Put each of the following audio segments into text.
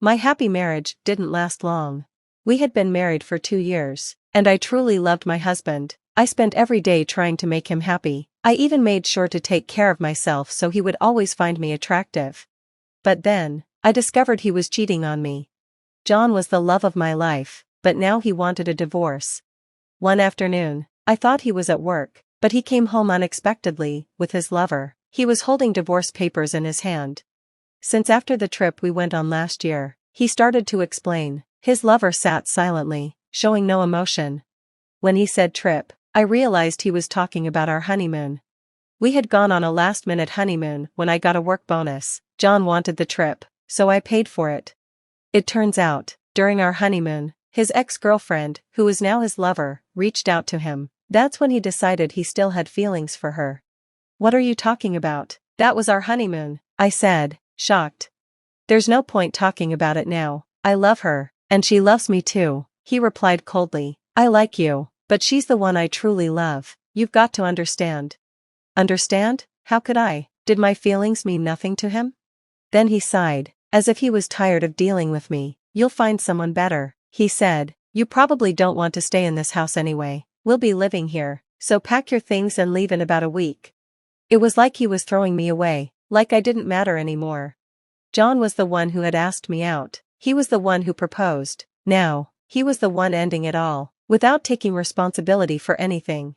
My happy marriage didn't last long. We had been married for 2 years, and I truly loved my husband. I spent every day trying to make him happy. I even made sure to take care of myself so he would always find me attractive. But then, I discovered he was cheating on me. John was the love of my life, but now he wanted a divorce. One afternoon, I thought he was at work, but he came home unexpectedly, with his lover. He was holding divorce papers in his hand. Since after the trip we went on last year, he started to explain. His lover sat silently, showing no emotion. When he said trip, I realized he was talking about our honeymoon. We had gone on a last-minute honeymoon when I got a work bonus. John wanted the trip, so I paid for it. It turns out, during our honeymoon, his ex-girlfriend, who is now his lover, reached out to him. That's when he decided he still had feelings for her. What are you talking about? That was our honeymoon, I said, shocked. There's no point talking about it now. I love her, and she loves me too, he replied coldly. I like you, but she's the one I truly love. You've got to understand. Understand? How could I? Did my feelings mean nothing to him? Then he sighed, as if he was tired of dealing with me. You'll find someone better, he said. You probably don't want to stay in this house anyway. We'll be living here, so pack your things and leave in about a week. It was like he was throwing me away, like I didn't matter anymore. John was the one who had asked me out. He was the one who proposed. Now, he was the one ending it all, without taking responsibility for anything.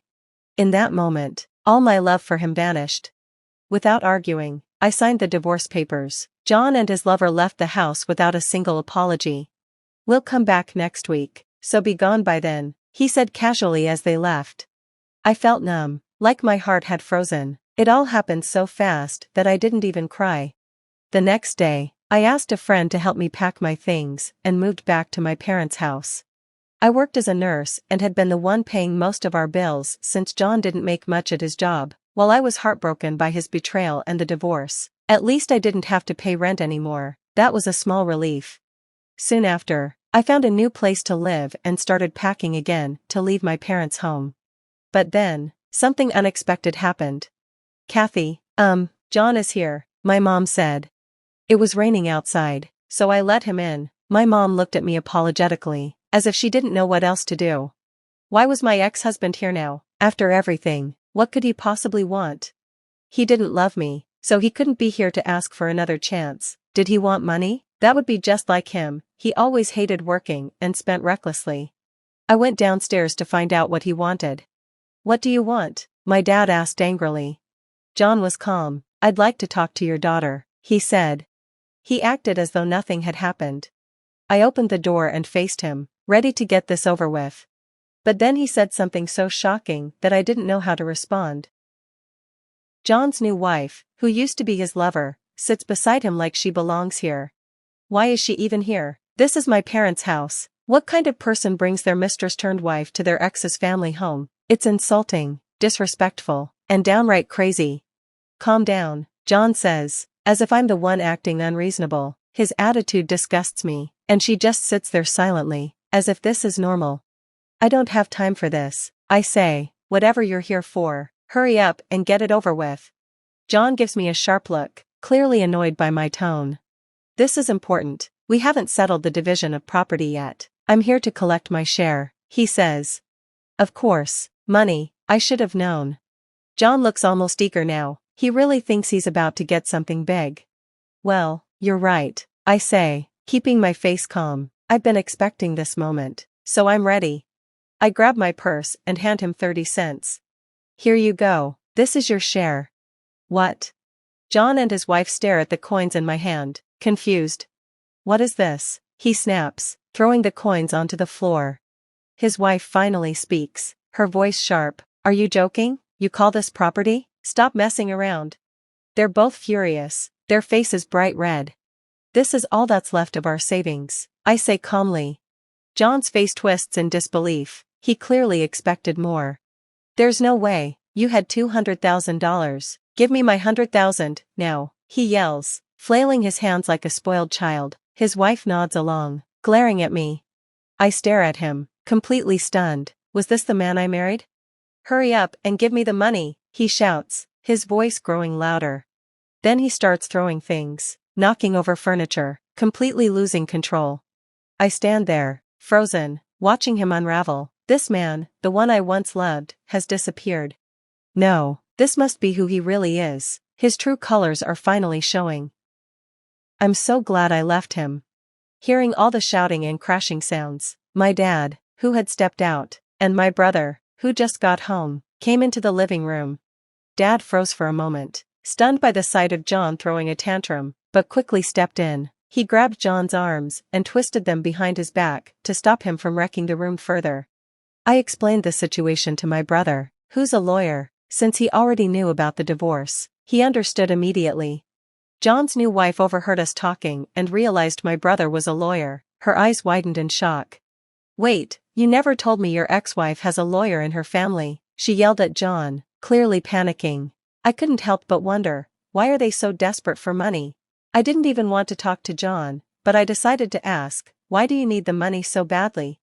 In that moment, all my love for him vanished. Without arguing, I signed the divorce papers. John and his lover left the house without a single apology. We'll come back next week, so be gone by then, he said casually as they left. I felt numb, like my heart had frozen. It all happened so fast that I didn't even cry. The next day, I asked a friend to help me pack my things and moved back to my parents' house. I worked as a nurse and had been the one paying most of our bills since John didn't make much at his job. While I was heartbroken by his betrayal and the divorce, at least I didn't have to pay rent anymore. That was a small relief. Soon after, I found a new place to live and started packing again to leave my parents' home. But then, something unexpected happened. Kathy, John is here, my mom said. It was raining outside, so I let him in. My mom looked at me apologetically, as if she didn't know what else to do. Why was my ex-husband here now? After everything, what could he possibly want? He didn't love me, so he couldn't be here to ask for another chance. Did he want money? That would be just like him. He always hated working and spent recklessly. I went downstairs to find out what he wanted. What do you want? My dad asked angrily. John was calm. I'd like to talk to your daughter, he said. He acted as though nothing had happened. I opened the door and faced him, ready to get this over with. But then he said something so shocking that I didn't know how to respond. John's new wife, who used to be his lover, sits beside him like she belongs here. Why is she even here? This is my parents' house. What kind of person brings their mistress-turned-wife to their ex's family home? It's insulting, disrespectful, and downright crazy. Calm down, John says, as if I'm the one acting unreasonable. His attitude disgusts me, and she just sits there silently, as if this is normal. I don't have time for this, I say. Whatever you're here for, hurry up and get it over with. John gives me a sharp look, clearly annoyed by my tone. This is important. We haven't settled the division of property yet. I'm here to collect my share, he says. Of course, money, I should have known. John looks almost eager now. He really thinks he's about to get something big. Well, you're right, I say, keeping my face calm. I've been expecting this moment, so I'm ready. I grab my purse and hand him 30 cents. Here you go, this is your share. What? John and his wife stare at the coins in my hand, confused. What is this? He snaps, throwing the coins onto the floor. His wife finally speaks, her voice sharp. Are you joking? You call this property? Stop messing around. They're both furious, their faces bright red. This is all that's left of our savings, I say calmly. John's face twists in disbelief. He clearly expected more. There's no way. You had $200,000. Give me my 100,000 now, he yells, flailing his hands like a spoiled child. His wife nods along, glaring at me. I stare at him, completely stunned. Was this the man I married? Hurry up and give me the money, he shouts, his voice growing louder. Then he starts throwing things. knocking over furniture, completely losing control. I stand there, frozen, watching him unravel. This man, the one I once loved, has disappeared. No, this must be who he really is. His true colors are finally showing. I'm so glad I left him. Hearing all the shouting and crashing sounds, my dad, who had stepped out, and my brother, who just got home, came into the living room. Dad froze for a moment, stunned by the sight of John throwing a tantrum, but quickly stepped in. He grabbed John's arms and twisted them behind his back to stop him from wrecking the room further. I explained the situation to my brother, who's a lawyer. Since he already knew about the divorce, he understood immediately. John's new wife overheard us talking and realized my brother was a lawyer. Her eyes widened in shock. "Wait, you never told me your ex-wife has a lawyer in her family," she yelled at John, clearly panicking. I couldn't help but wonder, why are they so desperate for money? I didn't even want to talk to John, but I decided to ask, why do you need the money so badly?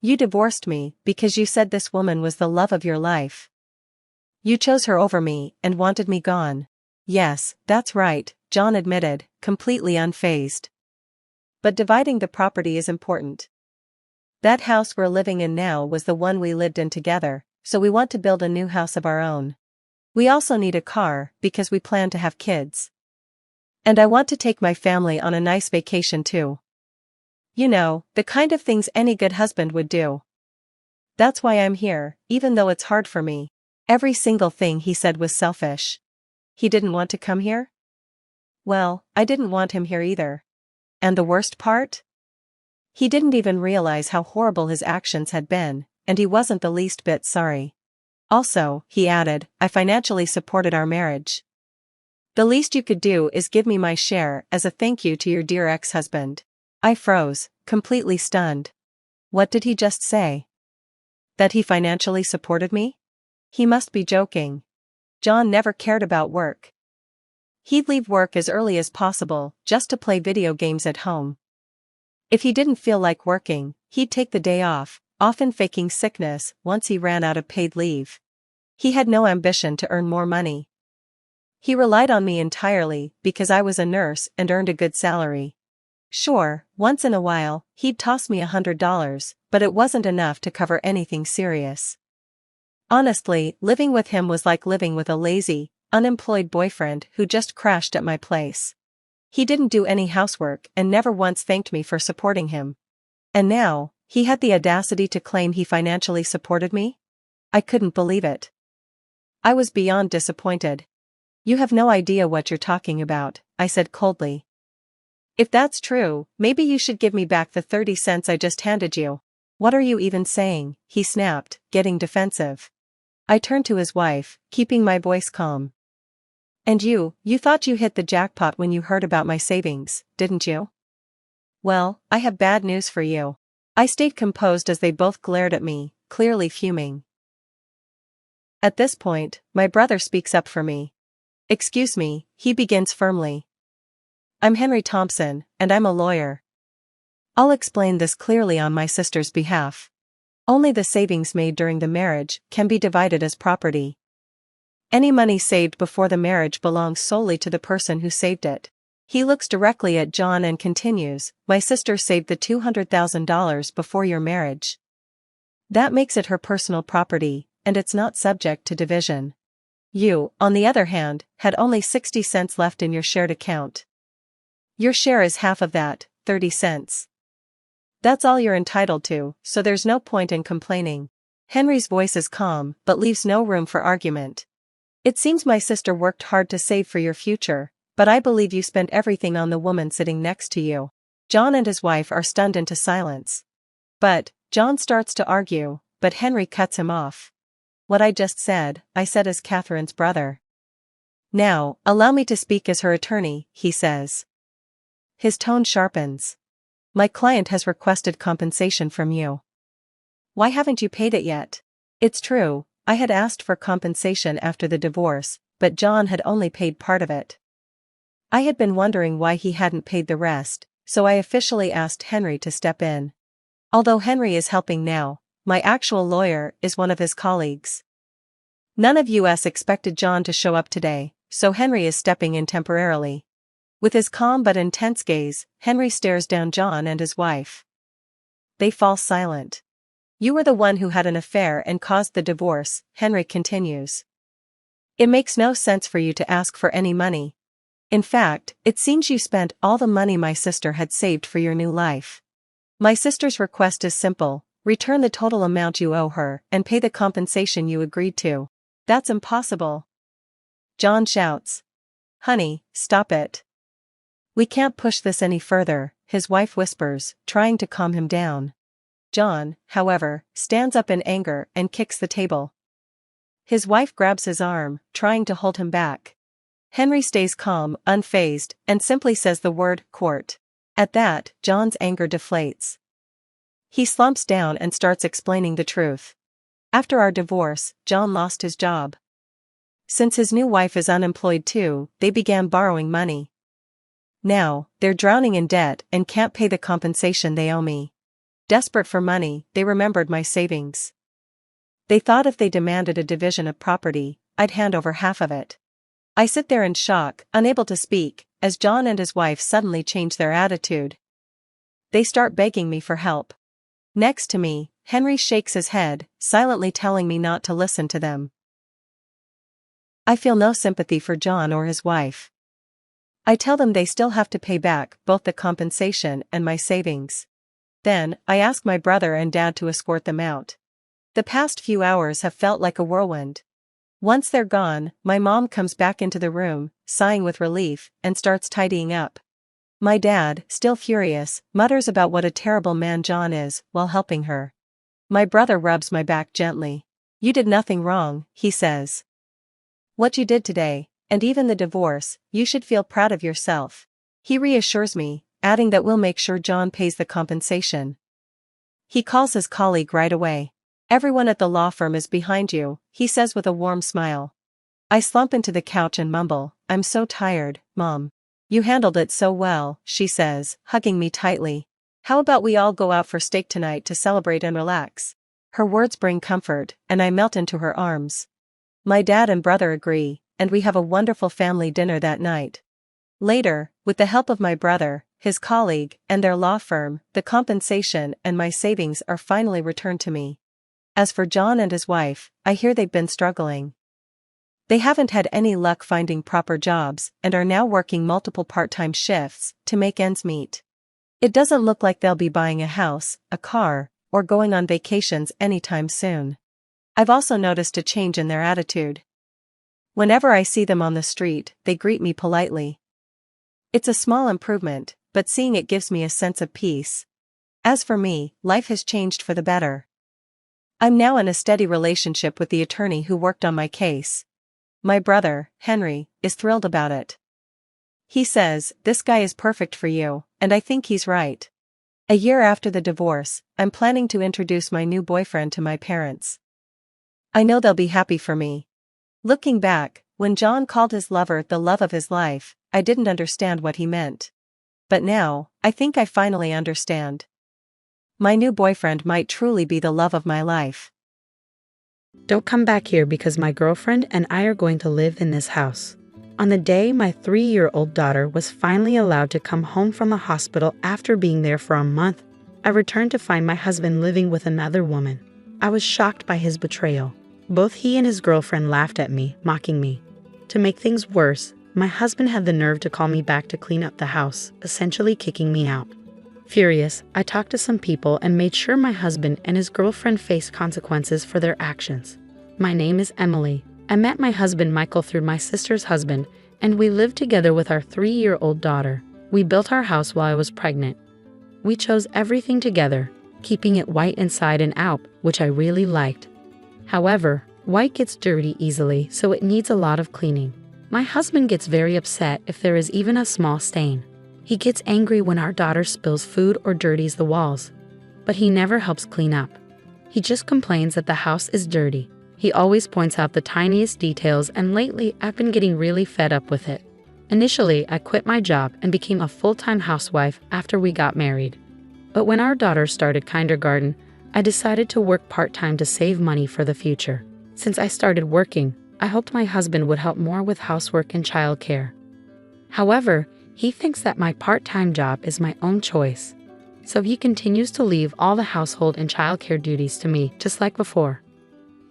"You divorced me because you said this woman was the love of your life. You chose her over me and wanted me gone." "Yes, that's right," John admitted, completely unfazed. "But dividing the property is important. That house we're living in now was the one we lived in together, so we want to build a new house of our own. We also need a car because we plan to have kids. And I want to take my family on a nice vacation too. You know, the kind of things any good husband would do. That's why I'm here, even though it's hard for me." Every single thing he said was selfish. He didn't want to come here? Well, I didn't want him here either. And the worst part? He didn't even realize how horrible his actions had been, and he wasn't the least bit sorry. Also, he added, I financially supported our marriage. The least you could do is give me my share as a thank you to your dear ex-husband. I froze, completely stunned. What did he just say? That he financially supported me? He must be joking. John never cared about work. He'd leave work as early as possible just to play video games at home. If he didn't feel like working, he'd take the day off, often faking sickness once he ran out of paid leave. He had no ambition to earn more money. He relied on me entirely because I was a nurse and earned a good salary. Sure, once in a while, he'd toss me $100, but it wasn't enough to cover anything serious. Honestly, living with him was like living with a lazy, unemployed boyfriend who just crashed at my place. He didn't do any housework and never once thanked me for supporting him. And now, he had the audacity to claim he financially supported me? I couldn't believe it. I was beyond disappointed. You have no idea what you're talking about, I said coldly. If that's true, maybe you should give me back the 30 cents I just handed you. What are you even saying? He snapped, getting defensive. I turned to his wife, keeping my voice calm. And you thought you hit the jackpot when you heard about my savings, didn't you? Well, I have bad news for you. I stayed composed as they both glared at me, clearly fuming. At this point, my brother speaks up for me. Excuse me, he begins firmly. I'm Henry Thompson, and I'm a lawyer. I'll explain this clearly on my sister's behalf. Only the savings made during the marriage can be divided as property. Any money saved before the marriage belongs solely to the person who saved it. He looks directly at John and continues, my sister saved the $200,000 before your marriage. That makes it her personal property, and it's not subject to division. You, on the other hand, had only 60 cents left in your shared account. Your share is half of that, 30 cents. That's all you're entitled to, so there's no point in complaining. Henry's voice is calm, but leaves no room for argument. It seems my sister worked hard to save for your future, but I believe you spent everything on the woman sitting next to you. John and his wife are stunned into silence. But, John starts to argue, but Henry cuts him off. What I just said, I said as Catherine's brother. Now, allow me to speak as her attorney, he says. His tone sharpens. My client has requested compensation from you. Why haven't you paid it yet? It's true, I had asked for compensation after the divorce, but John had only paid part of it. I had been wondering why he hadn't paid the rest, so I officially asked Henry to step in. Although Henry is helping now, my actual lawyer is one of his colleagues. None of us expected John to show up today, so Henry is stepping in temporarily. With his calm but intense gaze, Henry stares down John and his wife. They fall silent. You were the one who had an affair and caused the divorce, Henry continues. It makes no sense for you to ask for any money. In fact, it seems you spent all the money my sister had saved for your new life. My sister's request is simple: return the total amount you owe her and pay the compensation you agreed to. That's impossible. John shouts. Honey, stop it. We can't push this any further, his wife whispers, trying to calm him down. John, however, stands up in anger and kicks the table. His wife grabs his arm, trying to hold him back. Henry stays calm, unfazed, and simply says the word, court. At that, John's anger deflates. He slumps down and starts explaining the truth. After our divorce, John lost his job. Since his new wife is unemployed too, they began borrowing money. Now, they're drowning in debt and can't pay the compensation they owe me. Desperate for money, they remembered my savings. They thought if they demanded a division of property, I'd hand over half of it. I sit there in shock, unable to speak, as John and his wife suddenly change their attitude. They start begging me for help. Next to me, Henry shakes his head, silently telling me not to listen to them. I feel no sympathy for John or his wife. I tell them they still have to pay back both the compensation and my savings. Then, I ask my brother and dad to escort them out. The past few hours have felt like a whirlwind. Once they're gone, my mom comes back into the room, sighing with relief, and starts tidying up. My dad, still furious, mutters about what a terrible man John is, while helping her. My brother rubs my back gently. You did nothing wrong, he says. What you did today, and even the divorce, you should feel proud of yourself. He reassures me, adding that we'll make sure John pays the compensation. He calls his colleague right away. Everyone at the law firm is behind you, he says with a warm smile. I slump into the couch and mumble, I'm so tired, Mom. You handled it so well, she says, hugging me tightly. How about we all go out for steak tonight to celebrate and relax? Her words bring comfort, and I melt into her arms. My dad and brother agree, and we have a wonderful family dinner that night. Later, with the help of my brother, his colleague, and their law firm, the compensation and my savings are finally returned to me. As for John and his wife, I hear they've been struggling. They haven't had any luck finding proper jobs and are now working multiple part-time shifts to make ends meet. It doesn't look like they'll be buying a house, a car, or going on vacations anytime soon. I've also noticed a change in their attitude. Whenever I see them on the street, they greet me politely. It's a small improvement, but seeing it gives me a sense of peace. As for me, life has changed for the better. I'm now in a steady relationship with the attorney who worked on my case. My brother, Henry, is thrilled about it. He says, this guy is perfect for you, and I think he's right. A year after the divorce, I'm planning to introduce my new boyfriend to my parents. I know they'll be happy for me. Looking back, when John called his lover the love of his life, I didn't understand what he meant. But now, I think I finally understand. My new boyfriend might truly be the love of my life. Don't come back here because my girlfriend and I are going to live in this house. On the day my 3-year-old daughter was finally allowed to come home from the hospital after being there for a month, I returned to find my husband living with another woman. I was shocked by his betrayal. Both he and his girlfriend laughed at me, mocking me. To make things worse, my husband had the nerve to call me back to clean up the house, essentially kicking me out. Furious, I talked to some people and made sure my husband and his girlfriend faced consequences for their actions. My name is Emily. I met my husband Michael through my sister's husband, and we lived together with our 3-year-old daughter. We built our house while I was pregnant. We chose everything together, keeping it white inside and out, which I really liked. However, white gets dirty easily, so it needs a lot of cleaning. My husband gets very upset if there is even a small stain. He gets angry when our daughter spills food or dirties the walls. But he never helps clean up. He just complains that the house is dirty. He always points out the tiniest details, and lately I've been getting really fed up with it. Initially, I quit my job and became a full-time housewife after we got married. But when our daughter started kindergarten, I decided to work part-time to save money for the future. Since I started working, I hoped my husband would help more with housework and childcare. However, He thinks that my part-time job is my own choice. So he continues to leave all the household and childcare duties to me, just like before.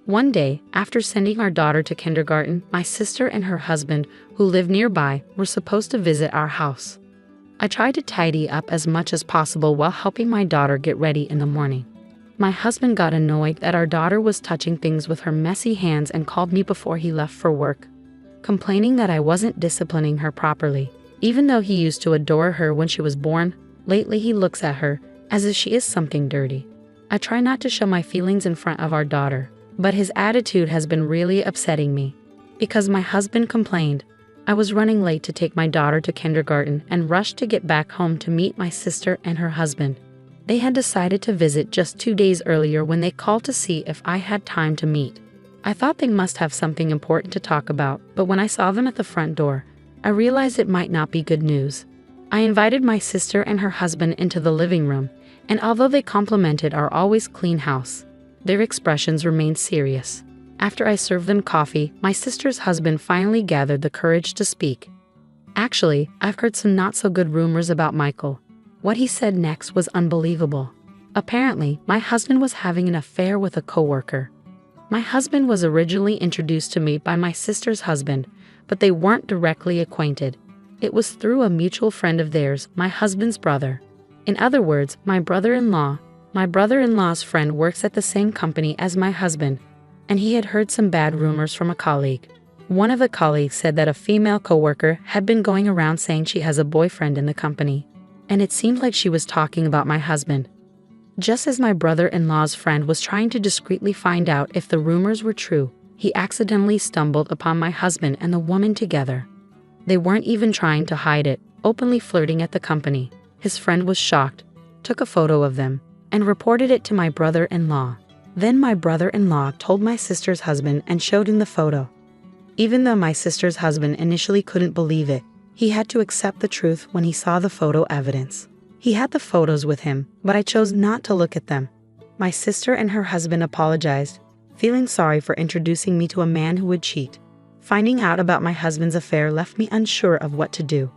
One day, after sending our daughter to kindergarten, my sister and her husband, who live nearby, were supposed to visit our house. I tried to tidy up as much as possible while helping my daughter get ready in the morning. My husband got annoyed that our daughter was touching things with her messy hands and called me before he left for work, complaining that I wasn't disciplining her properly. Even though he used to adore her when she was born, lately he looks at her as if she is something dirty. I try not to show my feelings in front of our daughter, but his attitude has been really upsetting me. Because my husband complained, I was running late to take my daughter to kindergarten and rushed to get back home to meet my sister and her husband. They had decided to visit just 2 days earlier when they called to see if I had time to meet. I thought they must have something important to talk about, but when I saw them at the front door, I realized it might not be good news. I invited my sister and her husband into the living room, and although they complimented our always clean house, their expressions remained serious. After I served them coffee, my sister's husband finally gathered the courage to speak. Actually, I've heard some not-so-good rumors about Michael. What he said next was unbelievable. Apparently, my husband was having an affair with a coworker. My husband was originally introduced to me by my sister's husband, but they weren't directly acquainted. It was through a mutual friend of theirs, my husband's brother. In other words, my brother-in-law. My brother-in-law's friend works at the same company as my husband, and he had heard some bad rumors from a colleague. One of the colleagues said that a female coworker had been going around saying she has a boyfriend in the company, and it seemed like she was talking about my husband. Just as my brother-in-law's friend was trying to discreetly find out if the rumors were true, he accidentally stumbled upon my husband and the woman together. They weren't even trying to hide it, openly flirting at the company. His friend was shocked, took a photo of them, and reported it to my brother-in-law. Then my brother-in-law told my sister's husband and showed him the photo. Even though my sister's husband initially couldn't believe it, he had to accept the truth when he saw the photo evidence. He had the photos with him, but I chose not to look at them. My sister and her husband apologized, feeling sorry for introducing me to a man who would cheat. Finding out about my husband's affair left me unsure of what to do.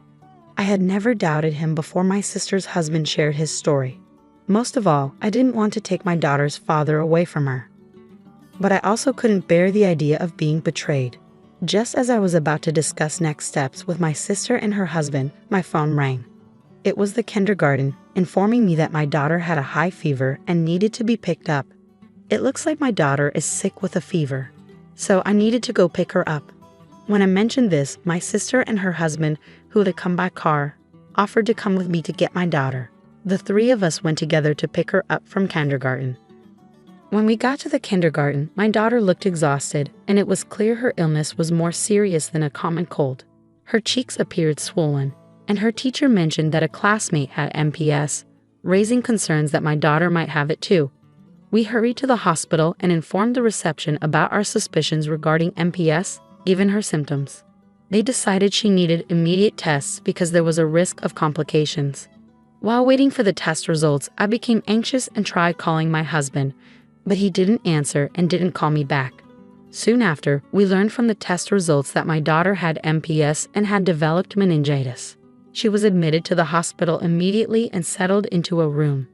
I had never doubted him before my sister's husband shared his story. Most of all, I didn't want to take my daughter's father away from her. But I also couldn't bear the idea of being betrayed. Just as I was about to discuss next steps with my sister and her husband, my phone rang. It was the kindergarten, informing me that my daughter had a high fever and needed to be picked up. It looks like my daughter is sick with a fever, so I needed to go pick her up. When I mentioned this, my sister and her husband, who had come by car, offered to come with me to get my daughter. The three of us went together to pick her up from kindergarten. When we got to the kindergarten, my daughter looked exhausted, and it was clear her illness was more serious than a common cold. Her cheeks appeared swollen, and her teacher mentioned that a classmate had MPS, raising concerns that my daughter might have it too. We hurried to the hospital and informed the reception about our suspicions regarding MPS, given her symptoms. They decided she needed immediate tests because there was a risk of complications. While waiting for the test results, I became anxious and tried calling my husband, but he didn't answer and didn't call me back. Soon after, we learned from the test results that my daughter had MPS and had developed meningitis. She was admitted to the hospital immediately and settled into a room.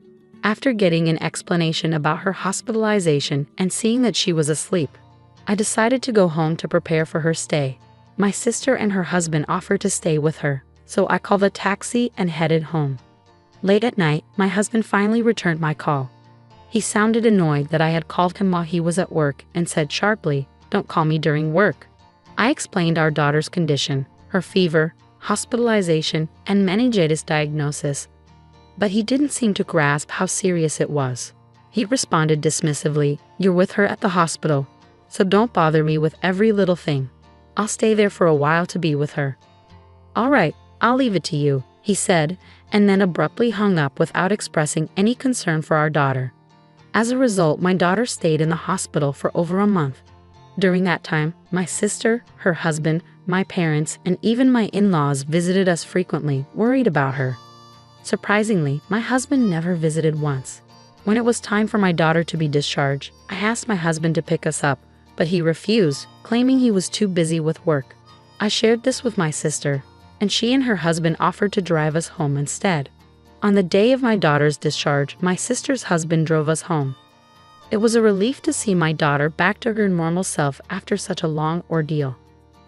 After getting an explanation about her hospitalization and seeing that she was asleep, I decided to go home to prepare for her stay. My sister and her husband offered to stay with her, so I called a taxi and headed home. Late at night, my husband finally returned my call. He sounded annoyed that I had called him while he was at work and said sharply, "Don't call me during work." I explained our daughter's condition, her fever, hospitalization, and meningitis diagnosis, but he didn't seem to grasp how serious it was. He responded dismissively, "You're with her at the hospital, so don't bother me with every little thing. I'll stay there for a while to be with her." "All right, I'll leave it to you," he said, and then abruptly hung up without expressing any concern for our daughter. As a result, my daughter stayed in the hospital for over a month. During that time, my sister, her husband, my parents, and even my in-laws visited us frequently, worried about her. Surprisingly, my husband never visited once. When it was time for my daughter to be discharged, I asked my husband to pick us up, but he refused, claiming he was too busy with work. I shared this with my sister, and she and her husband offered to drive us home instead. On the day of my daughter's discharge, my sister's husband drove us home. It was a relief to see my daughter back to her normal self after such a long ordeal.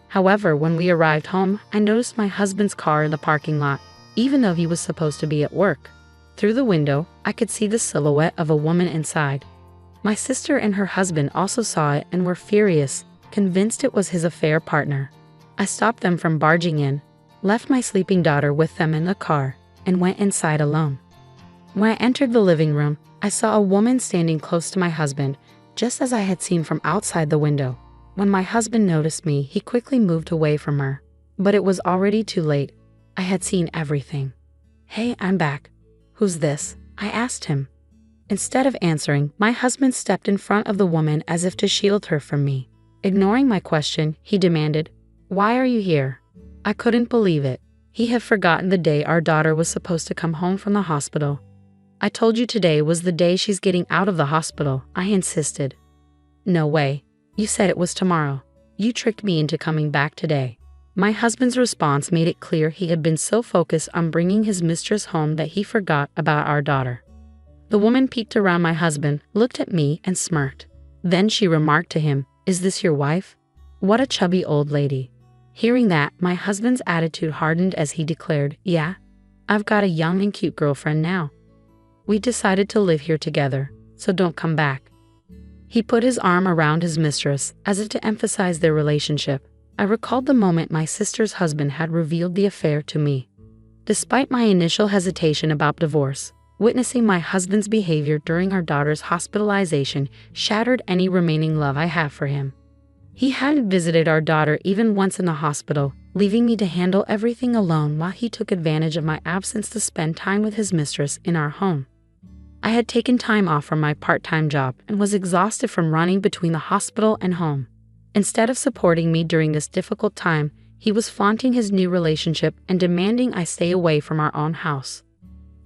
However, when we arrived home, I noticed my husband's car in the parking lot, even though he was supposed to be at work. Through the window, I could see the silhouette of a woman inside. My sister and her husband also saw it and were furious, convinced it was his affair partner. I stopped them from barging in, left my sleeping daughter with them in the car, and went inside alone. When I entered the living room, I saw a woman standing close to my husband, just as I had seen from outside the window. When my husband noticed me, he quickly moved away from her. But it was already too late. I had seen everything. "Hey, I'm back. Who's this?" I asked him. Instead of answering, my husband stepped in front of the woman as if to shield her from me. Ignoring my question, he demanded, "Why are you here?" I couldn't believe it. He had forgotten the day our daughter was supposed to come home from the hospital. "I told you today was the day she's getting out of the hospital," I insisted. "No way. You said it was tomorrow. You tricked me into coming back today." My husband's response made it clear he had been so focused on bringing his mistress home that he forgot about our daughter. The woman peeked around my husband, looked at me, and smirked. Then she remarked to him, "Is this your wife?" What a chubby old lady. Hearing that, my husband's attitude hardened as he declared, "Yeah, I've got a young and cute girlfriend now. We decided to live here together, so don't come back." He put his arm around his mistress, as if to emphasize their relationship. I recalled the moment my sister's husband had revealed the affair to me. Despite my initial hesitation about divorce, witnessing my husband's behavior during our daughter's hospitalization shattered any remaining love I have for him. He hadn't visited our daughter even once in the hospital, leaving me to handle everything alone while he took advantage of my absence to spend time with his mistress in our home. I had taken time off from my part-time job and was exhausted from running between the hospital and home. Instead of supporting me during this difficult time, he was flaunting his new relationship and demanding I stay away from our own house.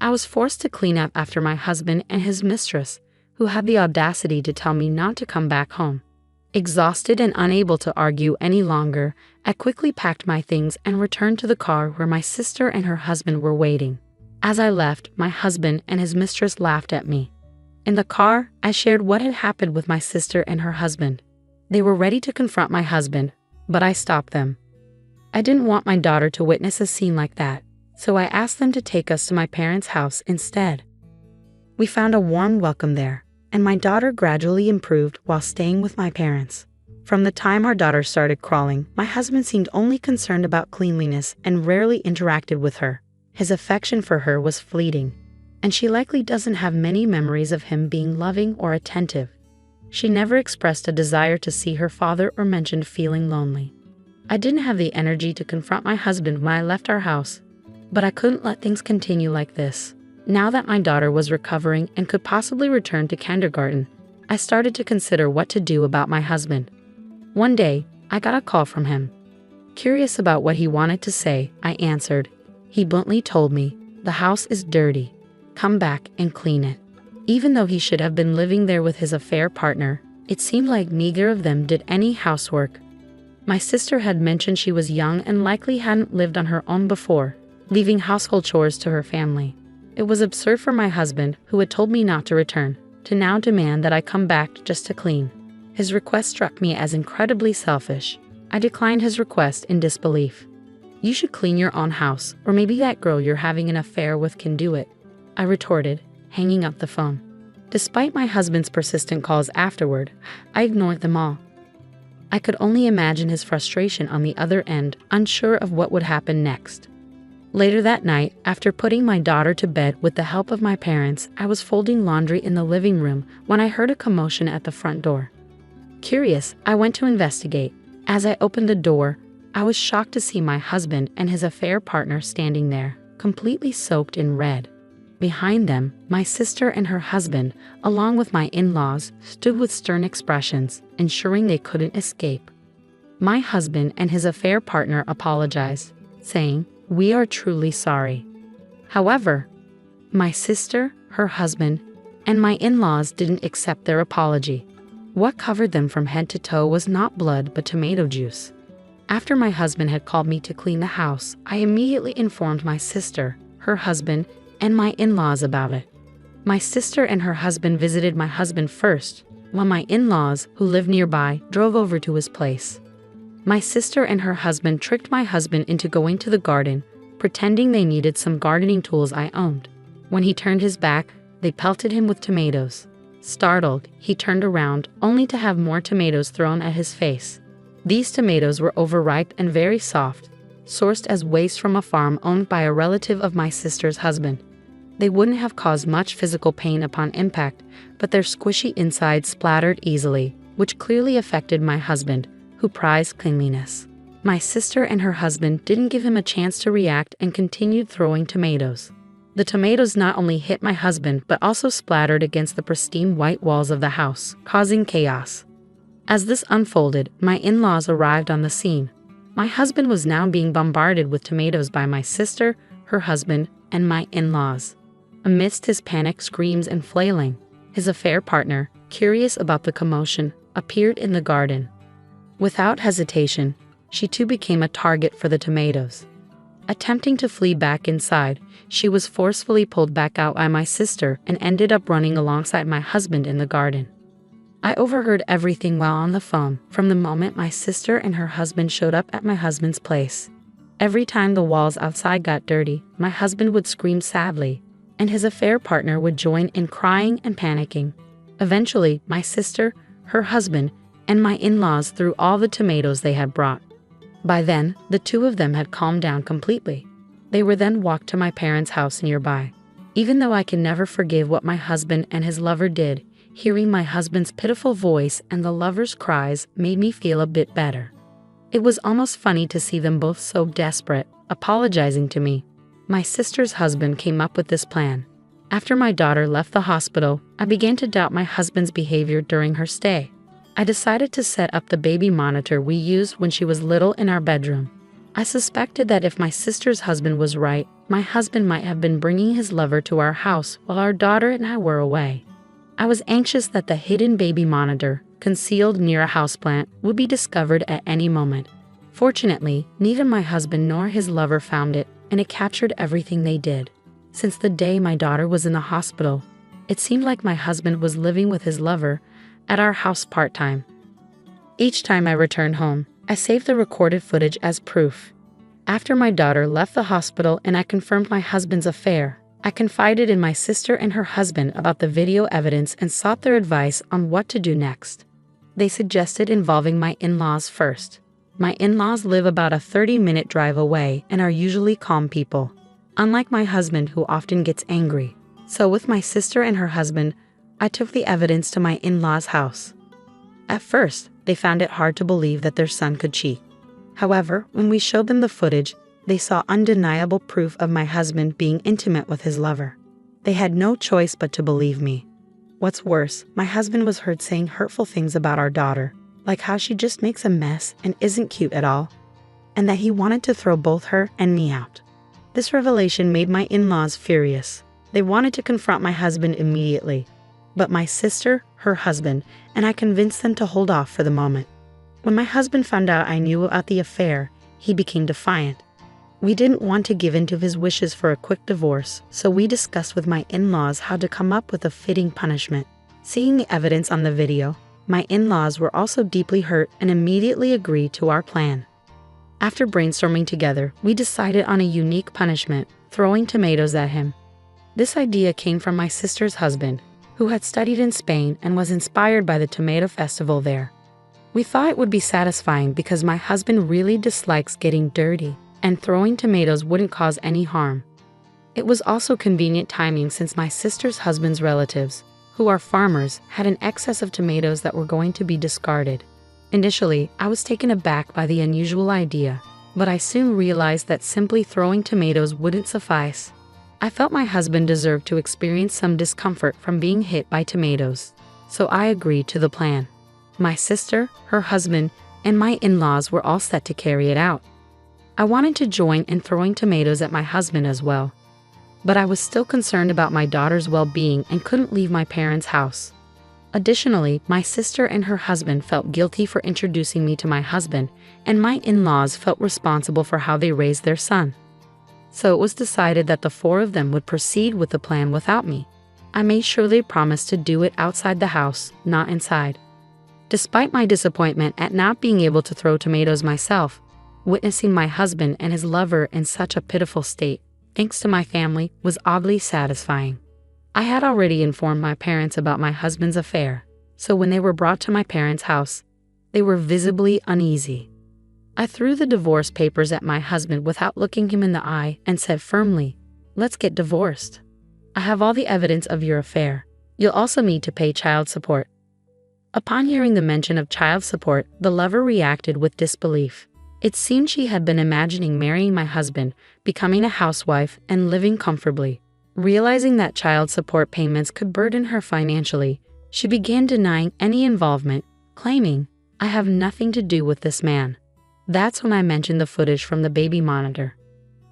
I was forced to clean up after my husband and his mistress, who had the audacity to tell me not to come back home. Exhausted and unable to argue any longer, I quickly packed my things and returned to the car where my sister and her husband were waiting. As I left, my husband and his mistress laughed at me. In the car, I shared what had happened with my sister and her husband. They were ready to confront my husband, but I stopped them. I didn't want my daughter to witness a scene like that, so I asked them to take us to my parents' house instead. We found a warm welcome there, and my daughter gradually improved while staying with my parents. From the time our daughter started crawling, my husband seemed only concerned about cleanliness and rarely interacted with her. His affection for her was fleeting, and she likely doesn't have many memories of him being loving or attentive. She never expressed a desire to see her father or mentioned feeling lonely. I didn't have the energy to confront my husband when I left our house, but I couldn't let things continue like this. Now that my daughter was recovering and could possibly return to kindergarten, I started to consider what to do about my husband. One day, I got a call from him. Curious about what he wanted to say, I answered. He bluntly told me, "The house is dirty. Come back and clean it." Even though he should have been living there with his affair partner, it seemed like neither of them did any housework. My sister had mentioned she was young and likely hadn't lived on her own before, leaving household chores to her family. It was absurd for my husband, who had told me not to return, to now demand that I come back just to clean. His request struck me as incredibly selfish. I declined his request in disbelief. "You should clean your own house, or maybe that girl you're having an affair with can do it," I retorted, hanging up the phone. Despite my husband's persistent calls afterward, I ignored them all. I could only imagine his frustration on the other end, unsure of what would happen next. Later that night, after putting my daughter to bed with the help of my parents, I was folding laundry in the living room when I heard a commotion at the front door. Curious, I went to investigate. As I opened the door, I was shocked to see my husband and his affair partner standing there, completely soaked in red. Behind them, my sister and her husband, along with my in-laws, stood with stern expressions, ensuring they couldn't escape. My husband and his affair partner apologized, saying, "We are truly sorry." However, my sister, her husband, and my in-laws didn't accept their apology. What covered them from head to toe was not blood but tomato juice. After my husband had called me to clean the house, I immediately informed my sister, her husband, and my in-laws about it. My sister and her husband visited my husband first, while my in-laws, who lived nearby, drove over to his place. My sister and her husband tricked my husband into going to the garden, pretending they needed some gardening tools I owned. When he turned his back, they pelted him with tomatoes. Startled, he turned around, only to have more tomatoes thrown at his face. These tomatoes were overripe and very soft, sourced as waste from a farm owned by a relative of my sister's husband. They wouldn't have caused much physical pain upon impact, but their squishy insides splattered easily, which clearly affected my husband, who prized cleanliness. My sister and her husband didn't give him a chance to react and continued throwing tomatoes. The tomatoes not only hit my husband but also splattered against the pristine white walls of the house, causing chaos. As this unfolded, my in-laws arrived on the scene. My husband was now being bombarded with tomatoes by my sister, her husband, and my in-laws. Amidst his panic screams and flailing, his affair partner, curious about the commotion, appeared in the garden. Without hesitation, she too became a target for the tomatoes. Attempting to flee back inside, she was forcefully pulled back out by my sister and ended up running alongside my husband in the garden. I overheard everything while on the phone from the moment my sister and her husband showed up at my husband's place. Every time the walls outside got dirty, my husband would scream sadly, and his affair partner would join in crying and panicking. Eventually, my sister, her husband, and my in-laws threw all the tomatoes they had brought. By then, the two of them had calmed down completely. They were then walked to my parents' house nearby. Even though I can never forgive what my husband and his lover did, hearing my husband's pitiful voice and the lover's cries made me feel a bit better. It was almost funny to see them both so desperate, apologizing to me. My sister's husband came up with this plan. After my daughter left the hospital, I began to doubt my husband's behavior during her stay. I decided to set up the baby monitor we used when she was little in our bedroom. I suspected that if my sister's husband was right, my husband might have been bringing his lover to our house while our daughter and I were away. I was anxious that the hidden baby monitor, concealed near a houseplant, would be discovered at any moment. Fortunately, neither my husband nor his lover found it, and it captured everything they did. Since the day my daughter was in the hospital, it seemed like my husband was living with his lover at our house part-time. Each time I returned home, I saved the recorded footage as proof. After my daughter left the hospital and I confirmed my husband's affair, I confided in my sister and her husband about the video evidence and sought their advice on what to do next. They suggested involving my in-laws first. My in-laws live about a 30-minute drive away and are usually calm people, unlike my husband who often gets angry. So with my sister and her husband, I took the evidence to my in-laws' house. At first, they found it hard to believe that their son could cheat. However, when we showed them the footage, they saw undeniable proof of my husband being intimate with his lover. They had no choice but to believe me. What's worse, my husband was heard saying hurtful things about our daughter, like how she just makes a mess and isn't cute at all, and that he wanted to throw both her and me out. This revelation made my in-laws furious. They wanted to confront my husband immediately, but my sister, her husband, and I convinced them to hold off for the moment. When my husband found out I knew about the affair, he became defiant. We didn't want to give in to his wishes for a quick divorce, so we discussed with my in-laws how to come up with a fitting punishment. Seeing the evidence on the video, my in-laws were also deeply hurt and immediately agreed to our plan. After brainstorming together, we decided on a unique punishment, throwing tomatoes at him. This idea came from my sister's husband, who had studied in Spain and was inspired by the tomato festival there. We thought it would be satisfying because my husband really dislikes getting dirty, and throwing tomatoes wouldn't cause any harm. It was also convenient timing since my sister's husband's relatives, who are farmers, had an excess of tomatoes that were going to be discarded. Initially, I was taken aback by the unusual idea, but I soon realized that simply throwing tomatoes wouldn't suffice. I felt my husband deserved to experience some discomfort from being hit by tomatoes, so I agreed to the plan. My sister, her husband, and my in-laws were all set to carry it out. I wanted to join in throwing tomatoes at my husband as well, but I was still concerned about my daughter's well-being and couldn't leave my parents' house. Additionally, my sister and her husband felt guilty for introducing me to my husband, and my in-laws felt responsible for how they raised their son. So it was decided that the four of them would proceed with the plan without me. I made sure they promised to do it outside the house, not inside. Despite my disappointment at not being able to throw tomatoes myself, witnessing my husband and his lover in such a pitiful state, thanks to my family, was oddly satisfying. I had already informed my parents about my husband's affair, so when they were brought to my parents' house, they were visibly uneasy. I threw the divorce papers at my husband without looking him in the eye and said firmly, "Let's get divorced. I have all the evidence of your affair. You'll also need to pay child support." Upon hearing the mention of child support, the lover reacted with disbelief. It seemed she had been imagining marrying my husband, becoming a housewife, and living comfortably. Realizing that child support payments could burden her financially, she began denying any involvement, claiming, "I have nothing to do with this man." That's when I mentioned the footage from the baby monitor.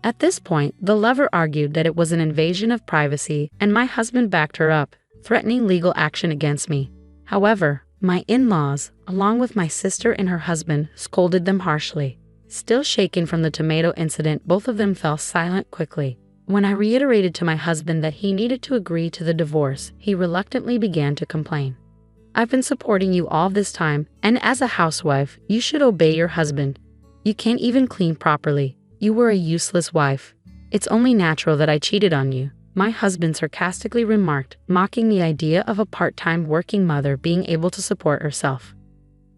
At this point, the lover argued that it was an invasion of privacy, and my husband backed her up, threatening legal action against me. However, my in-laws, along with my sister and her husband, scolded them harshly. Still shaken from the tomato incident, both of them fell silent quickly. When I reiterated to my husband that he needed to agree to the divorce, he reluctantly began to complain. "I've been supporting you all this time, and as a housewife, you should obey your husband. You can't even clean properly. You were a useless wife. It's only natural that I cheated on you," my husband sarcastically remarked, mocking the idea of a part-time working mother being able to support herself.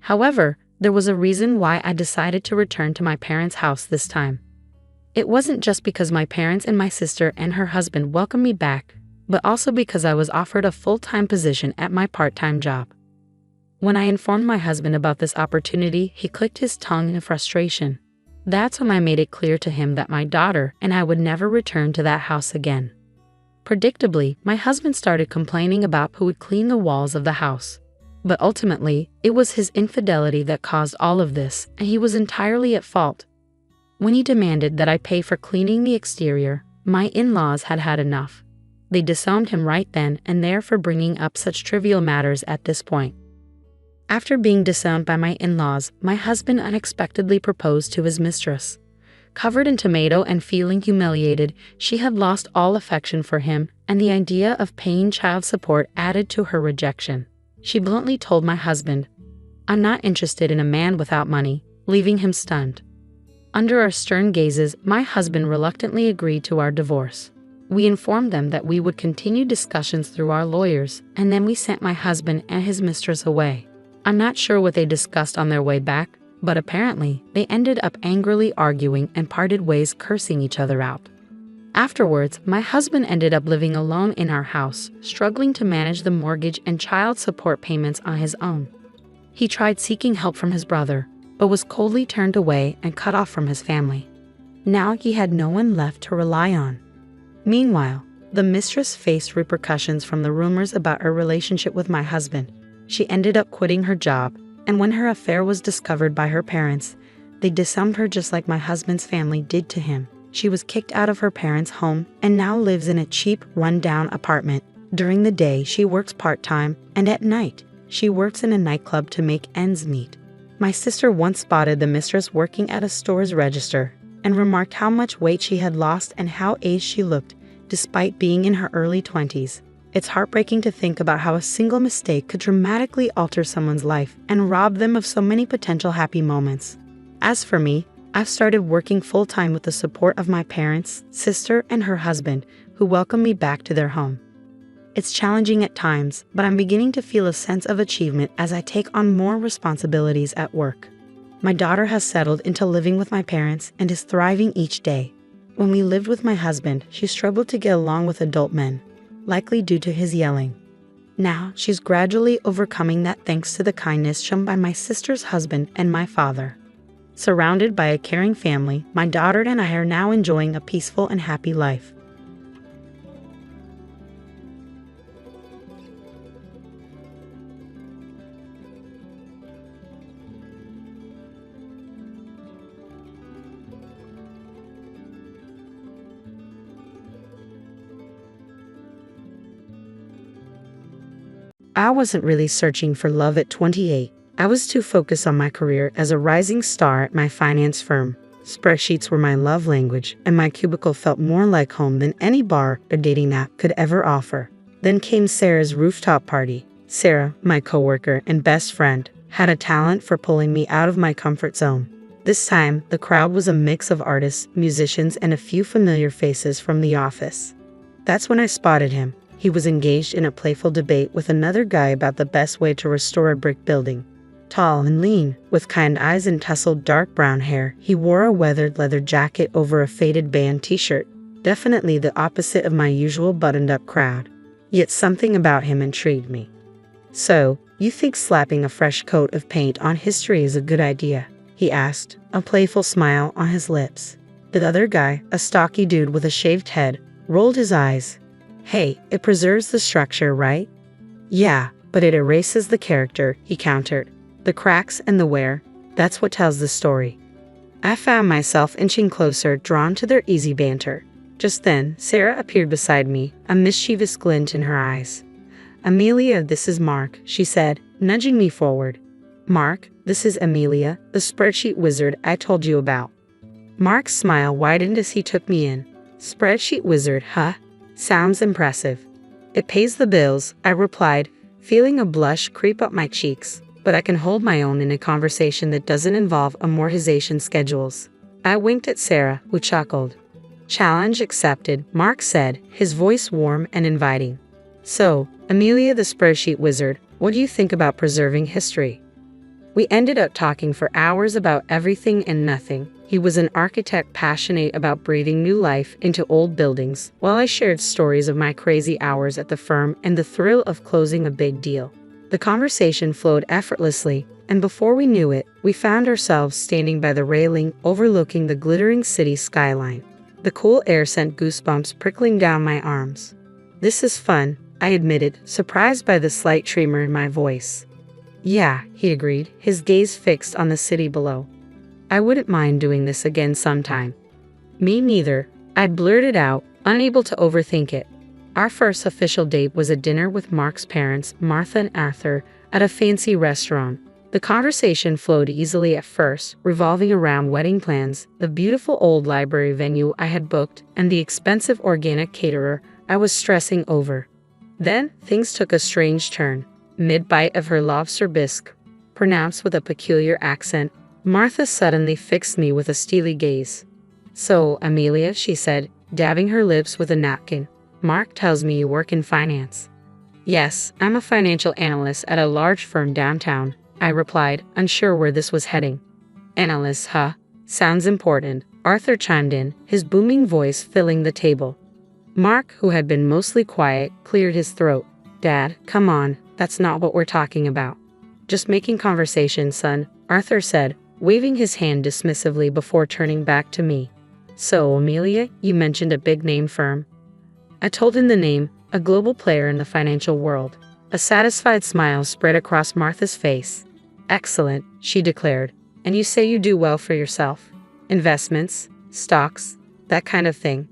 However, there was a reason why I decided to return to my parents' house this time. It wasn't just because my parents and my sister and her husband welcomed me back, but also because I was offered a full-time position at my part-time job. When I informed my husband about this opportunity, he clicked his tongue in frustration. That's when I made it clear to him that my daughter and I would never return to that house again. Predictably, my husband started complaining about who would clean the walls of the house. But ultimately, it was his infidelity that caused all of this, and he was entirely at fault. When he demanded that I pay for cleaning the exterior, my in-laws had had enough. They disowned him right then and there for bringing up such trivial matters at this point. After being disowned by my in-laws, my husband unexpectedly proposed to his mistress. Covered in tomato and feeling humiliated, she had lost all affection for him, and the idea of paying child support added to her rejection. She bluntly told my husband, "I'm not interested in a man without money," leaving him stunned. Under our stern gazes, my husband reluctantly agreed to our divorce. We informed them that we would continue discussions through our lawyers, and then we sent my husband and his mistress away. I'm not sure what they discussed on their way back, but apparently, they ended up angrily arguing and parted ways, cursing each other out. Afterwards, my husband ended up living alone in our house, struggling to manage the mortgage and child support payments on his own. He tried seeking help from his brother, but was coldly turned away and cut off from his family. Now he had no one left to rely on. Meanwhile, the mistress faced repercussions from the rumors about her relationship with my husband. She ended up quitting her job, and when her affair was discovered by her parents, they disowned her just like my husband's family did to him. She was kicked out of her parents' home and now lives in a cheap, run-down apartment. During the day, she works part-time, and at night, she works in a nightclub to make ends meet. My sister once spotted the mistress working at a store's register and remarked how much weight she had lost and how aged she looked, despite being in her early 20s. It's heartbreaking to think about how a single mistake could dramatically alter someone's life and rob them of so many potential happy moments. As for me, I've started working full-time with the support of my parents, sister, and her husband, who welcome me back to their home. It's challenging at times, but I'm beginning to feel a sense of achievement as I take on more responsibilities at work. My daughter has settled into living with my parents and is thriving each day. When we lived with my husband, she struggled to get along with adult men, likely due to his yelling. Now, she's gradually overcoming that thanks to the kindness shown by my sister's husband and my father. Surrounded by a caring family, my daughter and I are now enjoying a peaceful and happy life. I wasn't really searching for love at 28. I was too focused on my career as a rising star at my finance firm. Spreadsheets were my love language, and my cubicle felt more like home than any bar or dating app could ever offer. Then came Sarah's rooftop party. Sarah, my coworker and best friend, had a talent for pulling me out of my comfort zone. This time, the crowd was a mix of artists, musicians, and a few familiar faces from the office. That's when I spotted him. He was engaged in a playful debate with another guy about the best way to restore a brick building. Tall and lean, with kind eyes and tousled dark brown hair, he wore a weathered leather jacket over a faded band t-shirt, definitely the opposite of my usual buttoned-up crowd. Yet something about him intrigued me. "So, you think slapping a fresh coat of paint on history is a good idea?" he asked, a playful smile on his lips. The other guy, a stocky dude with a shaved head, rolled his eyes. "Hey, it preserves the structure, right?" "Yeah, but it erases the character," he countered. "The cracks and the wear, that's what tells the story." I found myself inching closer, drawn to their easy banter. Just then, Sarah appeared beside me, a mischievous glint in her eyes. "Amelia, this is Mark," she said, nudging me forward. "Mark, this is Amelia, the spreadsheet wizard I told you about." Mark's smile widened as he took me in. "Spreadsheet wizard, huh? Sounds impressive." "It pays the bills," I replied, feeling a blush creep up my cheeks. "But I can hold my own in a conversation that doesn't involve amortization schedules." I winked at Sarah, who chuckled. "Challenge accepted," Mark said, his voice warm and inviting. "So, Amelia the spreadsheet wizard, what do you think about preserving history?" We ended up talking for hours about everything and nothing. He was an architect passionate about breathing new life into old buildings, while I shared stories of my crazy hours at the firm and the thrill of closing a big deal. The conversation flowed effortlessly, and before we knew it, we found ourselves standing by the railing overlooking the glittering city skyline. The cool air sent goosebumps prickling down my arms. "This is fun," I admitted, surprised by the slight tremor in my voice. "Yeah," he agreed, his gaze fixed on the city below. "I wouldn't mind doing this again sometime." "Me neither," I blurted out, unable to overthink it. Our first official date was a dinner with Mark's parents, Martha and Arthur, at a fancy restaurant. The conversation flowed easily at first, revolving around wedding plans, the beautiful old library venue I had booked, and the expensive organic caterer I was stressing over. Then, things took a strange turn. Mid-bite of her lobster bisque, pronounced with a peculiar accent, Martha suddenly fixed me with a steely gaze. "So, Amelia," she said, dabbing her lips with a napkin, "Mark tells me you work in finance." "Yes, I'm a financial analyst at a large firm downtown," I replied, unsure where this was heading. "Analyst, huh? Sounds important," Arthur chimed in, his booming voice filling the table. Mark, who had been mostly quiet, cleared his throat. "Dad, come on, that's not what we're talking about." "Just making conversation, son," Arthur said, waving his hand dismissively before turning back to me. "So, Amelia, you mentioned a big-name firm." I told him the name, a global player in the financial world. A satisfied smile spread across Martha's face. "Excellent," she declared. "And you say you do well for yourself? Investments, stocks, that kind of thing?"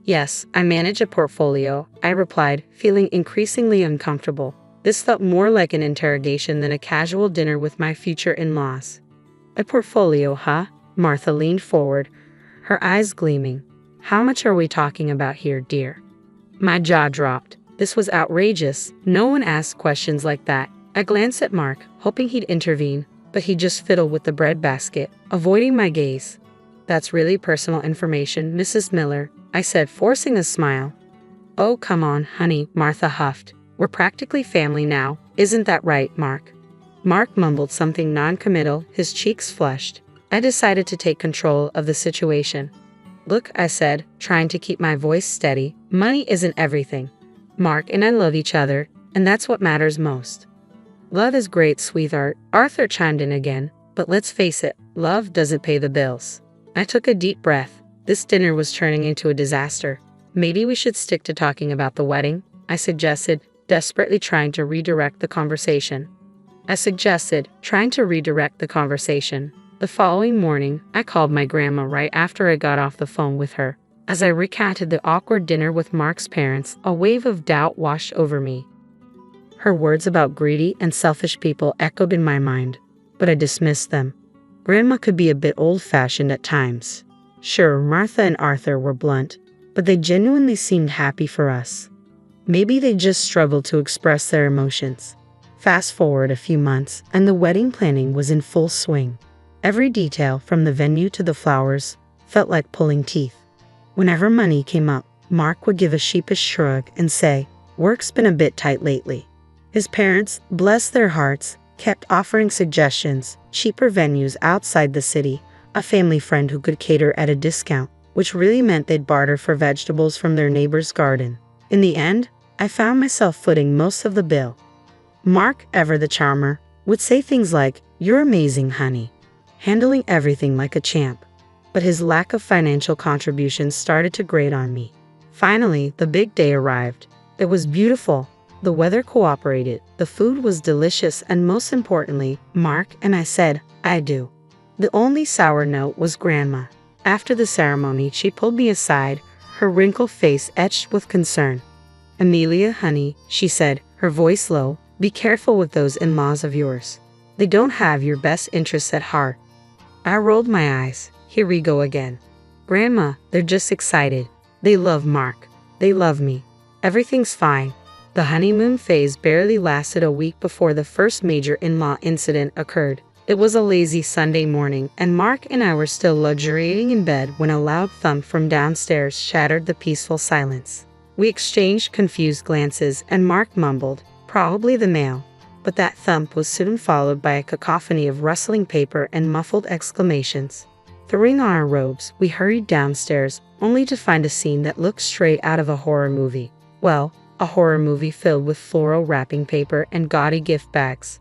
"Yes, I manage a portfolio," I replied, feeling increasingly uncomfortable. This felt more like an interrogation than a casual dinner with my future in-laws. "A portfolio, huh?" Martha leaned forward, her eyes gleaming. "How much are we talking about here, dear?" My jaw dropped. This was outrageous. No one asked questions like that. I glanced at Mark, hoping he'd intervene, but he just fiddled with the bread basket, avoiding my gaze. "That's really personal information, Mrs. Miller," I said, forcing a smile. "Oh, come on, honey," Martha huffed. "We're practically family now. Isn't that right, Mark?" Mark mumbled something non-committal, his cheeks flushed. I decided to take control of the situation. "Look," I said, trying to keep my voice steady, "money isn't everything. Mark and I love each other, and that's what matters most." "Love is great, sweetheart," Arthur chimed in again, "but let's face it, love doesn't pay the bills." I took a deep breath. This dinner was turning into a disaster. "Maybe we should stick to talking about the wedding," I suggested, desperately trying to redirect the conversation. The following morning, I called my grandma right after I got off the phone with her. As I recounted the awkward dinner with Mark's parents, a wave of doubt washed over me. Her words about greedy and selfish people echoed in my mind, but I dismissed them. Grandma could be a bit old-fashioned at times. Sure, Martha and Arthur were blunt, but they genuinely seemed happy for us. Maybe they just struggled to express their emotions. Fast forward a few months, and the wedding planning was in full swing. Every detail, from the venue to the flowers, felt like pulling teeth. Whenever money came up, Mark would give a sheepish shrug and say, "Work's been a bit tight lately." His parents, bless their hearts, kept offering suggestions, cheaper venues outside the city, a family friend who could cater at a discount, which really meant they'd barter for vegetables from their neighbor's garden. In the end, I found myself footing most of the bill. Mark, ever the charmer, would say things like, "You're amazing, honey," handling everything like a champ. But his lack of financial contributions started to grate on me. Finally, the big day arrived. It was beautiful. The weather cooperated, the food was delicious, and most importantly, Mark and I said, "I do." The only sour note was Grandma. After the ceremony, she pulled me aside, her wrinkled face etched with concern. "Amelia, honey," she said, her voice low, "be careful with those in-laws of yours. They don't have your best interests at heart." I rolled my eyes. Here we go again. "Grandma, they're just excited. They love Mark. They love me. Everything's fine." The honeymoon phase barely lasted a week before the first major in-law incident occurred. It was a lazy Sunday morning, and Mark and I were still luxuriating in bed when a loud thump from downstairs shattered the peaceful silence. We exchanged confused glances, and Mark mumbled, "Probably the mail." But that thump was soon followed by a cacophony of rustling paper and muffled exclamations. Throwing on our robes, we hurried downstairs, only to find a scene that looked straight out of a horror movie. Well, a horror movie filled with floral wrapping paper and gaudy gift bags.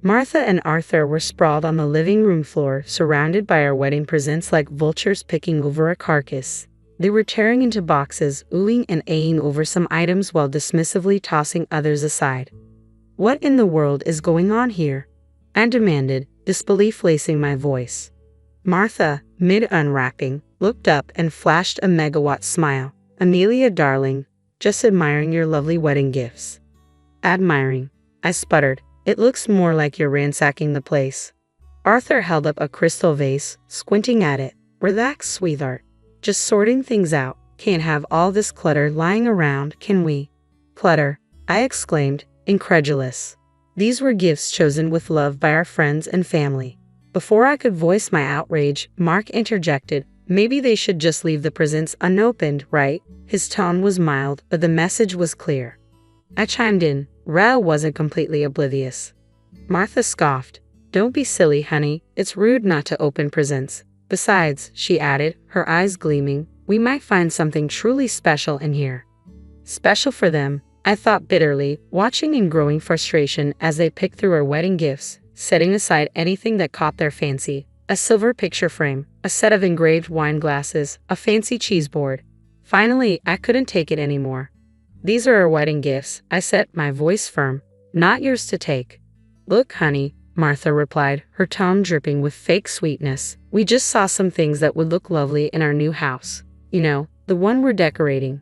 Martha and Arthur were sprawled on the living room floor, surrounded by our wedding presents like vultures picking over a carcass. They were tearing into boxes, oohing and ahhing over some items while dismissively tossing others aside. "What in the world is going on here?" I demanded, disbelief lacing my voice. Martha, mid-unwrapping, looked up and flashed a megawatt smile. "Amelia, darling, just admiring your lovely wedding gifts." "Admiring," I sputtered. "It looks more like you're ransacking the place." Arthur held up a crystal vase, squinting at it. "Relax, sweetheart. Just sorting things out. Can't have all this clutter lying around, can we?" "Clutter," I exclaimed, incredulous. These were gifts chosen with love by our friends and family. Before I could voice my outrage, Mark interjected, "Maybe they should just leave the presents unopened, right?" His tone was mild, but the message was clear. I chimed in. Rael wasn't completely oblivious. Martha scoffed. "Don't be silly, honey. It's rude not to open presents. Besides," she added, her eyes gleaming, "we might find something truly special in here." Special for them, I thought bitterly, watching in growing frustration as they picked through our wedding gifts, setting aside anything that caught their fancy. A silver picture frame, a set of engraved wine glasses, a fancy cheese board. Finally, I couldn't take it anymore. "These are our wedding gifts," I said, my voice firm. "Not yours to take." "Look, honey," Martha replied, her tone dripping with fake sweetness. "We just saw some things that would look lovely in our new house. You know, the one we're decorating."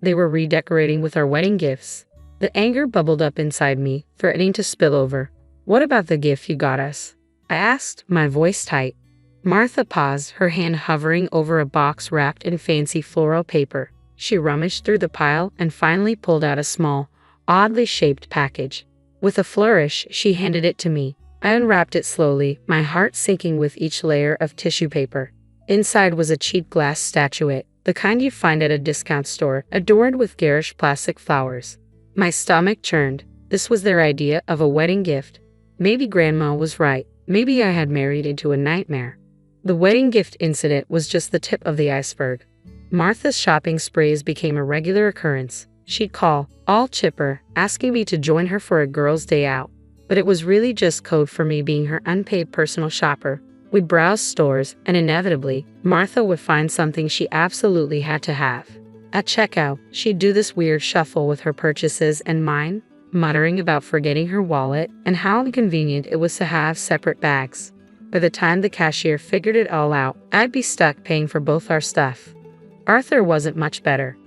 They were redecorating with our wedding gifts. The anger bubbled up inside me, threatening to spill over. "What about the gift you got us?" I asked, my voice tight. Martha paused, her hand hovering over a box wrapped in fancy floral paper. She rummaged through the pile and finally pulled out a small, oddly shaped package. With a flourish, she handed it to me. I unwrapped it slowly, my heart sinking with each layer of tissue paper. Inside was a cheap glass statuette, the kind you find at a discount store, adorned with garish plastic flowers. My stomach churned. This was their idea of a wedding gift. Maybe Grandma was right. Maybe I had married into a nightmare. The wedding gift incident was just the tip of the iceberg. Martha's shopping sprees became a regular occurrence. She'd call, all chipper, asking me to join her for a girls' day out. But it was really just code for me being her unpaid personal shopper. We'd browse stores, and inevitably, Martha would find something she absolutely had to have. At checkout, she'd do this weird shuffle with her purchases and mine, muttering about forgetting her wallet and how inconvenient it was to have separate bags. By the time the cashier figured it all out, I'd be stuck paying for both our stuff. Arthur wasn't much better.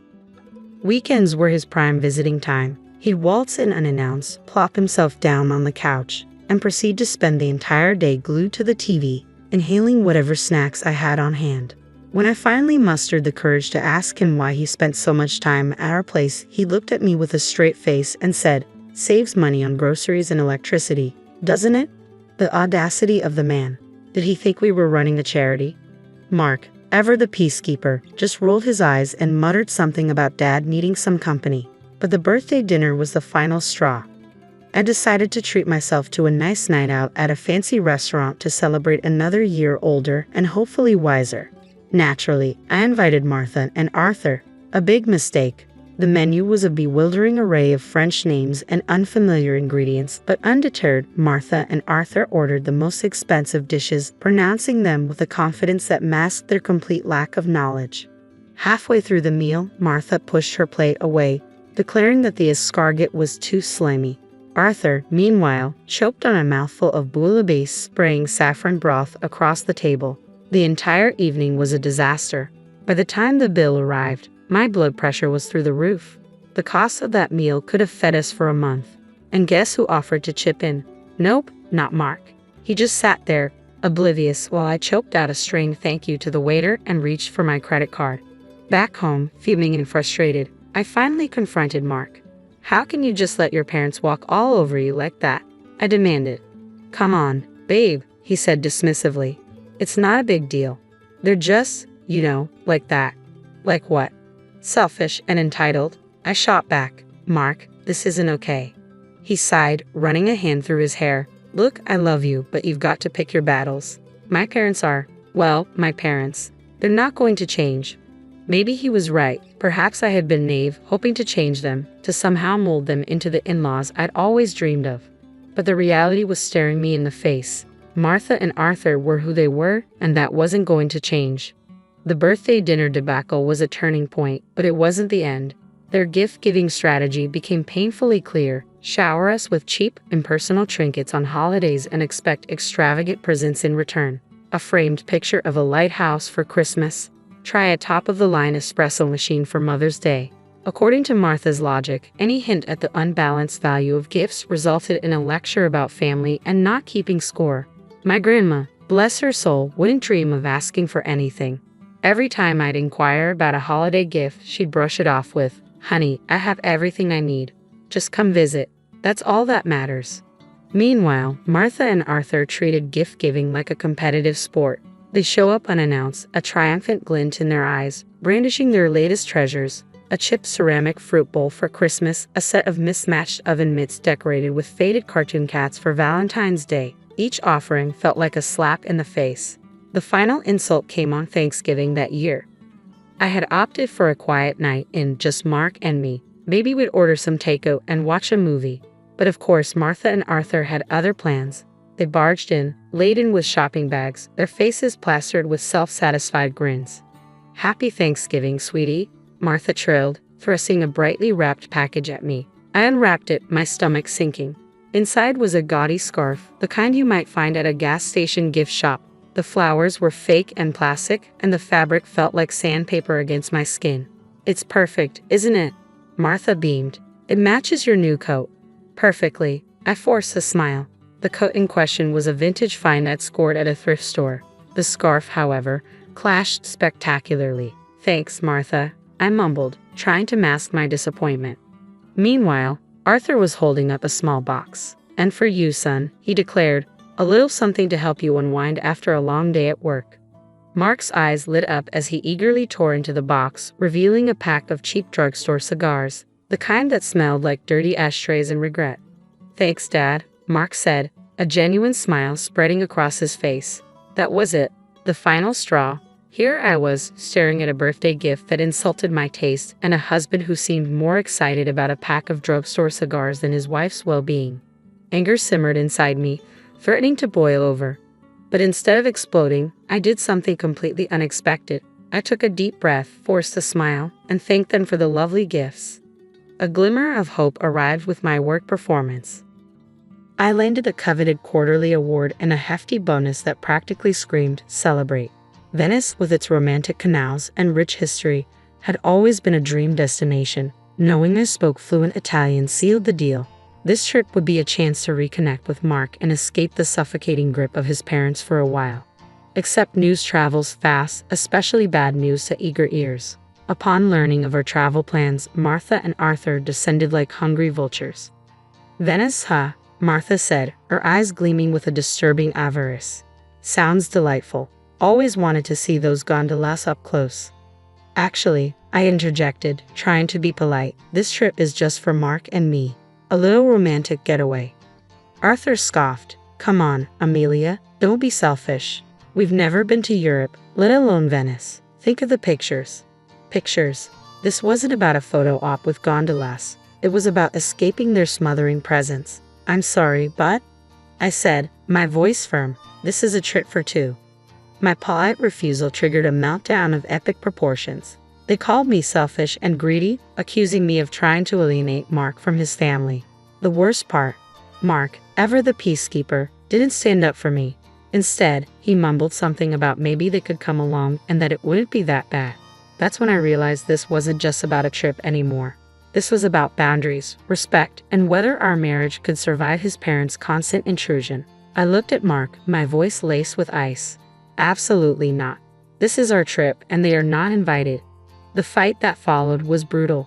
Weekends were his prime visiting time. He'd waltz in unannounced, plop himself down on the couch, and proceed to spend the entire day glued to the TV, inhaling whatever snacks I had on hand. When I finally mustered the courage to ask him why he spent so much time at our place, he looked at me with a straight face and said, "Saves money on groceries and electricity, doesn't it?" The audacity of the man. Did he think we were running a charity? Mark, ever the peacekeeper, just rolled his eyes and muttered something about Dad needing some company. But the birthday dinner was the final straw. I decided to treat myself to a nice night out at a fancy restaurant to celebrate another year older and hopefully wiser. Naturally, I invited Martha and Arthur. A big mistake. The menu was a bewildering array of French names and unfamiliar ingredients, but undeterred, Martha and Arthur ordered the most expensive dishes, pronouncing them with a confidence that masked their complete lack of knowledge. Halfway through the meal, Martha pushed her plate away, declaring that the escargot was too slimy. Arthur, meanwhile, choked on a mouthful of bouillabaisse, spraying saffron broth across the table. The entire evening was a disaster. By the time the bill arrived, my blood pressure was through the roof. The cost of that meal could have fed us for a month. And guess who offered to chip in? Nope, not Mark. He just sat there, oblivious, while I choked out a strained thank you to the waiter and reached for my credit card. Back home, fuming and frustrated, I finally confronted Mark. "How can you just let your parents walk all over you like that?" I demanded. "Come on, babe," he said dismissively. "It's not a big deal. They're just, like that." "Like what?" "Selfish and entitled." I shot back. "Mark, this isn't okay." He sighed, running a hand through his hair. "Look, I love you, but you've got to pick your battles. My parents are, well, my parents. They're not going to change." Maybe he was right. Perhaps I had been naive, hoping to change them, to somehow mold them into the in-laws I'd always dreamed of. But the reality was staring me in the face. Martha and Arthur were who they were, and that wasn't going to change. The birthday dinner debacle was a turning point, but it wasn't the end. Their gift-giving strategy became painfully clear. Shower us with cheap, impersonal trinkets on holidays and expect extravagant presents in return. A framed picture of a lighthouse for Christmas. Try a top-of-the-line espresso machine for Mother's Day. According to Martha's logic, any hint at the unbalanced value of gifts resulted in a lecture about family and not keeping score. My grandma, bless her soul, wouldn't dream of asking for anything. Every time I'd inquire about a holiday gift, she'd brush it off with, "Honey, I have everything I need. Just come visit. That's all that matters." Meanwhile, Martha and Arthur treated gift-giving like a competitive sport. They show up unannounced, a triumphant glint in their eyes, brandishing their latest treasures, a chipped ceramic fruit bowl for Christmas, a set of mismatched oven mitts decorated with faded cartoon cats for Valentine's Day. Each offering felt like a slap in the face. The final insult came on Thanksgiving that year. I had opted for a quiet night in just Mark and me. Maybe we'd order some takeout and watch a movie. But of course, Martha and Arthur had other plans. They barged in, laden with shopping bags, their faces plastered with self-satisfied grins. "Happy Thanksgiving, sweetie," Martha trilled, thrusting a brightly wrapped package at me. I unwrapped it, my stomach sinking. Inside was a gaudy scarf, the kind you might find at a gas station gift shop. The flowers were fake and plastic, and the fabric felt like sandpaper against my skin. "It's perfect, isn't it?" Martha beamed. "It matches your new coat." "Perfectly." I forced a smile. The coat in question was a vintage find I'd scored at a thrift store. The scarf, however, clashed spectacularly. "Thanks, Martha," I mumbled, trying to mask my disappointment. Meanwhile, Arthur was holding up a small box. "And for you, son," he declared, "a little something to help you unwind after a long day at work." Mark's eyes lit up as he eagerly tore into the box, revealing a pack of cheap drugstore cigars, the kind that smelled like dirty ashtrays and regret. "Thanks, Dad," Mark said, a genuine smile spreading across his face. That was it, the final straw. Here I was, staring at a birthday gift that insulted my taste and a husband who seemed more excited about a pack of drugstore cigars than his wife's well-being. Anger simmered inside me, threatening to boil over. But instead of exploding, I did something completely unexpected. I took a deep breath, forced a smile, and thanked them for the lovely gifts. A glimmer of hope arrived with my work performance. I landed the coveted quarterly award and a hefty bonus that practically screamed, "Celebrate." Venice, with its romantic canals and rich history, had always been a dream destination, Knowing I spoke fluent Italian sealed the deal. This trip would be a chance to reconnect with Mark and escape the suffocating grip of his parents for a while. Except news travels fast, especially bad news to eager ears. Upon learning of our travel plans, Martha and Arthur descended like hungry vultures. Venice, huh? Martha said, her eyes gleaming with a disturbing avarice. Sounds delightful. Always wanted to see those gondolas up close. Actually, I interjected, trying to be polite, this trip is just for Mark and me. A little romantic getaway. Arthur scoffed. Come on, Amelia, don't be selfish. We've never been to Europe, let alone Venice. Think of the pictures. Pictures. This wasn't about a photo op with gondolas. It was about escaping their smothering presence. I'm sorry, but... I said, my voice firm, this is a trip for two. My polite refusal triggered a meltdown of epic proportions. They called me selfish and greedy, accusing me of trying to alienate Mark from his family. The worst part, Mark, ever the peacekeeper, didn't stand up for me. Instead, he mumbled something about maybe they could come along and that it wouldn't be that bad. That's when I realized this wasn't just about a trip anymore. This was about boundaries, respect, and whether our marriage could survive his parents' constant intrusion. I looked at Mark, my voice laced with ice. Absolutely not. This is our trip and they are not invited. The fight that followed was brutal.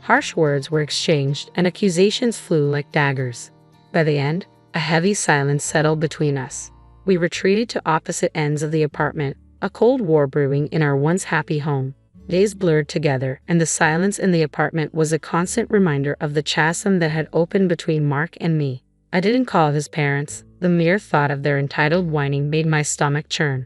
Harsh words were exchanged and accusations flew like daggers. By the end, a heavy silence settled between us. We retreated to opposite ends of the apartment, a cold war brewing in our once happy home. Days blurred together, and the silence in the apartment was a constant reminder of the chasm that had opened between Mark and me. I didn't call his parents. The mere thought of their entitled whining made my stomach churn.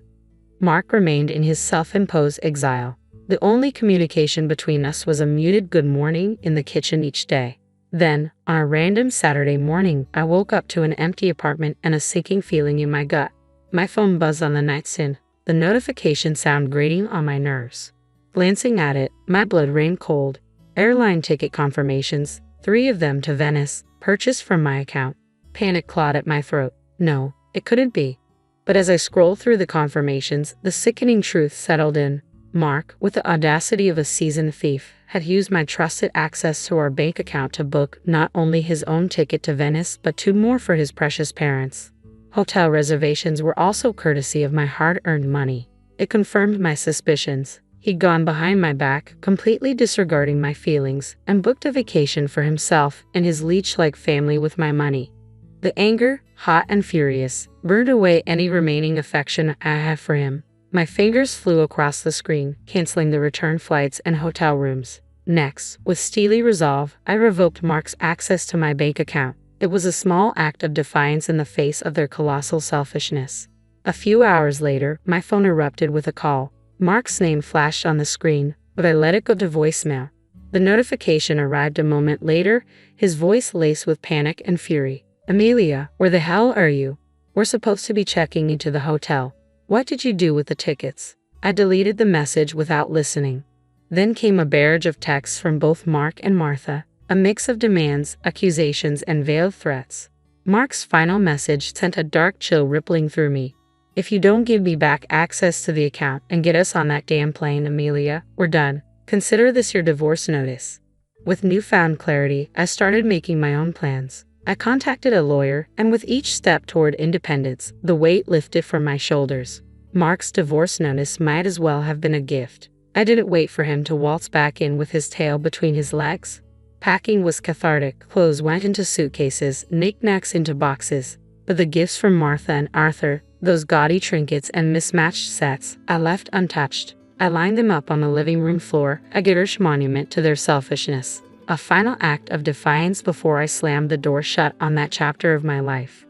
Mark remained in his self-imposed exile. The only communication between us was a muted good morning in the kitchen each day. Then, on a random Saturday morning, I woke up to an empty apartment and a sinking feeling in my gut. My phone buzzed on the nightstand, the notification sound grating on my nerves. Glancing at it, my blood ran cold. Airline ticket confirmations, 3 of them to Venice, purchased from my account. Panic clawed at my throat. No, it couldn't be. But as I scrolled through the confirmations, the sickening truth settled in. Mark, with the audacity of a seasoned thief, had used my trusted access to our bank account to book not only his own ticket to Venice but 2 more for his precious parents. Hotel reservations were also courtesy of my hard-earned money. It confirmed my suspicions. He'd gone behind my back, completely disregarding my feelings, and booked a vacation for himself and his leech-like family with my money. The anger, hot and furious, burned away any remaining affection I had for him. My fingers flew across the screen, canceling the return flights and hotel rooms. Next, with steely resolve, I revoked Mark's access to my bank account. It was a small act of defiance in the face of their colossal selfishness. A few hours later, my phone erupted with a call. Mark's name flashed on the screen, but I let it go to voicemail. The notification arrived a moment later, his voice laced with panic and fury. Amelia, where the hell are you? We're supposed to be checking into the hotel. What did you do with the tickets? I deleted the message without listening. Then came a barrage of texts from both Mark and Martha, a mix of demands, accusations, and veiled threats. Mark's final message sent a dark chill rippling through me. If you don't give me back access to the account and get us on that damn plane, Amelia, we're done. Consider this your divorce notice. With newfound clarity, I started making my own plans. I contacted a lawyer, and with each step toward independence, the weight lifted from my shoulders. Mark's divorce notice might as well have been a gift. I didn't wait for him to waltz back in with his tail between his legs. Packing was cathartic. Clothes went into suitcases, knickknacks into boxes. But the gifts from Martha and Arthur, those gaudy trinkets and mismatched sets, I left untouched. I lined them up on the living room floor, a garish monument to their selfishness. A final act of defiance before I slammed the door shut on that chapter of my life.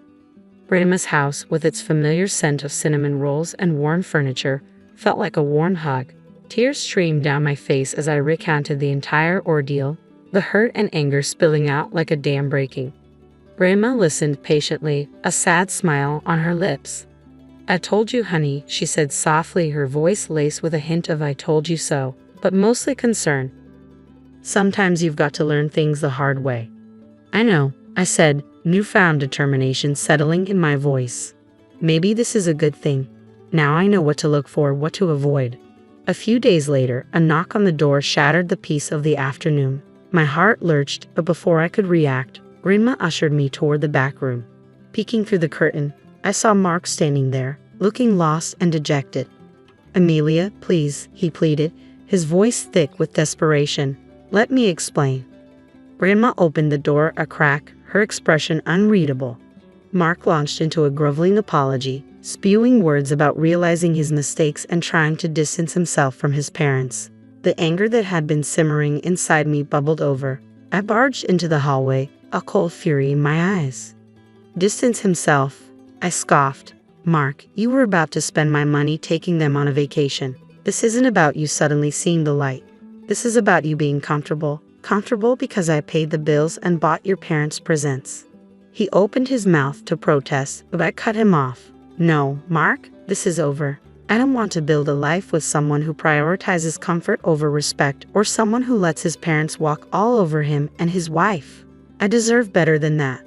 Brita's house, with its familiar scent of cinnamon rolls and worn furniture, felt like a warm hug. Tears streamed down my face as I recounted the entire ordeal, the hurt and anger spilling out like a dam breaking. Brahma listened patiently, a sad smile on her lips. I told you, honey, she said softly, her voice laced with a hint of I told you so, but mostly concern. Sometimes you've got to learn things the hard way. I know, I said, newfound determination settling in my voice. Maybe this is a good thing. Now I know what to look for, what to avoid. A few days later, a knock on the door shattered the peace of the afternoon. My heart lurched, but before I could react, Grandma ushered me toward the back room. Peeking through the curtain, I saw Mark standing there, looking lost and dejected. "Amelia, please," he pleaded, his voice thick with desperation. "Let me explain." Grandma opened the door a crack, her expression unreadable. Mark launched into a groveling apology, spewing words about realizing his mistakes and trying to distance himself from his parents. The anger that had been simmering inside me bubbled over. I barged into the hallway, a cold fury in my eyes. "Distance himself," I scoffed. "Mark, you were about to spend my money taking them on a vacation. This isn't about you suddenly seeing the light. This is about you being comfortable. Comfortable because I paid the bills and bought your parents presents." He opened his mouth to protest, but I cut him off. "No, Mark, this is over. I don't want to build a life with someone who prioritizes comfort over respect or someone who lets his parents walk all over him and his wife. I deserve better than that."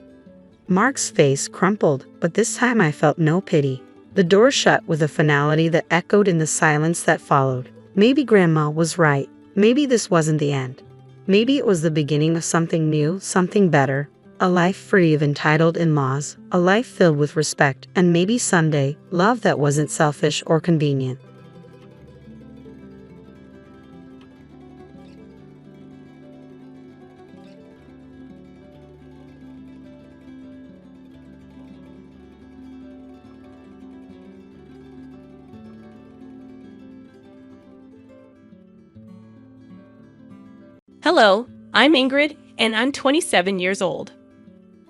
Mark's face crumpled, but this time I felt no pity. The door shut with a finality that echoed in the silence that followed. Maybe Grandma was right. Maybe this wasn't the end. Maybe it was the beginning of something new, something better. A life free of entitled in-laws, a life filled with respect, and maybe someday, love that wasn't selfish or convenient. Hello, I'm Ingrid, and I'm 27 years old.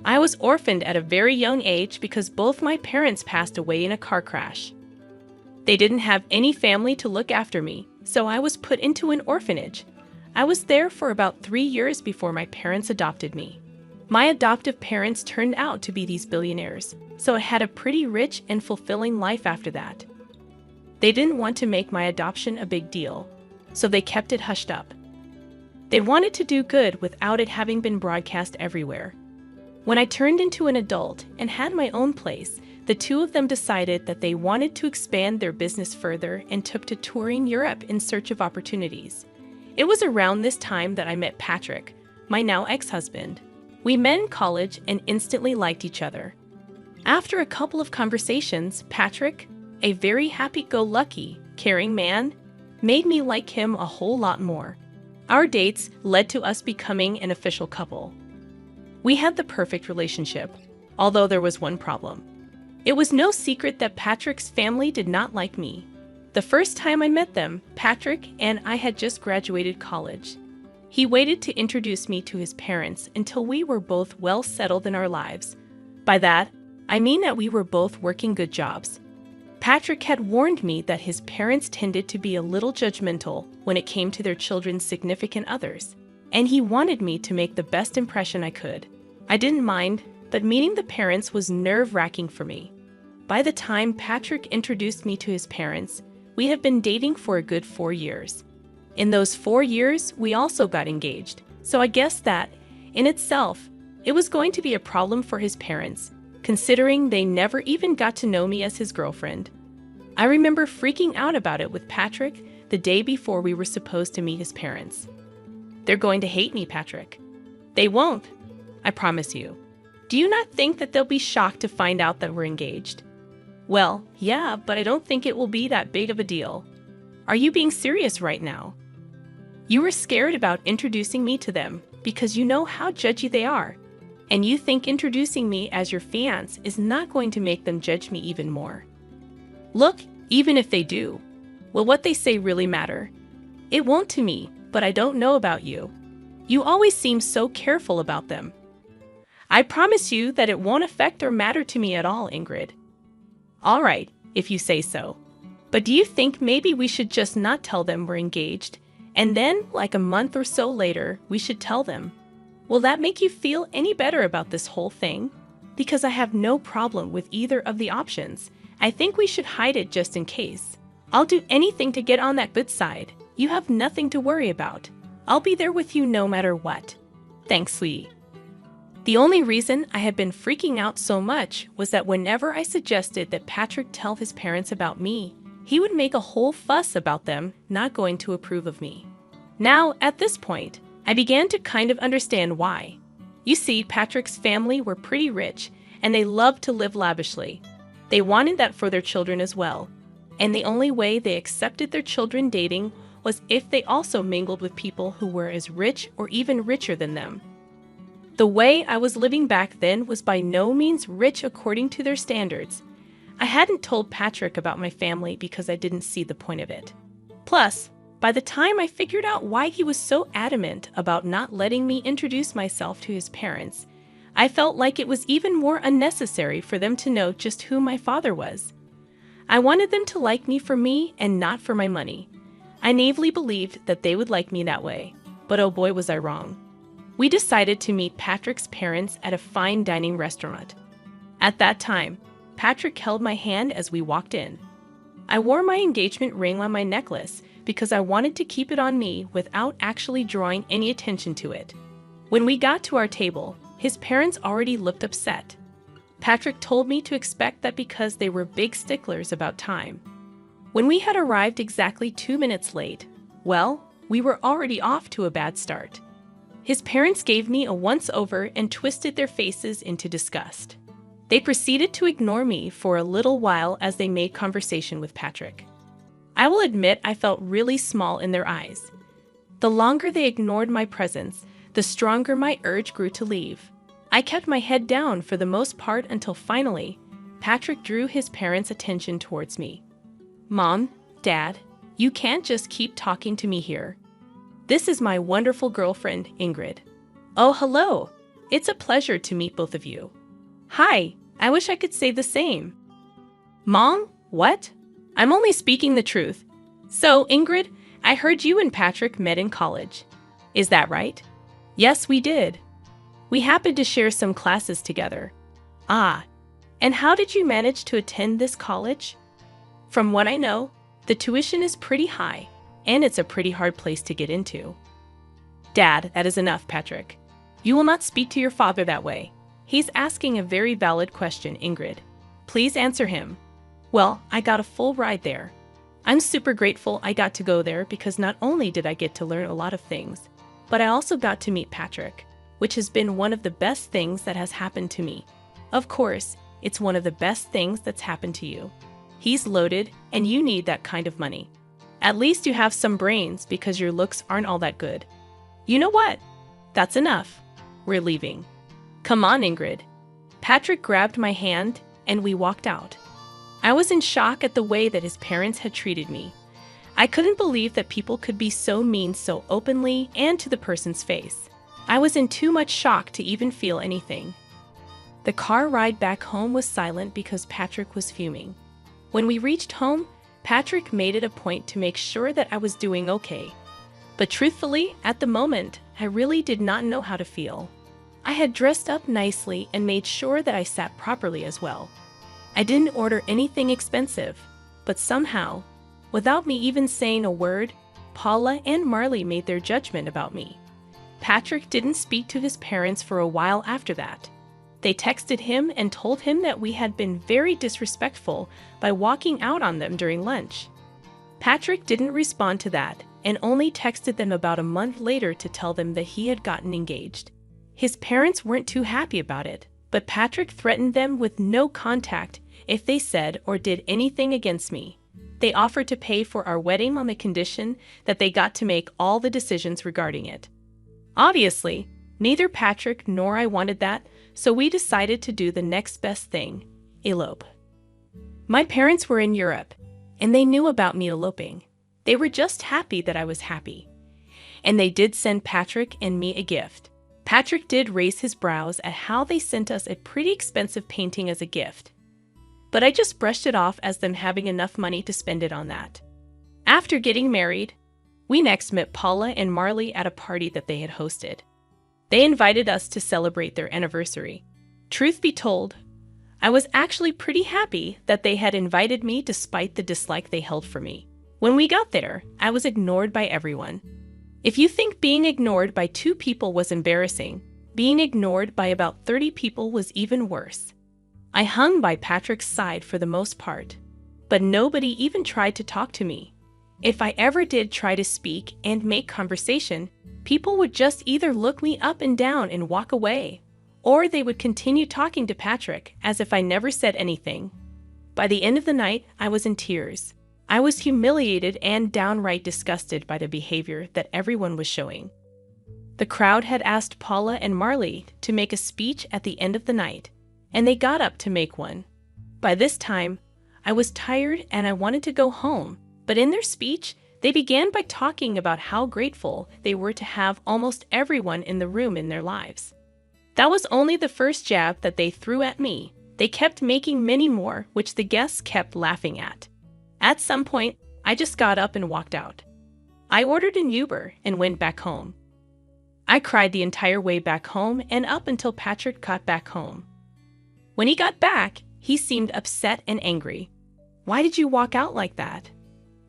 I was orphaned at a very young age because both my parents passed away in a car crash. They didn't have any family to look after me, so I was put into an orphanage. I was there for about 3 years before my parents adopted me. My adoptive parents turned out to be these billionaires, so I had a pretty rich and fulfilling life after that. They didn't want to make my adoption a big deal, so they kept it hushed up. They wanted to do good without it having been broadcast everywhere. When I turned into an adult and had my own place, the two of them decided that they wanted to expand their business further and took to touring Europe in search of opportunities. It was around this time that I met Patrick, my now ex-husband. We met in college and instantly liked each other. After a couple of conversations, Patrick, a very happy-go-lucky, caring man, made me like him a whole lot more. Our dates led to us becoming an official couple. We had the perfect relationship, although there was one problem. It was no secret that Patrick's family did not like me. The first time I met them, Patrick and I had just graduated college. He waited to introduce me to his parents until we were both well settled in our lives. By that, I mean that we were both working good jobs. Patrick had warned me that his parents tended to be a little judgmental when it came to their children's significant others, and he wanted me to make the best impression I could. I didn't mind, but meeting the parents was nerve-wracking for me. By the time Patrick introduced me to his parents, we had been dating for a good 4 years. In those 4 years, we also got engaged, so I guessed that, in itself, it was going to be a problem for his parents, considering they never even got to know me as his girlfriend. I remember freaking out about it with Patrick the day before we were supposed to meet his parents. "They're going to hate me, Patrick." "They won't, I promise you. Do you not think that they'll be shocked to find out that we're engaged?" "Well, yeah, but I don't think it will be that big of a deal." "Are you being serious right now?" "You were scared about introducing me to them because you know how judgy they are, and you think introducing me as your fiancé is not going to make them judge me even more." "Look, even if they do, will what they say really matter?" "It won't to me, but I don't know about you. You always seem so careful about them." "I promise you that it won't affect or matter to me at all, Ingrid." "All right, if you say so. But do you think maybe we should just not tell them we're engaged, and then, like a month or so later, we should tell them? Will that make you feel any better about this whole thing? Because I have no problem with either of the options. I think we should hide it just in case. I'll do anything to get on that good side. You have nothing to worry about. I'll be there with you no matter what. Thanks, sweetie." The only reason I had been freaking out so much was that whenever I suggested that Patrick tell his parents about me, he would make a whole fuss about them not going to approve of me. Now, at this point, I began to kind of understand why. You see, Patrick's family were pretty rich, and they loved to live lavishly. They wanted that for their children as well, and the only way they accepted their children dating was if they also mingled with people who were as rich or even richer than them. The way I was living back then was by no means rich according to their standards. I hadn't told Patrick about my family because I didn't see the point of it. Plus, by the time I figured out why he was so adamant about not letting me introduce myself to his parents, I felt like it was even more unnecessary for them to know just who my father was. I wanted them to like me for me and not for my money. I naively believed that they would like me that way, but oh boy was I wrong. We decided to meet Patrick's parents at a fine dining restaurant. At that time, Patrick held my hand as we walked in. I wore my engagement ring on my necklace because I wanted to keep it on me without actually drawing any attention to it. When we got to our table, his parents already looked upset. Patrick told me to expect that because they were big sticklers about time. When we had arrived exactly 2 minutes late, well, we were already off to a bad start. His parents gave me a once-over and twisted their faces into disgust. They proceeded to ignore me for a little while as they made conversation with Patrick. I will admit I felt really small in their eyes. The longer they ignored my presence, the stronger my urge grew to leave. I kept my head down for the most part until finally, Patrick drew his parents' attention towards me. "Mom, Dad, you can't just keep talking to me here. This is my wonderful girlfriend, Ingrid." "Oh, hello. It's a pleasure to meet both of you." "Hi, I wish I could say the same." "Mom, what? I'm only speaking the truth. So, Ingrid, I heard you and Patrick met in college. Is that right?" "Yes, we did. We happened to share some classes together." "Ah, and how did you manage to attend this college?" "From what I know, the tuition is pretty high, and it's a pretty hard place to get into." "Dad, that is enough, Patrick. You will not speak to your father that way. He's asking a very valid question, Ingrid. Please answer him." "Well, I got a full ride there. I'm super grateful I got to go there because not only did I get to learn a lot of things, but I also got to meet Patrick, which has been one of the best things that has happened to me. Of course, it's one of the best things that's happened to you. He's loaded, and you need that kind of money. At least you have some brains because your looks aren't all that good. You know what? That's enough. We're leaving." "Come on, Ingrid." Patrick grabbed my hand, and we walked out. I was in shock at the way that his parents had treated me. I couldn't believe that people could be so mean so openly and to the person's face. I was in too much shock to even feel anything. The car ride back home was silent because Patrick was fuming. When we reached home, Patrick made it a point to make sure that I was doing okay. But truthfully, at the moment, I really did not know how to feel. I had dressed up nicely and made sure that I sat properly as well. I didn't order anything expensive, but somehow, without me even saying a word, Paula and Marley made their judgment about me. Patrick didn't speak to his parents for a while after that. They texted him and told him that we had been very disrespectful by walking out on them during lunch. Patrick didn't respond to that and only texted them about a month later to tell them that he had gotten engaged. His parents weren't too happy about it, but Patrick threatened them with no contact if they said or did anything against me. They offered to pay for our wedding on the condition that they got to make all the decisions regarding it. Obviously, neither Patrick nor I wanted that, so we decided to do the next best thing, elope. My parents were in Europe, and they knew about me eloping. They were just happy that I was happy. And they did send Patrick and me a gift. Patrick did raise his brows at how they sent us a pretty expensive painting as a gift. But I just brushed it off as them having enough money to spend it on that. After getting married, we next met Paula and Marley at a party that they had hosted. They invited us to celebrate their anniversary. Truth be told, I was actually pretty happy that they had invited me despite the dislike they held for me. When we got there, I was ignored by everyone. If you think being ignored by 2 people was embarrassing, being ignored by about 30 people was even worse. I hung by Patrick's side for the most part, but nobody even tried to talk to me. If I ever did try to speak and make conversation, people would just either look me up and down and walk away, or they would continue talking to Patrick as if I never said anything. By the end of the night, I was in tears. I was humiliated and downright disgusted by the behavior that everyone was showing. The crowd had asked Paula and Marley to make a speech at the end of the night, and they got up to make one. By this time, I was tired and I wanted to go home, but in their speech, they began by talking about how grateful they were to have almost everyone in the room in their lives. That was only the first jab that they threw at me. They kept making many more, which the guests kept laughing at. At some point, I just got up and walked out. I ordered an Uber and went back home. I cried the entire way back home and up until Patrick got back home. When he got back, he seemed upset and angry. "Why did you walk out like that?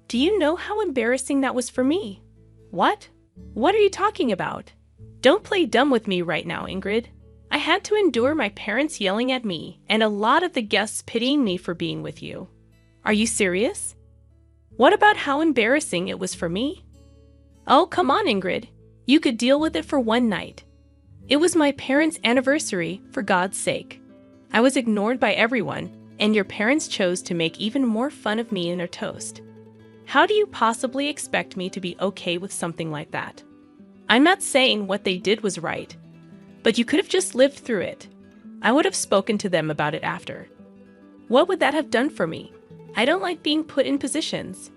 Do you know how embarrassing that was for me?" "What? What are you talking about? Don't play dumb with me right now, Ingrid. I had to endure my parents yelling at me and a lot of the guests pitying me for being with you. Are you serious? What about how embarrassing it was for me?" "Oh, come on, Ingrid. You could deal with it for one night. It was my parents' anniversary, for God's sake. I was ignored by everyone, and your parents chose to make even more fun of me in their toast. How do you possibly expect me to be okay with something like that? I'm not saying what they did was right, but you could have just lived through it. I would have spoken to them about it after. What would that have done for me? I don't like being put in positions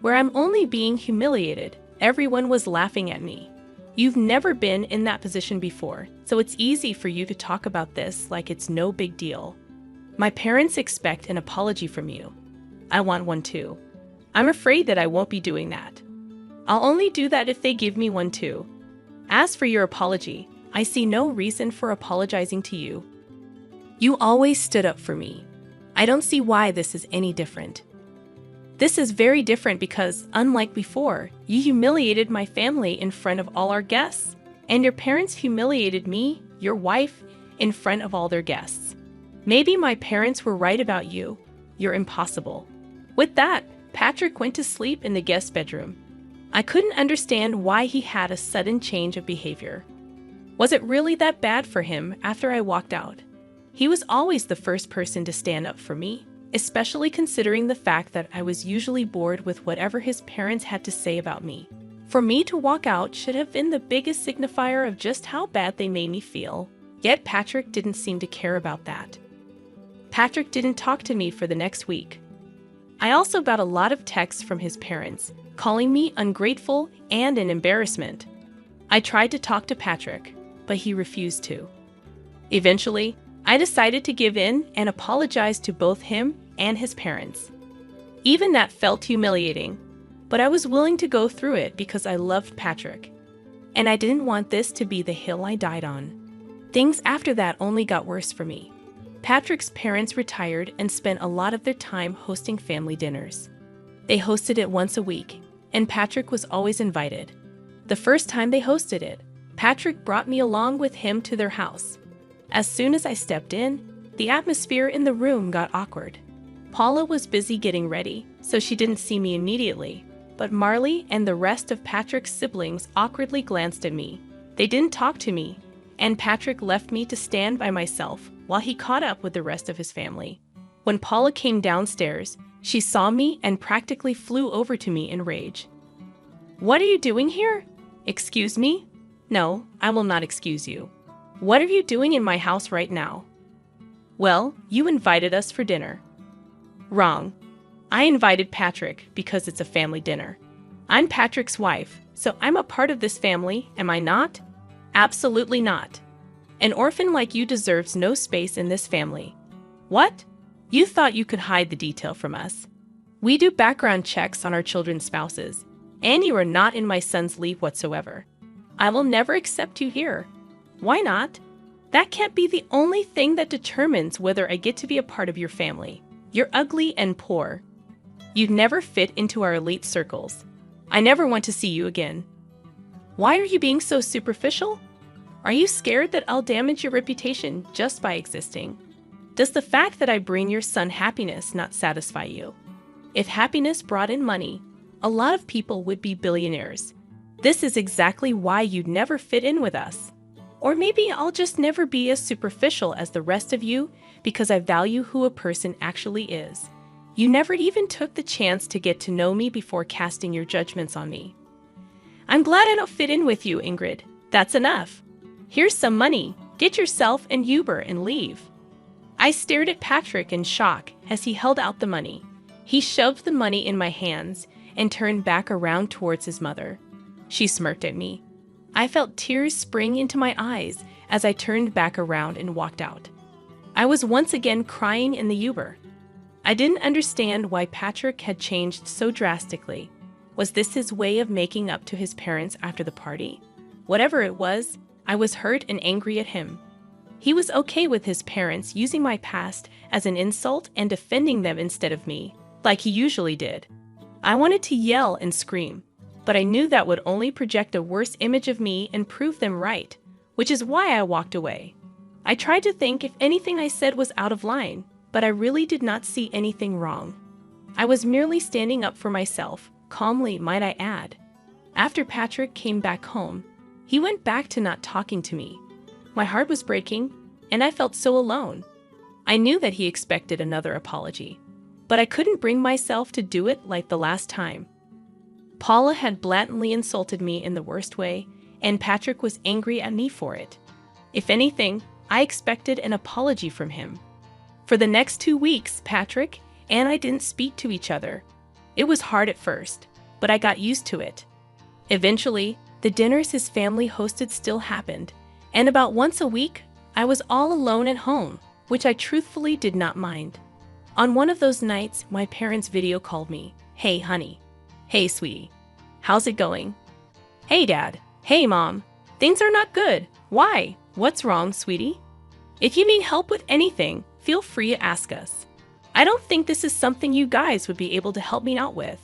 where I'm only being humiliated. Everyone was laughing at me. You've never been in that position before, so it's easy for you to talk about this like it's no big deal. My parents expect an apology from you. I want one too. I'm afraid that I won't be doing that. I'll only do that if they give me one too. As for your apology, I see no reason for apologizing to you. You always stood up for me. I don't see why this is any different. This is very different because, unlike before, you humiliated my family in front of all our guests, and your parents humiliated me, your wife, in front of all their guests. Maybe my parents were right about you. You're impossible." With that, Patrick went to sleep in the guest bedroom. I couldn't understand why he had a sudden change of behavior. Was it really that bad for him after I walked out? He was always the first person to stand up for me, especially considering the fact that I was usually bored with whatever his parents had to say about me. For me to walk out should have been the biggest signifier of just how bad they made me feel. Yet Patrick didn't seem to care about that. Patrick didn't talk to me for the next week. I also got a lot of texts from his parents, calling me ungrateful and an embarrassment. I tried to talk to Patrick, but he refused to. Eventually, I decided to give in and apologize to both him and his parents. Even that felt humiliating, but I was willing to go through it because I loved Patrick, and I didn't want this to be the hill I died on. Things after that only got worse for me. Patrick's parents retired and spent a lot of their time hosting family dinners. They hosted it once a week, and Patrick was always invited. The first time they hosted it, Patrick brought me along with him to their house. As soon as I stepped in, the atmosphere in the room got awkward. Paula was busy getting ready, so she didn't see me immediately, but Marley and the rest of Patrick's siblings awkwardly glanced at me. They didn't talk to me, and Patrick left me to stand by myself while he caught up with the rest of his family. When Paula came downstairs, she saw me and practically flew over to me in rage. "What are you doing here? Excuse me? No, I will not excuse you. What are you doing in my house right now?" "Well, you invited us for dinner." "Wrong. I invited Patrick because it's a family dinner. I'm Patrick's wife, so I'm a part of this family, am I not?" "Absolutely not. An orphan like you deserves no space in this family." "What? You thought you could hide the detail from us. We do background checks on our children's spouses, and you are not in my son's league whatsoever. I will never accept you here." "Why not? That can't be the only thing that determines whether I get to be a part of your family. You're ugly and poor. You'd never fit into our elite circles. I never want to see you again." "Why are you being so superficial? Are you scared that I'll damage your reputation just by existing? Does the fact that I bring your son happiness not satisfy you? If happiness brought in money, a lot of people would be billionaires. This is exactly why you'd never fit in with us. Or maybe I'll just never be as superficial as the rest of you because I value who a person actually is. You never even took the chance to get to know me before casting your judgments on me. I'm glad I don't fit in with you, Ingrid. That's enough. Here's some money. Get yourself an Uber and leave. I stared at Patrick in shock as he held out the money. He shoved the money in my hands and turned back around towards his mother. She smirked at me. I felt tears spring into my eyes as I turned back around and walked out. I was once again crying in the Uber. I didn't understand why Patrick had changed so drastically. Was this his way of making up to his parents after the party? Whatever it was, I was hurt and angry at him. He was okay with his parents using my past as an insult and defending them instead of me, like he usually did. I wanted to yell and scream, but I knew that would only project a worse image of me and prove them right, which is why I walked away. I tried to think if anything I said was out of line, but I really did not see anything wrong. I was merely standing up for myself, calmly might I add. After Patrick came back home, he went back to not talking to me. My heart was breaking, and I felt so alone. I knew that he expected another apology, but I couldn't bring myself to do it like the last time. Paula had blatantly insulted me in the worst way, and Patrick was angry at me for it. If anything, I expected an apology from him. For the next 2 weeks, Patrick and I didn't speak to each other. It was hard at first, but I got used to it. Eventually, the dinners his family hosted still happened, and about once a week, I was all alone at home, which I truthfully did not mind. On one of those nights, my parents video called me. Hey, honey. Hey, sweetie. How's it going? Hey, Dad. Hey, Mom. Things are not good. Why? What's wrong, sweetie? If you need help with anything, feel free to ask us. I don't think this is something you guys would be able to help me out with,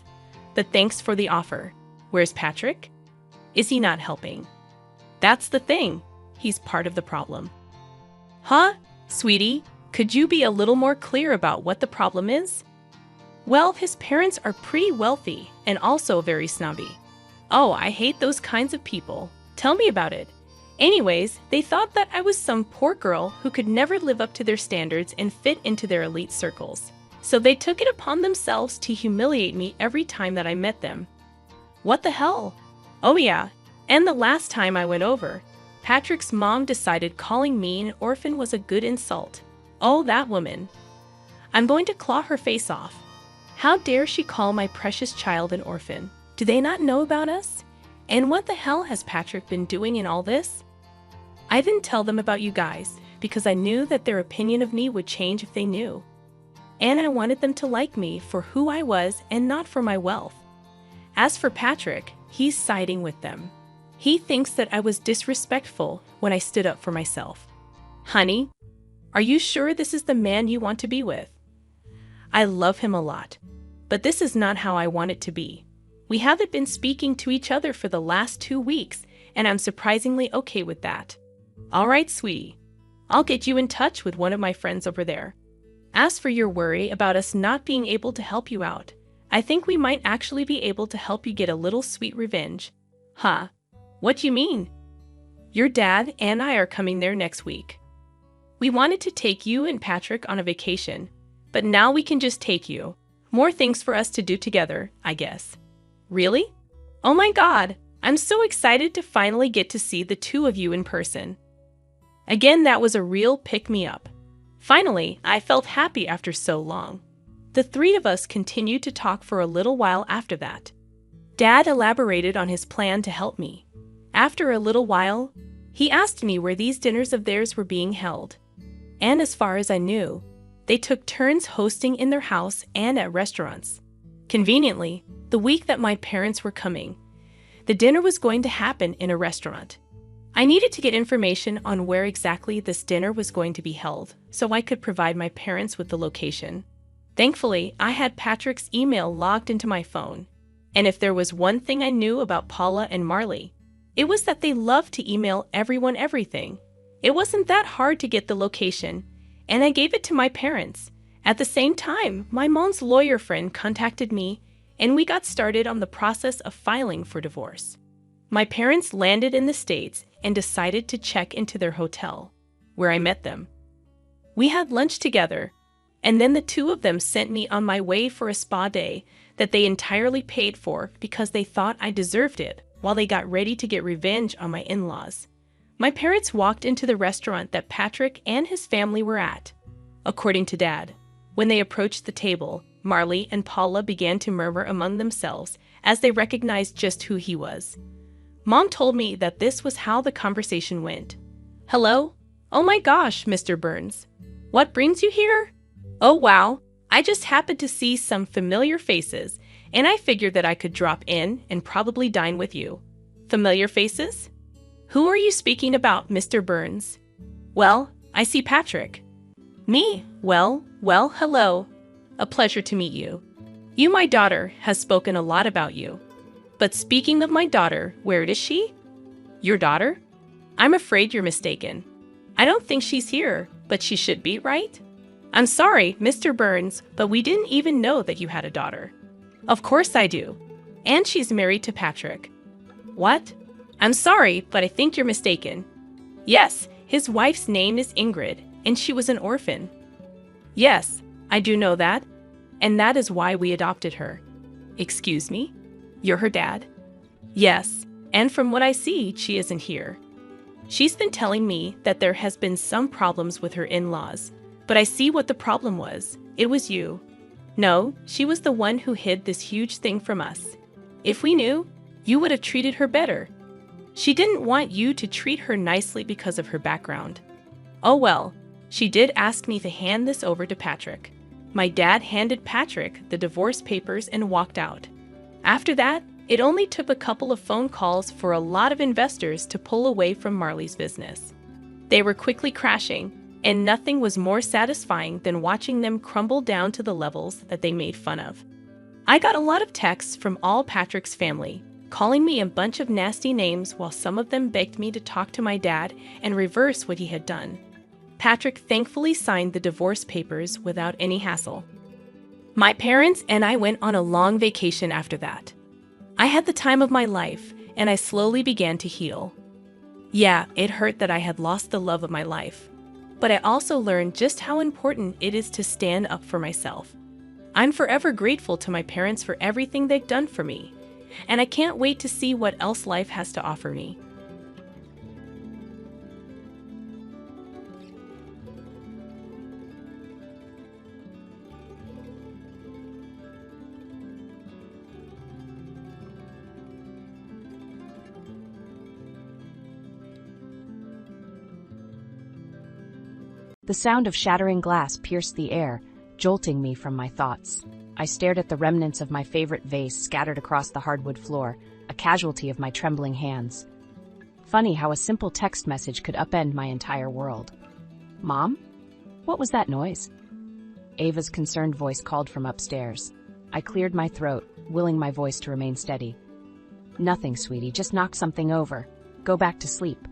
but thanks for the offer. Where's Patrick? Is he not helping? That's the thing. He's part of the problem. Huh? Sweetie, could you be a little more clear about what the problem is? Well, his parents are pretty wealthy and also very snobby. Oh, I hate those kinds of people. Tell me about it. Anyways, they thought that I was some poor girl who could never live up to their standards and fit into their elite circles. So they took it upon themselves to humiliate me every time that I met them. What the hell? Oh yeah, and the last time I went over, Patrick's mom decided calling me an orphan was a good insult. Oh, that woman. I'm going to claw her face off. How dare she call my precious child an orphan? Do they not know about us? And what the hell has Patrick been doing in all this? I didn't tell them about you guys because I knew that their opinion of me would change if they knew. And I wanted them to like me for who I was and not for my wealth. As for Patrick, he's siding with them. He thinks that I was disrespectful when I stood up for myself. Honey, are you sure this is the man you want to be with? I love him a lot, but this is not how I want it to be. We haven't been speaking to each other for the last 2 weeks, and I'm surprisingly okay with that. All right, sweetie. I'll get you in touch with one of my friends over there. As for your worry about us not being able to help you out, I think we might actually be able to help you get a little sweet revenge. Huh? What do you mean? Your dad and I are coming there next week. We wanted to take you and Patrick on a vacation, but now we can just take you. More things for us to do together, I guess. Really? Oh my God, I'm so excited to finally get to see the two of you in person. Again, that was a real pick-me-up. Finally, I felt happy after so long. The three of us continued to talk for a little while after that. Dad elaborated on his plan to help me. After a little while, he asked me where these dinners of theirs were being held. And as far as I knew, they took turns hosting in their house and at restaurants. Conveniently, the week that my parents were coming, the dinner was going to happen in a restaurant. I needed to get information on where exactly this dinner was going to be held so I could provide my parents with the location. Thankfully, I had Patrick's email logged into my phone. And if there was one thing I knew about Paula and Marley, it was that they loved to email everyone everything. It wasn't that hard to get the location, and I gave it to my parents. At the same time, my mom's lawyer friend contacted me and we got started on the process of filing for divorce. My parents landed in the States and decided to check into their hotel, where I met them. We had lunch together, and then the two of them sent me on my way for a spa day that they entirely paid for because they thought I deserved it while they got ready to get revenge on my in-laws. My parents walked into the restaurant that Patrick and his family were at. According to Dad, when they approached the table, Marley and Paula began to murmur among themselves as they recognized just who he was. Mom told me that this was how the conversation went. "Hello? Oh my gosh, Mr. Burns. What brings you here? Oh wow, I just happened to see some familiar faces, and I figured that I could drop in and probably dine with you." Familiar faces? Who are you speaking about, Mr. Burns? Well, I see Patrick. Me? Well, hello. A pleasure to meet you. You, my daughter, has spoken a lot about you. But speaking of my daughter, where is she? Your daughter? I'm afraid you're mistaken. I don't think she's here, but she should be, right? I'm sorry, Mr. Burns, but we didn't even know that you had a daughter. Of course I do. And she's married to Patrick. What? I'm sorry, but I think you're mistaken. Yes, his wife's name is Ingrid, and she was an orphan. Yes, I do know that, and that is why we adopted her. Excuse me? You're her dad? Yes, and from what I see, she isn't here. She's been telling me that there has been some problems with her in-laws, but I see what the problem was. It was you. No, she was the one who hid this huge thing from us. If we knew, you would have treated her better. She didn't want you to treat her nicely because of her background. Oh well, she did ask me to hand this over to Patrick. My dad handed Patrick the divorce papers and walked out. After that, it only took a couple of phone calls for a lot of investors to pull away from Marley's business. They were quickly crashing, and nothing was more satisfying than watching them crumble down to the levels that they made fun of. I got a lot of texts from all Patrick's family, calling me a bunch of nasty names while some of them begged me to talk to my dad and reverse what he had done. Patrick thankfully signed the divorce papers without any hassle. My parents and I went on a long vacation after that. I had the time of my life, and I slowly began to heal. Yeah, it hurt that I had lost the love of my life, but I also learned just how important it is to stand up for myself. I'm forever grateful to my parents for everything they've done for me, and I can't wait to see what else life has to offer me. The sound of shattering glass pierced the air, jolting me from my thoughts. I stared at the remnants of my favorite vase scattered across the hardwood floor, a casualty of my trembling hands. Funny how a simple text message could upend my entire world. "Mom? What was that noise?" Ava's concerned voice called from upstairs. I cleared my throat, willing my voice to remain steady. "Nothing, sweetie, just knocked something over. Go back to sleep."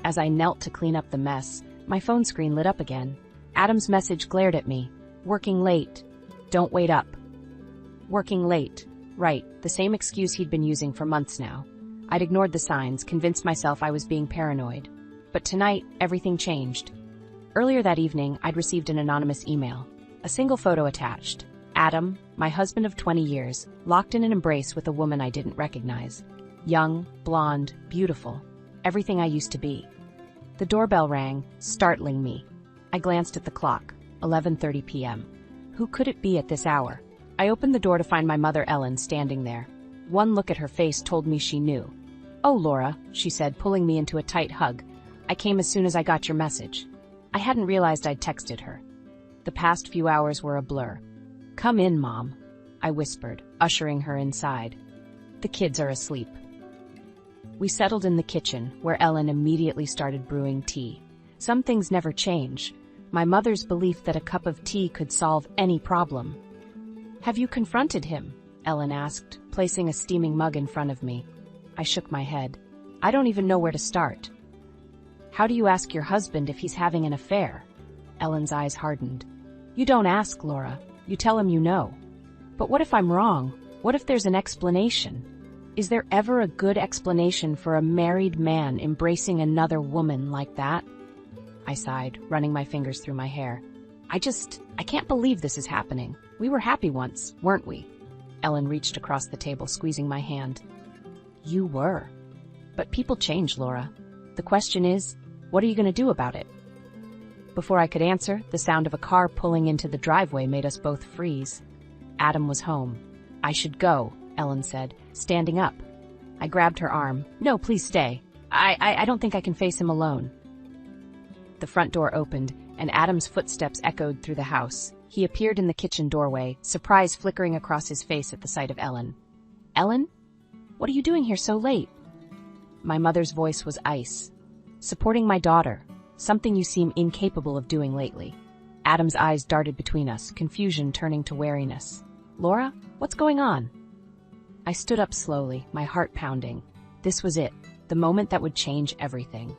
As I knelt to clean up the mess, my phone screen lit up again. Adam's message glared at me. "Working late. Don't wait up." Working late. Right, the same excuse he'd been using for months now. I'd ignored the signs, convinced myself I was being paranoid. But tonight, everything changed. Earlier that evening, I'd received an anonymous email. A single photo attached. Adam, my husband of 20 years, locked in an embrace with a woman I didn't recognize. Young, blonde, beautiful. Everything I used to be. The doorbell rang, startling me. I glanced at the clock, 11:30 p.m. Who could it be at this hour? I opened the door to find my mother Ellen standing there. One look at her face told me she knew. "Oh, Laura," she said, pulling me into a tight hug. "I came as soon as I got your message." I hadn't realized I'd texted her. The past few hours were a blur. "Come in, Mom," I whispered, ushering her inside. "The kids are asleep." We settled in the kitchen, where Ellen immediately started brewing tea. Some things never change. My mother's belief that a cup of tea could solve any problem. "Have you confronted him?" Ellen asked, placing a steaming mug in front of me. I shook my head. "I don't even know where to start." "How do you ask your husband if he's having an affair?" Ellen's eyes hardened. "You don't ask, Laura. You tell him you know." But what if I'm wrong? What if there's an explanation? Is there ever a good explanation for a married man embracing another woman like that? I sighed, running my fingers through my hair. I can't believe this is happening. We were happy once, weren't we? Ellen reached across the table, squeezing my hand. You were. But people change, Laura. The question is, what are you going to do about it? Before I could answer, the sound of a car pulling into the driveway made us both freeze. Adam was home. I should go, Ellen said, standing up. I grabbed her arm. No, please stay. I don't think I can face him alone. The front door opened, and Adam's footsteps echoed through the house. He appeared in the kitchen doorway, surprise flickering across his face at the sight of Ellen. Ellen? What are you doing here so late? My mother's voice was ice. Supporting my daughter, something you seem incapable of doing lately. Adam's eyes darted between us, confusion turning to wariness. Laura, what's going on? I stood up slowly, my heart pounding. This was it, the moment that would change everything.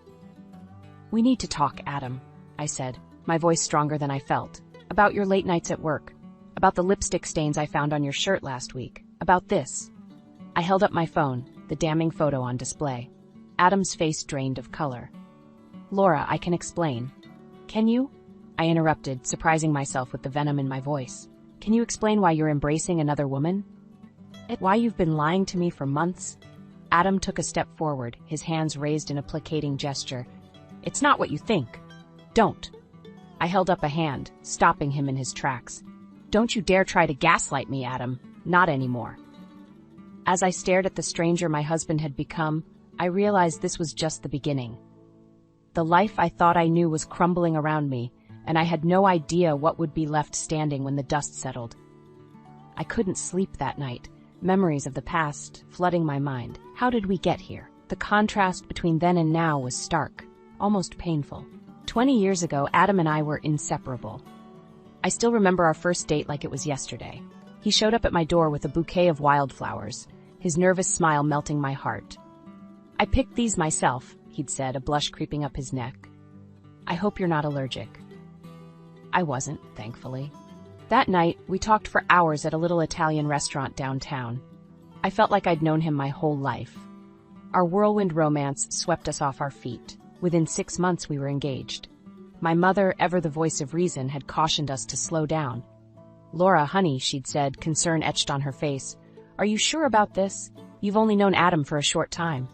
We need to talk, Adam, I said, my voice stronger than I felt. About your late nights at work. About the lipstick stains I found on your shirt last week. About this. I held up my phone, the damning photo on display. Adam's face drained of color. Laura, I can explain. Can you? I interrupted, surprising myself with the venom in my voice. Can you explain why you're embracing another woman? Why you've been lying to me for months? Adam took a step forward, his hands raised in a placating gesture. It's not what you think. Don't. I held up a hand, stopping him in his tracks. Don't you dare try to gaslight me, Adam. Not anymore. As I stared at the stranger my husband had become, I realized this was just the beginning. The life I thought I knew was crumbling around me, and I had no idea what would be left standing when the dust settled. I couldn't sleep that night, memories of the past flooding my mind. How did we get here? The contrast between then and now was stark, almost painful. 20 years ago, Adam and I were inseparable. I still remember our first date like it was yesterday. He showed up at my door with a bouquet of wildflowers, his nervous smile melting my heart. I picked these myself, he'd said, a blush creeping up his neck. I hope you're not allergic. I wasn't, thankfully. That night, we talked for hours at a little Italian restaurant downtown. I felt like I'd known him my whole life. Our whirlwind romance swept us off our feet. Within 6 months, we were engaged. My mother, ever the voice of reason, had cautioned us to slow down. Laura, honey, she'd said, concern etched on her face. Are you sure about this? You've only known Adam for a short time.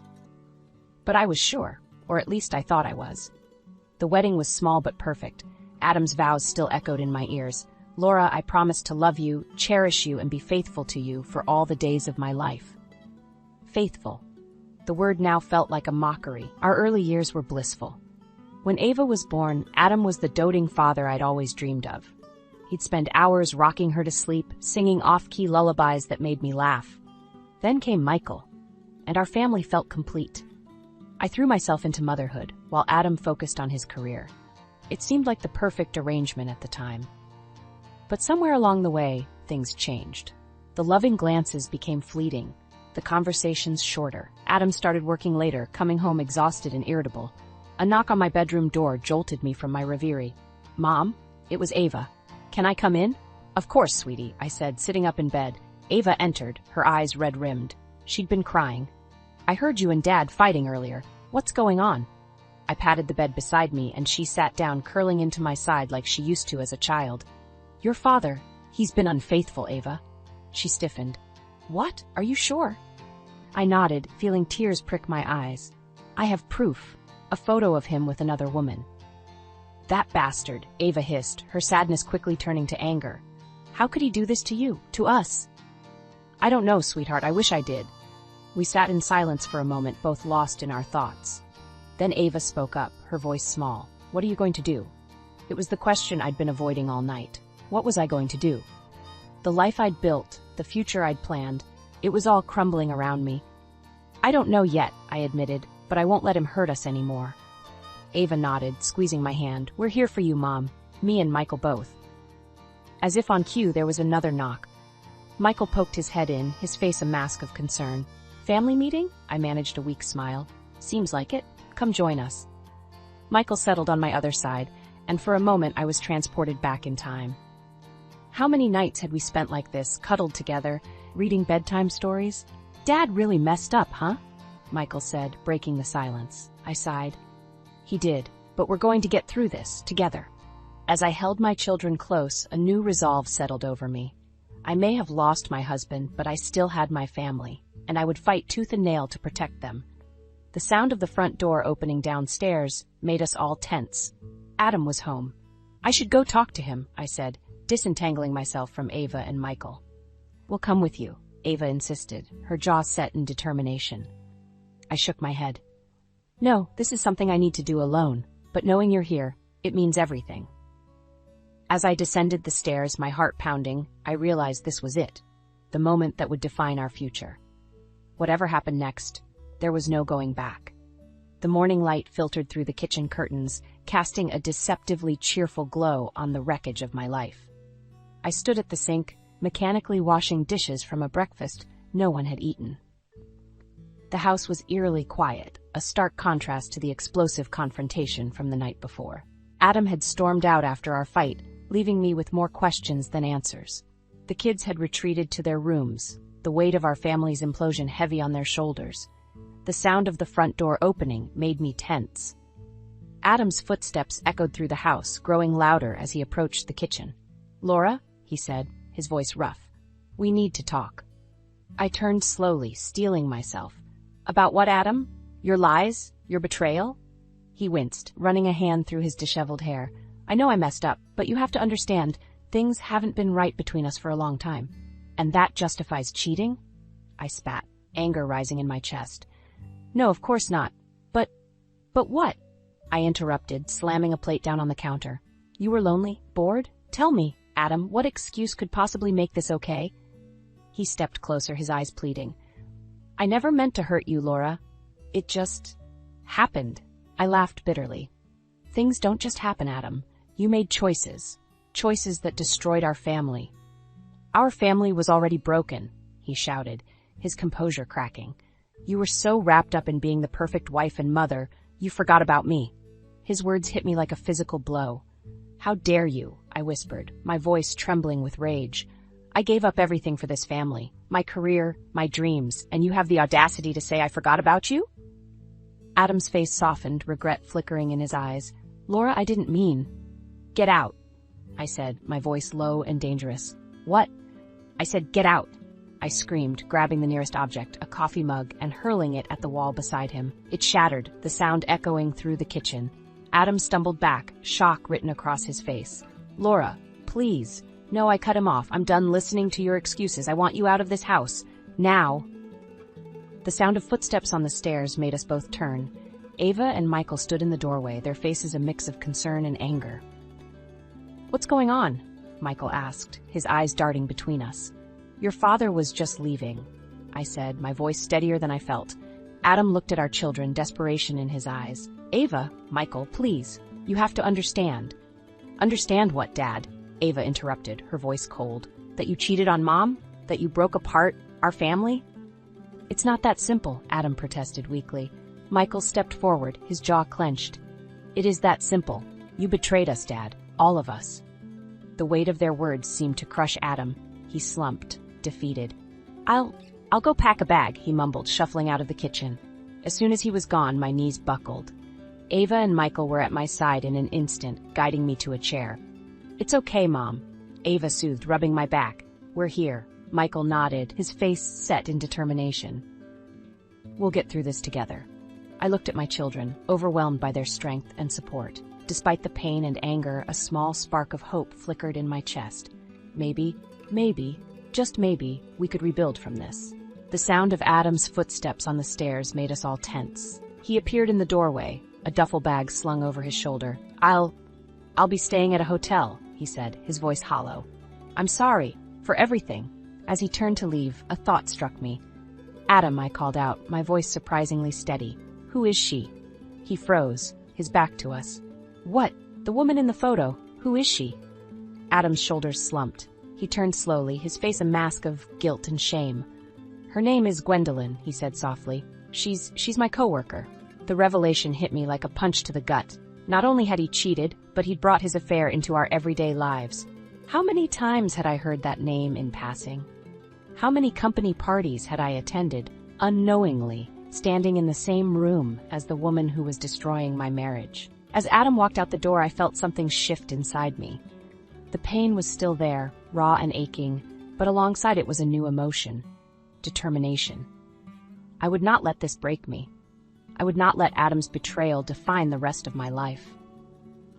But I was sure, or at least I thought I was. The wedding was small but perfect. Adam's vows still echoed in my ears. Laura, I promise to love you, cherish you, and be faithful to you for all the days of my life. Faithful. The word now felt like a mockery. Our early years were blissful. When Ava was born, Adam was the doting father I'd always dreamed of. He'd spend hours rocking her to sleep, singing off-key lullabies that made me laugh. Then came Michael, and our family felt complete. I threw myself into motherhood, while Adam focused on his career. It seemed like the perfect arrangement at the time. But somewhere along the way, things changed. The loving glances became fleeting, the conversations shorter. Adam started working later, coming home exhausted and irritable. A knock on my bedroom door jolted me from my reverie. Mom? It was Ava. Can I come in? Of course, sweetie, I said, sitting up in bed. Ava entered, her eyes red-rimmed. She'd been crying. I heard you and Dad fighting earlier. What's going on? I patted the bed beside me, and she sat down, curling into my side like she used to as a child. Your father, he's been unfaithful, Ava. She stiffened. What? Are you sure? I nodded, feeling tears prick my eyes. I have proof. A photo of him with another woman. That bastard, Ava hissed, her sadness quickly turning to anger. How could he do this to you, to us? I don't know, sweetheart, I wish I did. We sat in silence for a moment, both lost in our thoughts. Then Ava spoke up, her voice small. What are you going to do? It was the question I'd been avoiding all night. What was I going to do? The life I'd built, the future I'd planned, it was all crumbling around me. I don't know yet, I admitted, but I won't let him hurt us anymore. Ava nodded, squeezing my hand. We're here for you, Mom. Me and Michael both. As if on cue, there was another knock. Michael poked his head in, his face a mask of concern. Family meeting? I managed a weak smile. Seems like it. Come join us. Michael settled on my other side, and for a moment I was transported back in time. How many nights had we spent like this, cuddled together, reading bedtime stories? Dad really messed up, huh? Michael said, breaking the silence. I sighed. He did, but we're going to get through this, together. As I held my children close, a new resolve settled over me. I may have lost my husband, but I still had my family, and I would fight tooth and nail to protect them. The sound of the front door opening downstairs made us all tense. Adam was home. I should go talk to him, I said, disentangling myself from Ava and Michael. We'll come with you, Ava insisted, her jaw set in determination. I shook my head. No, this is something I need to do alone, but knowing you're here, it means everything. As I descended the stairs, my heart pounding, I realized this was it, the moment that would define our future. Whatever happened next, there was no going back. The morning light filtered through the kitchen curtains, casting a deceptively cheerful glow on the wreckage of my life. I stood at the sink, mechanically washing dishes from a breakfast no one had eaten. The house was eerily quiet, a stark contrast to the explosive confrontation from the night before. Adam had stormed out after our fight, leaving me with more questions than answers. The kids had retreated to their rooms, the weight of our family's implosion heavy on their shoulders. The sound of the front door opening made me tense. Adam's footsteps echoed through the house, growing louder as he approached the kitchen. "Laura," he said, his voice rough, "we need to talk." I turned slowly, steeling myself. "About what, Adam? Your lies? Your betrayal?" He winced, running a hand through his disheveled hair. "I know I messed up, but you have to understand, things haven't been right between us for a long time. And that justifies cheating?" I spat, anger rising in my chest. "No, of course not. But what?" I interrupted, slamming a plate down on the counter. "You were lonely? Bored? Tell me, Adam, what excuse could possibly make this okay?" He stepped closer, his eyes pleading. "I never meant to hurt you, Laura. It just happened." I laughed bitterly. "Things don't just happen, Adam. You made choices. Choices that destroyed our family." "Our family was already broken," he shouted, his composure cracking. "You were so wrapped up in being the perfect wife and mother, you forgot about me." His words hit me like a physical blow. "How dare you?" I whispered, my voice trembling with rage. "I gave up everything for this family, my career, my dreams, and you have the audacity to say I forgot about you?" Adam's face softened, regret flickering in his eyes. "Laura, I didn't mean." "Get out," I said, my voice low and dangerous. "What?" "I said get out," I screamed, grabbing the nearest object, a coffee mug, and hurling it at the wall beside him. It shattered, the sound echoing through the kitchen. Adam stumbled back, shock written across his face. "Laura, please." "No," I cut him off. "I'm done listening to your excuses. I want you out of this house. Now." The sound of footsteps on the stairs made us both turn. Ava and Michael stood in the doorway, their faces a mix of concern and anger. "What's going on?" Michael asked, his eyes darting between us. "Your father was just leaving," I said, my voice steadier than I felt. Adam looked at our children, desperation in his eyes. "Ava, Michael, please, you have to understand." "Understand what, Dad?" Ava interrupted, her voice cold. "That you cheated on Mom? That you broke apart our family?" "It's not that simple," Adam protested weakly. Michael stepped forward, his jaw clenched. "It is that simple. You betrayed us, Dad. All of us." The weight of their words seemed to crush Adam. He slumped, defeated. I'll go pack a bag," he mumbled, shuffling out of the kitchen. As soon as he was gone, my knees buckled. Ava and Michael were at my side in an instant, guiding me to a chair. "It's okay, Mom," Ava soothed, rubbing my back. "We're here." Michael nodded, his face set in determination. "We'll get through this together." I looked at my children, overwhelmed by their strength and support. Despite the pain and anger, a small spark of hope flickered in my chest. Maybe, just maybe, we could rebuild from this. The sound of Adam's footsteps on the stairs made us all tense. He appeared in the doorway, a duffel bag slung over his shoulder. I'll be staying at a hotel," he said, his voice hollow. "I'm sorry, for everything." As he turned to leave, a thought struck me. "Adam," I called out, my voice surprisingly steady. "Who is she?" He froze, his back to us. "What? The woman in the photo. Who is she?" Adam's shoulders slumped. He turned slowly, his face a mask of guilt and shame. "Her name is Gwendolyn," he said softly. She's my coworker." The revelation hit me like a punch to the gut. Not only had he cheated, but he'd brought his affair into our everyday lives. How many times had I heard that name in passing? How many company parties had I attended, unknowingly, standing in the same room as the woman who was destroying my marriage? As Adam walked out the door, I felt something shift inside me. The pain was still there, raw and aching, but alongside it was a new emotion: determination. I would not let this break me. I would not let Adam's betrayal define the rest of my life.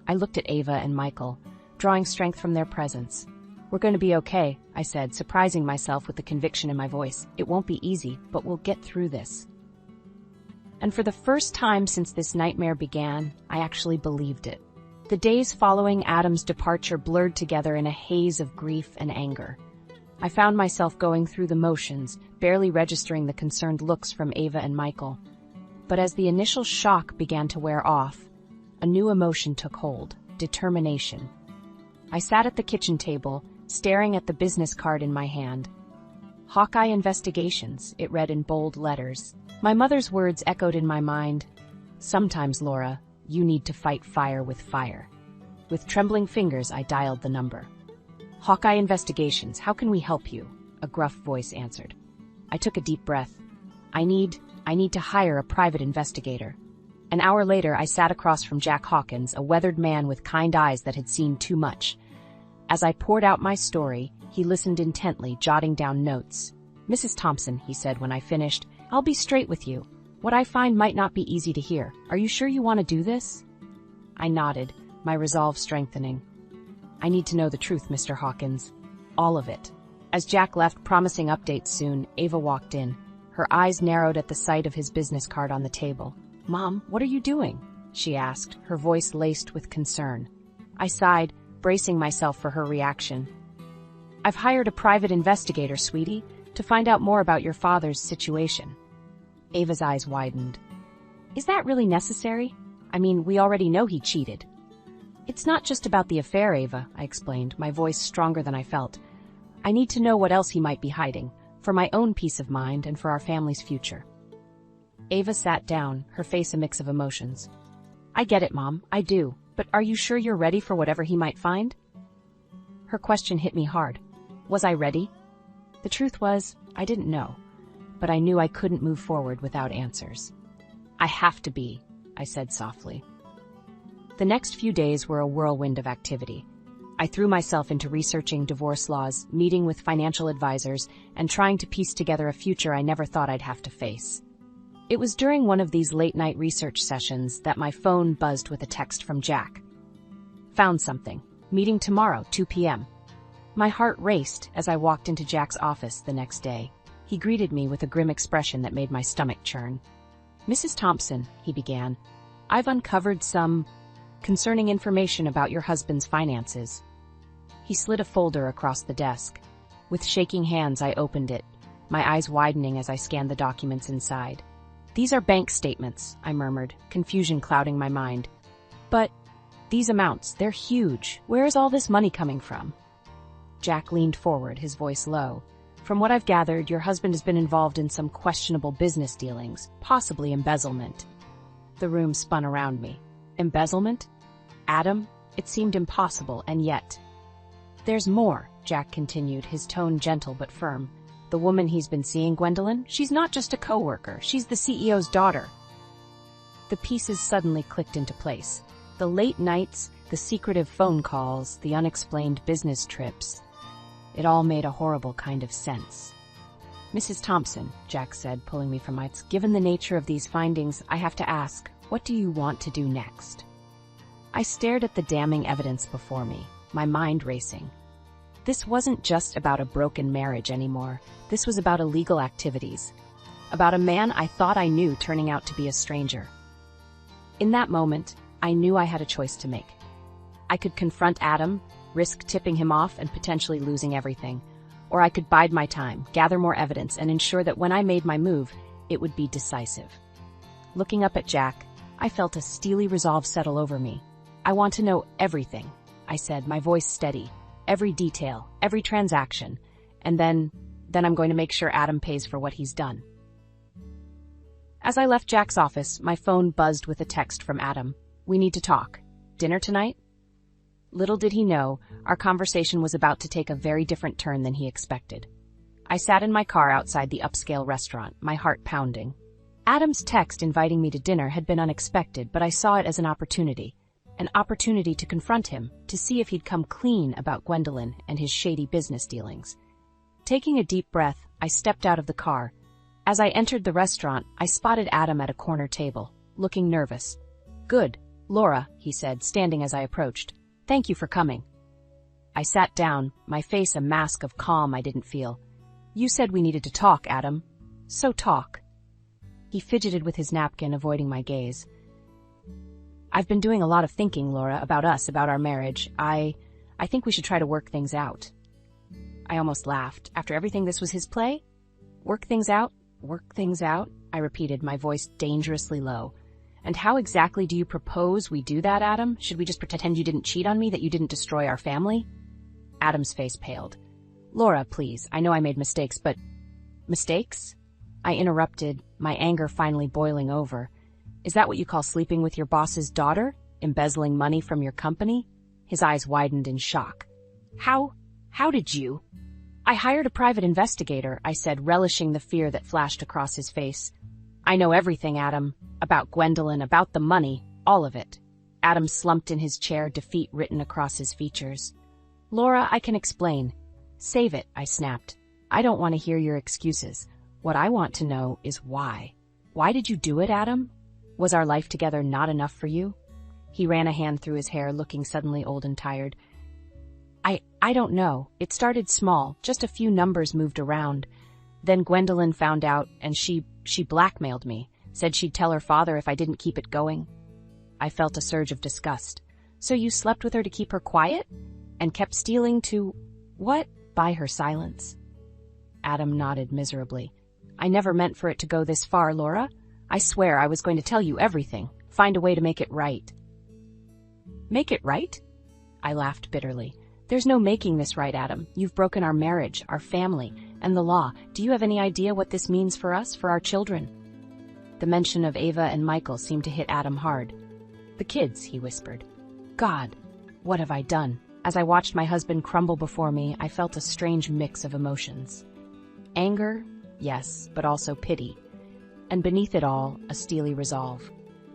I looked at Ava and Michael, drawing strength from their presence. "We're going to be okay," I said, surprising myself with the conviction in my voice. "It won't be easy, but we'll get through this." And for the first time since this nightmare began, I actually believed it. The days following Adam's departure blurred together in a haze of grief and anger. I found myself going through the motions, barely registering the concerned looks from Ava and Michael. But as the initial shock began to wear off, a new emotion took hold: determination. I sat at the kitchen table, staring at the business card in my hand. "Hawkeye Investigations," it read in bold letters. My mother's words echoed in my mind. "Sometimes, Laura, you need to fight fire with fire." With trembling fingers, I dialed the number. "Hawkeye Investigations, how can we help you?" a gruff voice answered. I took a deep breath. I need to hire a private investigator." An hour later, I sat across from Jack Hawkins, a weathered man with kind eyes that had seen too much. As I poured out my story, he listened intently, jotting down notes. "Mrs. Thompson," he said when I finished, "I'll be straight with you. What I find might not be easy to hear. Are you sure you want to do this?" I nodded, my resolve strengthening. "I need to know the truth, Mr. Hawkins. All of it." As Jack left, promising updates soon, Ava walked in. Her eyes narrowed at the sight of his business card on the table. "Mom, what are you doing?" she asked, her voice laced with concern. I sighed, bracing myself for her reaction. "I've hired a private investigator, sweetie, to find out more about your father's situation." Ava's eyes widened. "Is that really necessary? I mean, we already know he cheated." "It's not just about the affair, Ava," I explained, my voice stronger than I felt. "I need to know what else he might be hiding, for my own peace of mind and for our family's future." Ava sat down, her face a mix of emotions. "I get it, Mom, I do, but are you sure you're ready for whatever he might find?" Her question hit me hard. Was I ready? The truth was, I didn't know, but I knew I couldn't move forward without answers. "I have to be," I said softly. The next few days were a whirlwind of activity. I threw myself into researching divorce laws, meeting with financial advisors, and trying to piece together a future I never thought I'd have to face. It was during one of these late-night research sessions that my phone buzzed with a text from Jack. "Found something. Meeting tomorrow, 2 p.m. My heart raced as I walked into Jack's office the next day. He greeted me with a grim expression that made my stomach churn. "Mrs. Thompson," he began, "I've uncovered some concerning information about your husband's finances." He slid a folder across the desk. With shaking hands, I opened it, my eyes widening as I scanned the documents inside. "These are bank statements," I murmured, confusion clouding my mind. "But these amounts, they're huge. Where is all this money coming from?" Jack leaned forward, his voice low. "From what I've gathered, your husband has been involved in some questionable business dealings, possibly embezzlement." The room spun around me. Embezzlement? Adam? It seemed impossible, and yet... "There's more," Jack continued, his tone gentle but firm. "The woman he's been seeing, Gwendolyn, she's not just a co-worker, she's the CEO's daughter." The pieces suddenly clicked into place. The late nights, the secretive phone calls, the unexplained business trips. It all made a horrible kind of sense. "Mrs. Thompson," Jack said, pulling me from my... "Given the nature of these findings, I have to ask, what do you want to do next?" I stared at the damning evidence before me, my mind racing. This wasn't just about a broken marriage anymore. This was about illegal activities. About a man I thought I knew turning out to be a stranger. In that moment, I knew I had a choice to make. I could confront Adam, risk tipping him off and potentially losing everything. Or I could bide my time, gather more evidence, and ensure that when I made my move, it would be decisive. Looking up at Jack, I felt a steely resolve settle over me. "I want to know everything," I said, my voice steady. "Every detail, every transaction. And then I'm going to make sure Adam pays for what he's done." As I left Jack's office, my phone buzzed with a text from Adam. "We need to talk. Dinner tonight?" Little did he know, our conversation was about to take a very different turn than he expected. I sat in my car outside the upscale restaurant, my heart pounding. Adam's text inviting me to dinner had been unexpected, but I saw it as an opportunity to confront him, to see if he'd come clean about Gwendolyn and his shady business dealings. Taking a deep breath, I stepped out of the car. As I entered the restaurant, I spotted Adam at a corner table, looking nervous. "Good, Laura," he said, standing as I approached. "Thank you for coming." I sat down, my face a mask of calm I didn't feel. "You said we needed to talk, Adam. So talk." He fidgeted with his napkin, avoiding my gaze. "I've been doing a lot of thinking, Laura, about us, about our marriage. I think we should try to work things out." I almost laughed. After everything, this was his play? "Work things out? Work things out?" I repeated, my voice dangerously low. "And how exactly do you propose we do that, Adam? Should we just pretend you didn't cheat on me, that you didn't destroy our family?" Adam's face paled. "Laura, please, I know I made mistakes, but..." "Mistakes?" I interrupted, my anger finally boiling over. "Is that what you call sleeping with your boss's daughter? Embezzling money from your company?" His eyes widened in shock. How did you?" "I hired a private investigator," I said, relishing the fear that flashed across his face. "I know everything, Adam. About Gwendolyn, about the money, all of it." Adam slumped in his chair, defeat written across his features. "Laura, I can explain." "Save it," I snapped. "I don't want to hear your excuses. What I want to know is why. Why did you do it, Adam? Was our life together not enough for you?" He ran a hand through his hair, looking suddenly old and tired. I don't know. It started small, just a few numbers moved around. Then Gwendolyn found out, and she blackmailed me, said she'd tell her father if I didn't keep it going." I felt a surge of disgust. "So you slept with her to keep her quiet? And kept stealing to... what? Buy her silence?" Adam nodded miserably. "I never meant for it to go this far, Laura. I swear I was going to tell you everything, find a way to make it right." "Make it right?" I laughed bitterly. "There's no making this right, Adam. You've broken our marriage, our family, and the law. Do you have any idea what this means for us, for our children?" The mention of Ava and Michael seemed to hit Adam hard. "The kids," he whispered. "God, what have I done?" As I watched my husband crumble before me, I felt a strange mix of emotions. Anger, yes, but also pity. And beneath it all, a steely resolve.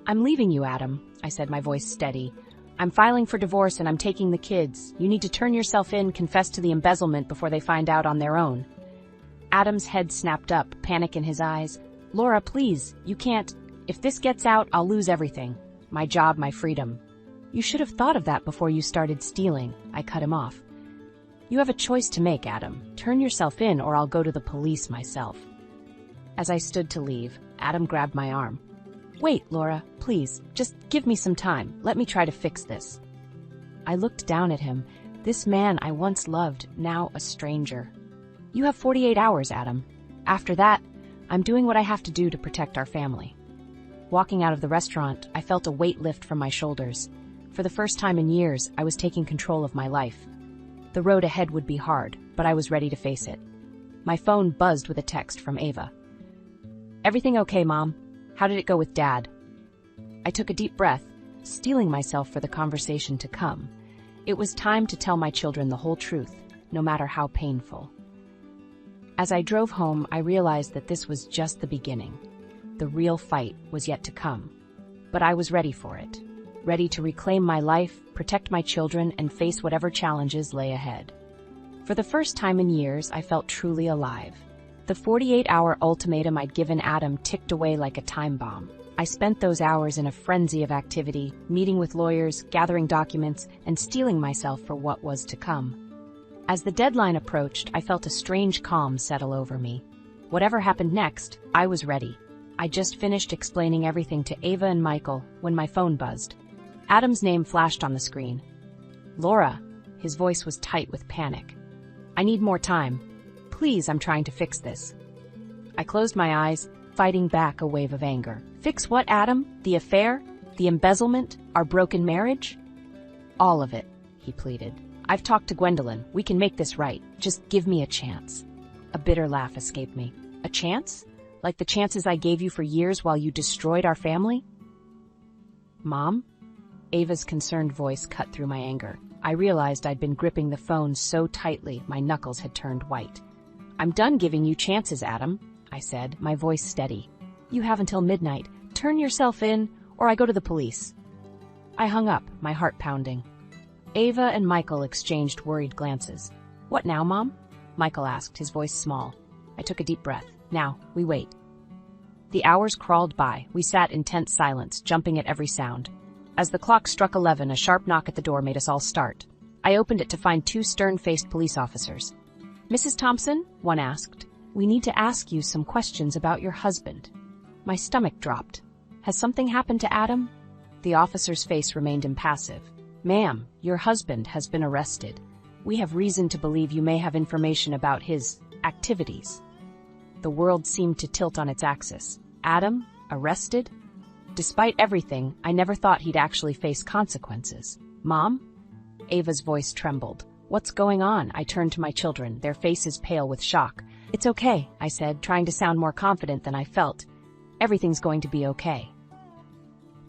"I'm leaving you, Adam," I said, my voice steady. "I'm filing for divorce and I'm taking the kids. You need to turn yourself in, confess to the embezzlement before they find out on their own." Adam's head snapped up, panic in his eyes. "Laura, please, you can't. If this gets out, I'll lose everything. My job, my freedom." "You should have thought of that before you started stealing," I cut him off. "You have a choice to make, Adam. Turn yourself in or I'll go to the police myself." As I stood to leave, Adam grabbed my arm. "Wait, Laura, please, just give me some time. Let me try to fix this." I looked down at him, this man I once loved, now a stranger. "You have 48 hours, Adam. After that, I'm doing what I have to do to protect our family." Walking out of the restaurant, I felt a weight lift from my shoulders. For the first time in years, I was taking control of my life. The road ahead would be hard, but I was ready to face it. My phone buzzed with a text from Ava. "Everything okay, Mom? How did it go with Dad?" I took a deep breath, steeling myself for the conversation to come. It was time to tell my children the whole truth, no matter how painful. As I drove home, I realized that this was just the beginning. The real fight was yet to come. But I was ready for it. Ready to reclaim my life, protect my children, and face whatever challenges lay ahead. For the first time in years, I felt truly alive. The 48-hour ultimatum I'd given Adam ticked away like a time bomb. I spent those hours in a frenzy of activity, meeting with lawyers, gathering documents, and steeling myself for what was to come. As the deadline approached, I felt a strange calm settle over me. Whatever happened next, I was ready. I just finished explaining everything to Ava and Michael when my phone buzzed. Adam's name flashed on the screen. "Laura," his voice was tight with panic. "I need more time. Please, I'm trying to fix this." I closed my eyes, fighting back a wave of anger. "Fix what, Adam? The affair? The embezzlement? Our broken marriage?" "All of it," he pleaded. "I've talked to Gwendolyn. We can make this right. Just give me a chance." A bitter laugh escaped me. "A chance? Like the chances I gave you for years while you destroyed our family?" "Mom?" Ava's concerned voice cut through my anger. I realized I'd been gripping the phone so tightly my knuckles had turned white. "I'm done giving you chances, Adam," I said, my voice steady. "You have until midnight. Turn yourself in, or I go to the police." I hung up, my heart pounding. Ava and Michael exchanged worried glances. "What now, Mom?" Michael asked, his voice small. I took a deep breath. "Now, we wait." The hours crawled by. We sat in tense silence, jumping at every sound. As the clock struck 11, a sharp knock at the door made us all start. I opened it to find two stern-faced police officers. "Mrs. Thompson?" one asked. "We need to ask you some questions about your husband." My stomach dropped. "Has something happened to Adam?" The officer's face remained impassive. "Ma'am, your husband has been arrested. We have reason to believe you may have information about his activities." The world seemed to tilt on its axis. Adam? Arrested? Despite everything, I never thought he'd actually face consequences. "Mom?" Ava's voice trembled. "What's going on?" I turned to my children, their faces pale with shock. "It's okay," I said, trying to sound more confident than I felt. "Everything's going to be okay."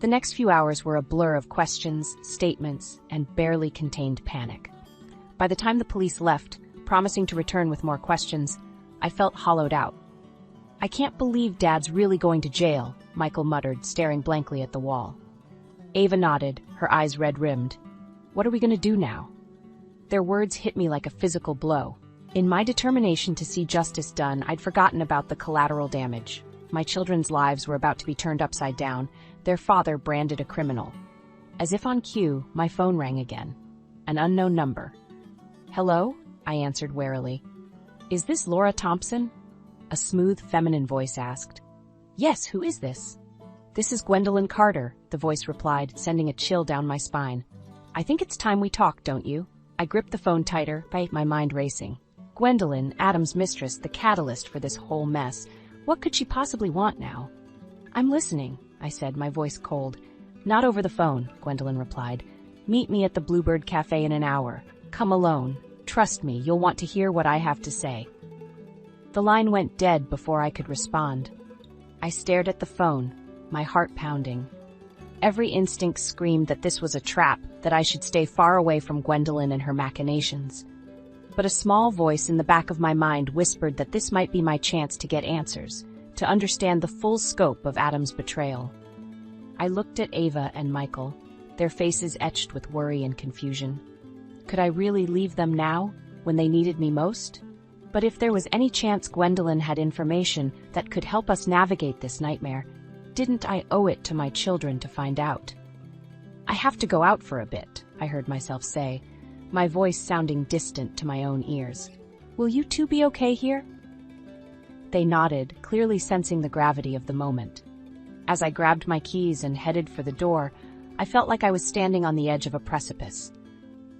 The next few hours were a blur of questions, statements, and barely contained panic. By the time the police left, promising to return with more questions, I felt hollowed out. "I can't believe Dad's really going to jail," Michael muttered, staring blankly at the wall. Ava nodded, her eyes red-rimmed. "What are we going to do now?" Their words hit me like a physical blow. In my determination to see justice done, I'd forgotten about the collateral damage. My children's lives were about to be turned upside down, their father branded a criminal. As if on cue, my phone rang again. An unknown number. "Hello?" I answered warily. "Is this Laura Thompson?" A smooth, feminine voice asked. "Yes, who is this?" "This is Gwendolyn Carter," the voice replied, sending a chill down my spine. "I think it's time we talk, don't you?" I gripped the phone tighter, my mind racing. Gwendolyn, Adam's mistress, the catalyst for this whole mess. What could she possibly want now? "I'm listening," I said, my voice cold. "Not over the phone," Gwendolyn replied. "Meet me at the Bluebird Cafe in an hour. Come alone. Trust me, you'll want to hear what I have to say." The line went dead before I could respond. I stared at the phone, my heart pounding. Every instinct screamed that this was a trap, that I should stay far away from Gwendolyn and her machinations. But a small voice in the back of my mind whispered that this might be my chance to get answers, to understand the full scope of Adam's betrayal. I looked at Ava and Michael, their faces etched with worry and confusion. Could I really leave them now, when they needed me most? But if there was any chance Gwendolyn had information that could help us navigate this nightmare, didn't I owe it to my children to find out? "I have to go out for a bit," I heard myself say, my voice sounding distant to my own ears. "Will you two be okay here?" They nodded, clearly sensing the gravity of the moment. As I grabbed my keys and headed for the door, I felt like I was standing on the edge of a precipice.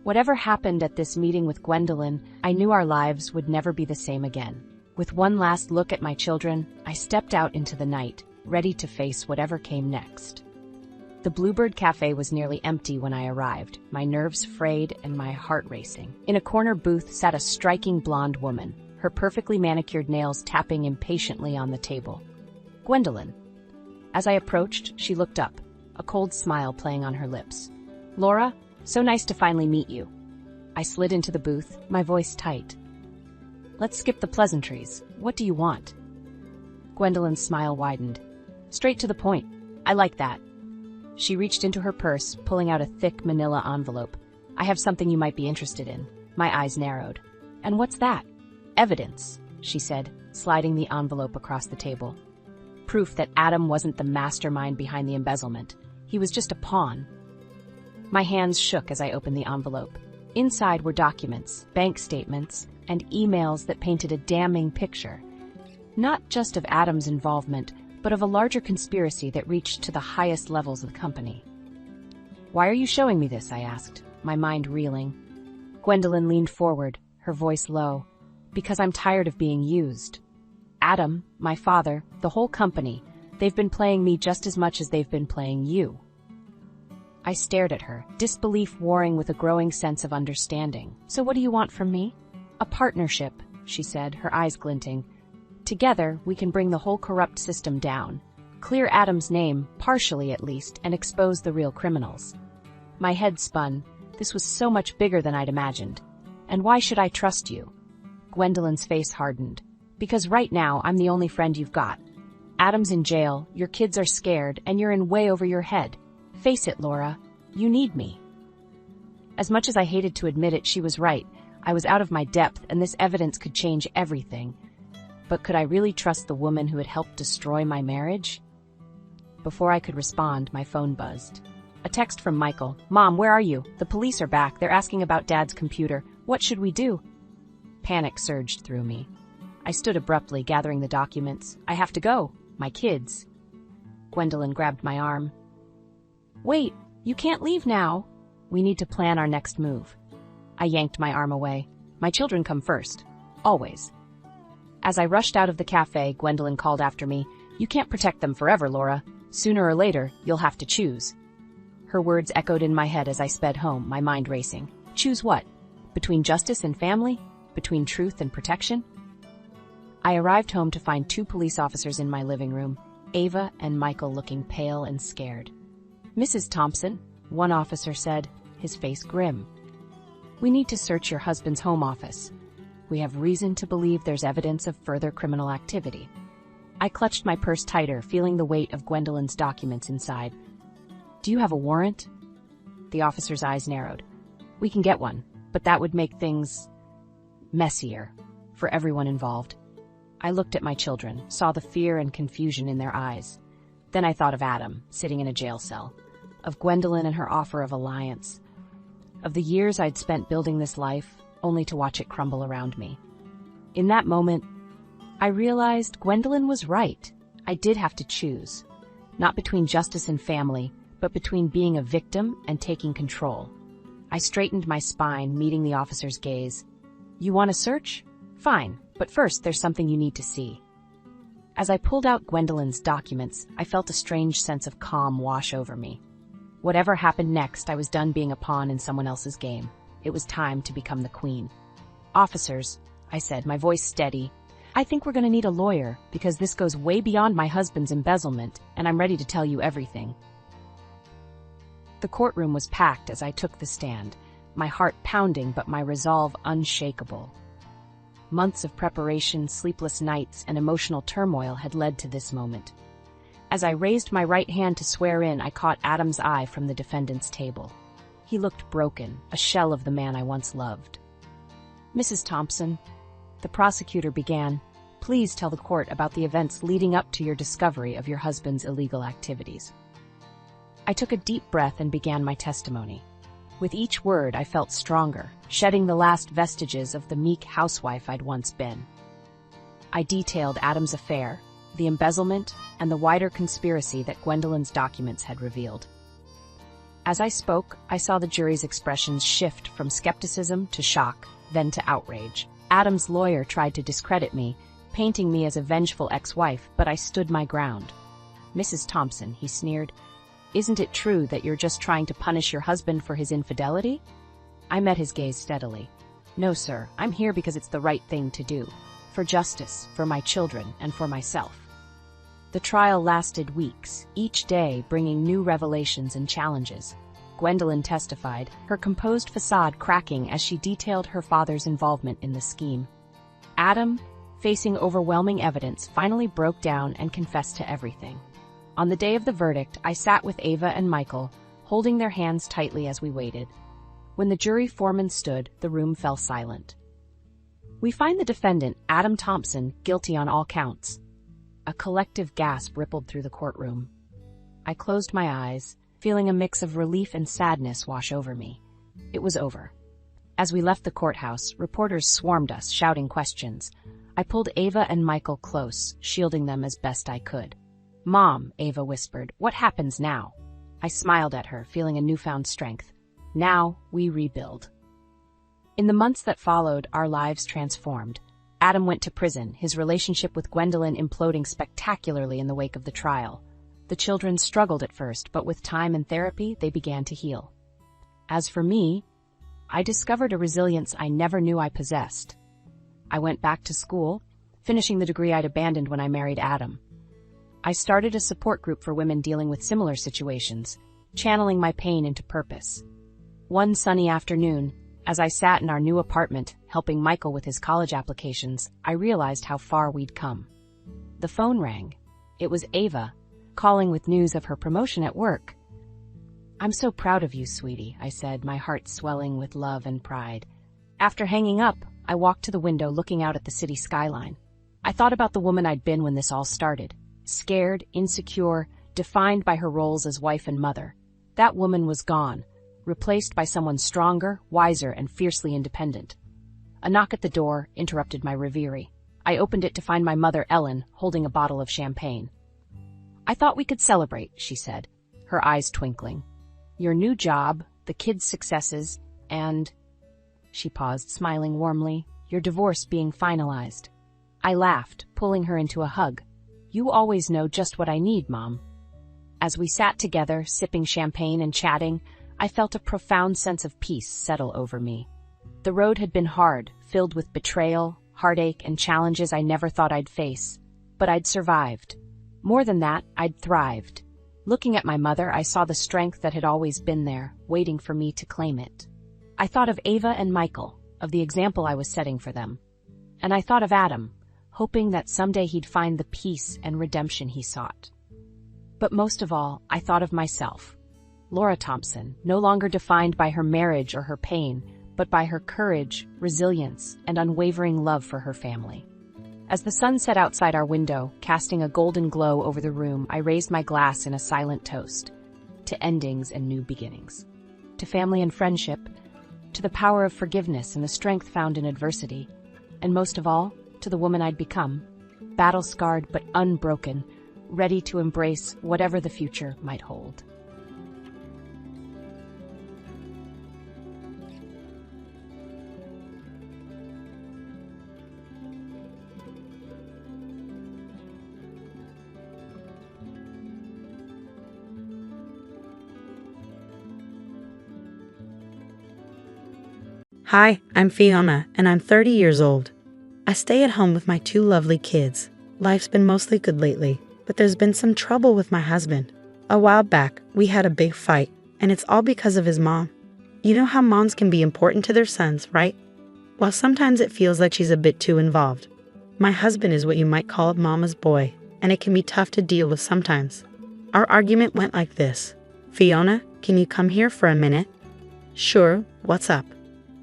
Whatever happened at this meeting with Gwendolyn, I knew our lives would never be the same again. With one last look at my children, I stepped out into the night, ready to face whatever came next. The Bluebird Cafe was nearly empty when I arrived, my nerves frayed and my heart racing. In a corner booth sat a striking blonde woman, her perfectly manicured nails tapping impatiently on the table. "Gwendolyn." As I approached, she looked up, a cold smile playing on her lips. "Laura, so nice to finally meet you." I slid into the booth, my voice tight. "Let's skip the pleasantries. What do you want?" Gwendolyn's smile widened. "Straight to the point. I like that." She reached into her purse, pulling out a thick manila envelope. "I have something you might be interested in." My eyes narrowed. "And what's that?" "Evidence," she said, sliding the envelope across the table. "Proof that Adam wasn't the mastermind behind the embezzlement. He was just a pawn." My hands shook as I opened the envelope. Inside were documents, bank statements, and emails that painted a damning picture. Not just of Adam's involvement, but of a larger conspiracy that reached to the highest levels of the company. "Why are you showing me this?" I asked, my mind reeling. Gwendolyn leaned forward, her voice low. "Because I'm tired of being used. Adam, my father, the whole company, they've been playing me just as much as they've been playing you." I stared at her, disbelief warring with a growing sense of understanding. "So what do you want from me?" "A partnership," she said, her eyes glinting. "Together, we can bring the whole corrupt system down, clear Adam's name, partially at least, and expose the real criminals." My head spun. This was so much bigger than I'd imagined. And why should I trust you? Gwendolyn's face hardened. Because right now, I'm the only friend you've got. Adam's in jail, your kids are scared, and you're in way over your head. Face it, Laura. You need me. As much as I hated to admit it, she was right. I was out of my depth, and this evidence could change everything. But could I really trust the woman who had helped destroy my marriage? Before I could respond, my phone buzzed. A text from Michael. Mom, where are you? The police are back. They're asking about Dad's computer. What should we do? Panic surged through me. I stood abruptly, gathering the documents. I have to go. My kids. Gwendolyn grabbed my arm. Wait, you can't leave now. We need to plan our next move. I yanked my arm away. My children come first. Always. As I rushed out of the cafe, Gwendolyn called after me. You can't protect them forever, Laura. Sooner or later, you'll have to choose. Her words echoed in my head as I sped home, my mind racing. Choose what? Between justice and family? Between truth and protection? I arrived home to find 2 police officers in my living room, Ava and Michael looking pale and scared. Mrs. Thompson, one officer said, his face grim. We need to search your husband's home office. We have reason to believe there's evidence of further criminal activity. I clutched my purse tighter, feeling the weight of Gwendolyn's documents inside. Do you have a warrant? The officer's eyes narrowed. We can get one, but that would make things messier for everyone involved. I looked at my children, saw the fear and confusion in their eyes. Then I thought of Adam, sitting in a jail cell, of Gwendolyn and her offer of alliance, of the years I'd spent building this life, only to watch it crumble around me. In that moment, I realized Gwendolyn was right. I did have to choose, not between justice and family, but between being a victim and taking control. I straightened my spine, meeting the officer's gaze. You want to search? Fine, but first there's something you need to see. As I pulled out Gwendolyn's documents, I felt a strange sense of calm wash over me. Whatever happened next, I was done being a pawn in someone else's game. It was time to become the queen. Officers, I said, my voice steady, I think we're going to need a lawyer because this goes way beyond my husband's embezzlement, and I'm ready to tell you everything. The courtroom was packed as I took the stand, my heart pounding but my resolve unshakable. Months of preparation, sleepless nights, and emotional turmoil had led to this moment. As I raised my right hand to swear in, I caught Adam's eye from the defendant's table. He looked broken, a shell of the man I once loved. Mrs. Thompson, the prosecutor began, please tell the court about the events leading up to your discovery of your husband's illegal activities. I took a deep breath and began my testimony. With each word, I felt stronger, shedding the last vestiges of the meek housewife I'd once been. I detailed Adam's affair, the embezzlement, and the wider conspiracy that Gwendolyn's documents had revealed. As I spoke, I saw the jury's expressions shift from skepticism to shock, then to outrage. Adam's lawyer tried to discredit me, painting me as a vengeful ex-wife, but I stood my ground. Mrs. Thompson, he sneered, isn't it true that you're just trying to punish your husband for his infidelity? I met his gaze steadily. No, sir, I'm here because it's the right thing to do. For justice, for my children, and for myself. The trial lasted weeks, each day bringing new revelations and challenges. Gwendolyn testified, her composed facade cracking as she detailed her father's involvement in the scheme. Adam, facing overwhelming evidence, finally broke down and confessed to everything. On the day of the verdict, I sat with Ava and Michael, holding their hands tightly as we waited. When the jury foreman stood, the room fell silent. We find the defendant, Adam Thompson, guilty on all counts. A collective gasp rippled through the courtroom. I closed my eyes, feeling a mix of relief and sadness wash over me. It was over. As we left the courthouse, reporters swarmed us, shouting questions. I pulled Ava and Michael close, shielding them as best I could. Mom, Ava whispered, what happens now? I smiled at her, feeling a newfound strength. Now, we rebuild. In the months that followed, our lives transformed. Adam went to prison, his relationship with Gwendolyn imploding spectacularly in the wake of the trial. The children struggled at first, but with time and therapy, they began to heal. As for me, I discovered a resilience I never knew I possessed. I went back to school, finishing the degree I'd abandoned when I married Adam. I started a support group for women dealing with similar situations, channeling my pain into purpose. One sunny afternoon, as I sat in our new apartment helping Michael with his college applications, I realized how far we'd come. The phone rang. It was Ava, calling with news of her promotion at work. "I'm so proud of you, sweetie," I said, my heart swelling with love and pride. After hanging up, I walked to the window looking out at the city skyline. I thought about the woman I'd been when this all started. Scared, insecure, defined by her roles as wife and mother. That woman was gone, replaced by someone stronger, wiser, and fiercely independent. A knock at the door interrupted my reverie. I opened it to find my mother, Ellen, holding a bottle of champagne. "I thought we could celebrate," she said, her eyes twinkling. "Your new job, the kids' successes, and—" she paused, smiling warmly, "your divorce being finalized." I laughed, pulling her into a hug. "You always know just what I need, Mom." As we sat together, sipping champagne and chatting, I felt a profound sense of peace settle over me. The road had been hard, filled with betrayal, heartache, and challenges I never thought I'd face. But I'd survived. More than that, I'd thrived. Looking at my mother, I saw the strength that had always been there, waiting for me to claim it. I thought of Ava and Michael, of the example I was setting for them. And I thought of Adam, hoping that someday he'd find the peace and redemption he sought. But most of all, I thought of myself. Laura Thompson, no longer defined by her marriage or her pain, but by her courage, resilience, and unwavering love for her family. As the sun set outside our window, casting a golden glow over the room, I raised my glass in a silent toast. To endings and new beginnings. To family and friendship. To the power of forgiveness and the strength found in adversity. And most of all, to the woman I'd become. Battle-scarred but unbroken, ready to embrace whatever the future might hold. Hi, I'm Fiona, and I'm 30 years old. I stay at home with my two lovely kids. Life's been mostly good lately, but there's been some trouble with my husband. A while back, we had a big fight, and it's all because of his mom. You know how moms can be important to their sons, right? Well, sometimes it feels like she's a bit too involved. My husband is what you might call a mama's boy, and it can be tough to deal with sometimes. Our argument went like this. "Fiona, can you come here for a minute?" "Sure, what's up?"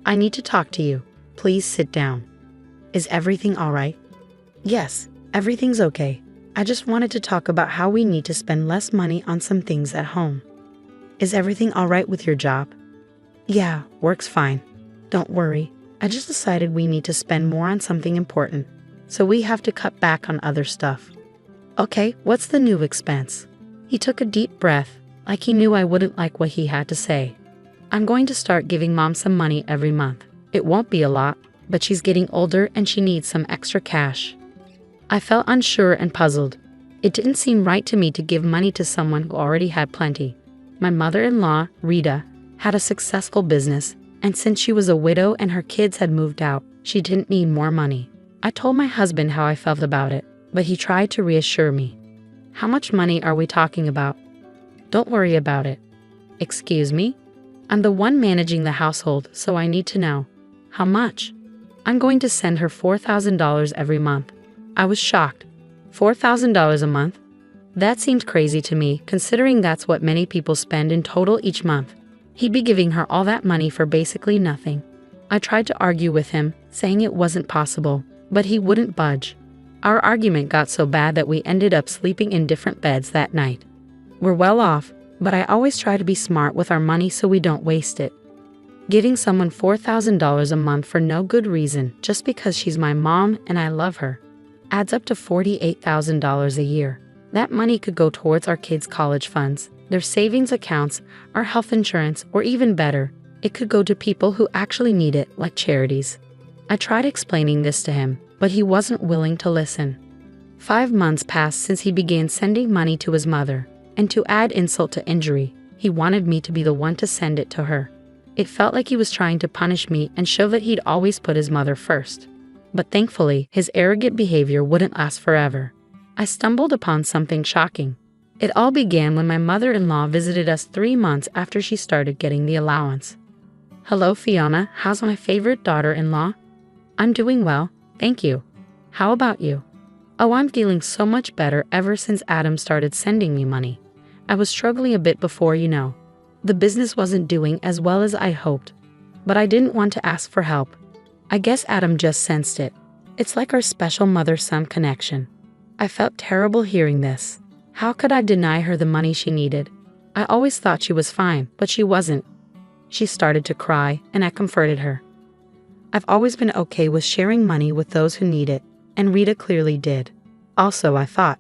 "I need to talk to you. Please sit down." "Is everything all right?" "Yes, everything's okay. I just wanted to talk about how we need to spend less money on some things at home." "Is everything all right with your job?" "Yeah, work's fine. Don't worry. I just decided we need to spend more on something important, so we have to cut back on other stuff." "Okay, what's the new expense?" He took a deep breath, like he knew I wouldn't like what he had to say. "I'm going to start giving Mom some money every month. It won't be a lot, but she's getting older and she needs some extra cash." I felt unsure and puzzled. It didn't seem right to me to give money to someone who already had plenty. My mother-in-law, Rita, had a successful business, and since she was a widow and her kids had moved out, she didn't need more money. I told my husband how I felt about it, but he tried to reassure me. "How much money are we talking about?" "Don't worry about it." "Excuse me? I'm the one managing the household, so I need to know. How much?" "I'm going to send her $4,000 every month." I was shocked. $4,000 a month? That seemed crazy to me, considering that's what many people spend in total each month. He'd be giving her all that money for basically nothing. I tried to argue with him, saying it wasn't possible, but he wouldn't budge. Our argument got so bad that we ended up sleeping in different beds that night. We're well off, but I always try to be smart with our money so we don't waste it. Giving someone $4,000 a month for no good reason, just because she's my mom and I love her, adds up to $48,000 a year. That money could go towards our kids' college funds, their savings accounts, our health insurance, or even better, it could go to people who actually need it, like charities. I tried explaining this to him, but he wasn't willing to listen. 5 months passed since he began sending money to his mother, and to add insult to injury, he wanted me to be the one to send it to her. It felt like he was trying to punish me and show that he'd always put his mother first. But thankfully, his arrogant behavior wouldn't last forever. I stumbled upon something shocking. It all began when my mother-in-law visited us 3 months after she started getting the allowance. Hello, Fiona. How's my favorite daughter-in-law? I'm doing well, thank you. How about you? Oh, I'm feeling so much better ever since Adam started sending me money. I was struggling a bit before, you know. The business wasn't doing as well as I hoped, but I didn't want to ask for help. I guess Adam just sensed it. It's like our special mother-son connection. I felt terrible hearing this. How could I deny her the money she needed? I always thought she was fine, but she wasn't. She started to cry, and I comforted her. I've always been okay with sharing money with those who need it, and Rita clearly did. Also, I thought.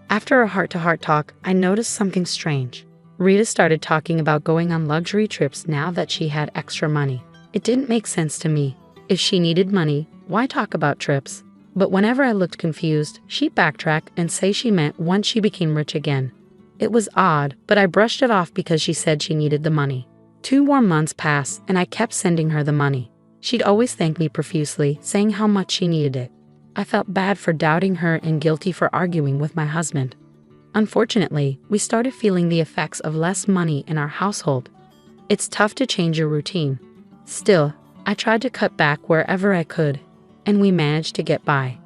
After a heart-to-heart talk, I noticed something strange. Rita started talking about going on luxury trips now that she had extra money. It didn't make sense to me. If she needed money, why talk about trips? But whenever I looked confused, she'd backtrack and say she meant once she became rich again. It was odd, but I brushed it off because she said she needed the money. 2 more months passed, and I kept sending her the money. She'd always thank me profusely, saying how much she needed it. I felt bad for doubting her and guilty for arguing with my husband. Unfortunately, we started feeling the effects of less money in our household. It's tough to change your routine. Still, I tried to cut back wherever I could, and we managed to get by.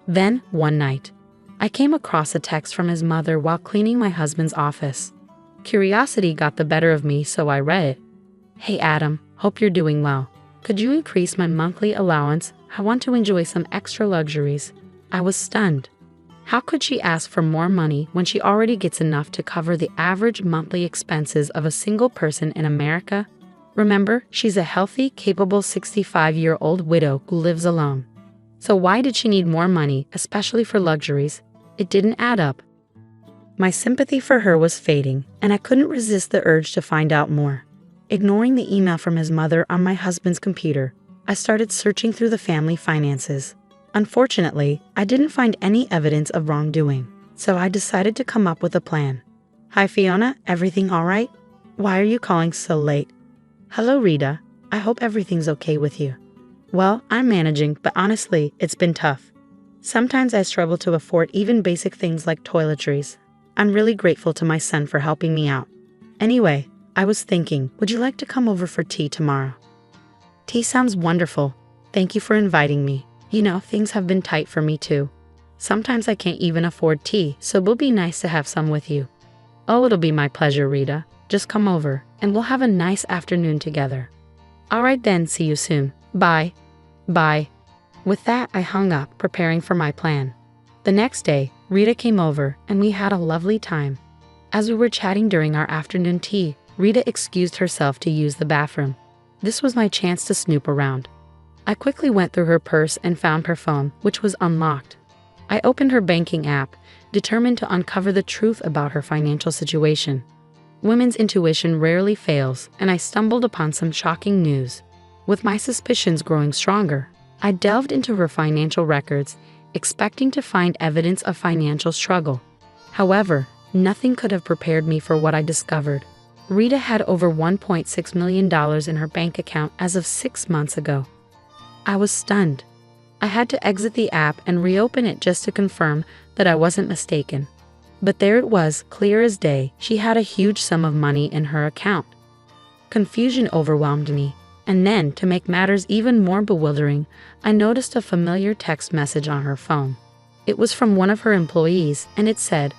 Then, one night, I came across a text from his mother while cleaning my husband's office. Curiosity got the better of me, so I read it. "Hey Adam, hope you're doing well. Could you increase my monthly allowance? I want to enjoy some extra luxuries." I was stunned. How could she ask for more money when she already gets enough to cover the average monthly expenses of a single person in America? Remember, she's a healthy, capable 65-year-old widow who lives alone. So why did she need more money, especially for luxuries? It didn't add up. My sympathy for her was fading, and I couldn't resist the urge to find out more. Ignoring the email from his mother on my husband's computer, I started searching through the family finances. Unfortunately, I didn't find any evidence of wrongdoing, so I decided to come up with a plan. "Hi Fiona, everything all right? Why are you calling so late?" "Hello Rita, I hope everything's okay with you." "Well, I'm managing, but honestly, it's been tough. Sometimes I struggle to afford even basic things like toiletries. I'm really grateful to my son for helping me out. Anyway, I was thinking, would you like to come over for tea tomorrow?" "Tea sounds wonderful. Thank you for inviting me. You know, things have been tight for me too. Sometimes I can't even afford tea, so it'll be nice to have some with you." "Oh, it'll be my pleasure, Rita. Just come over, and we'll have a nice afternoon together." "All right then, see you soon. Bye." "Bye." With that, I hung up, preparing for my plan. The next day, Rita came over, and we had a lovely time. As we were chatting during our afternoon tea, Rita excused herself to use the bathroom. This was my chance to snoop around. I quickly went through her purse and found her phone, which was unlocked. I opened her banking app, determined to uncover the truth about her financial situation. Women's intuition rarely fails, and I stumbled upon some shocking news. With my suspicions growing stronger, I delved into her financial records, expecting to find evidence of financial struggle. However, nothing could have prepared me for what I discovered. Rita had over $1.6 million in her bank account as of 6 months ago. I was stunned. I had to exit the app and reopen it just to confirm that I wasn't mistaken. But there it was, clear as day. She had a huge sum of money in her account. Confusion overwhelmed me, and then, to make matters even more bewildering, I noticed a familiar text message on her phone. It was from one of her employees, and it said,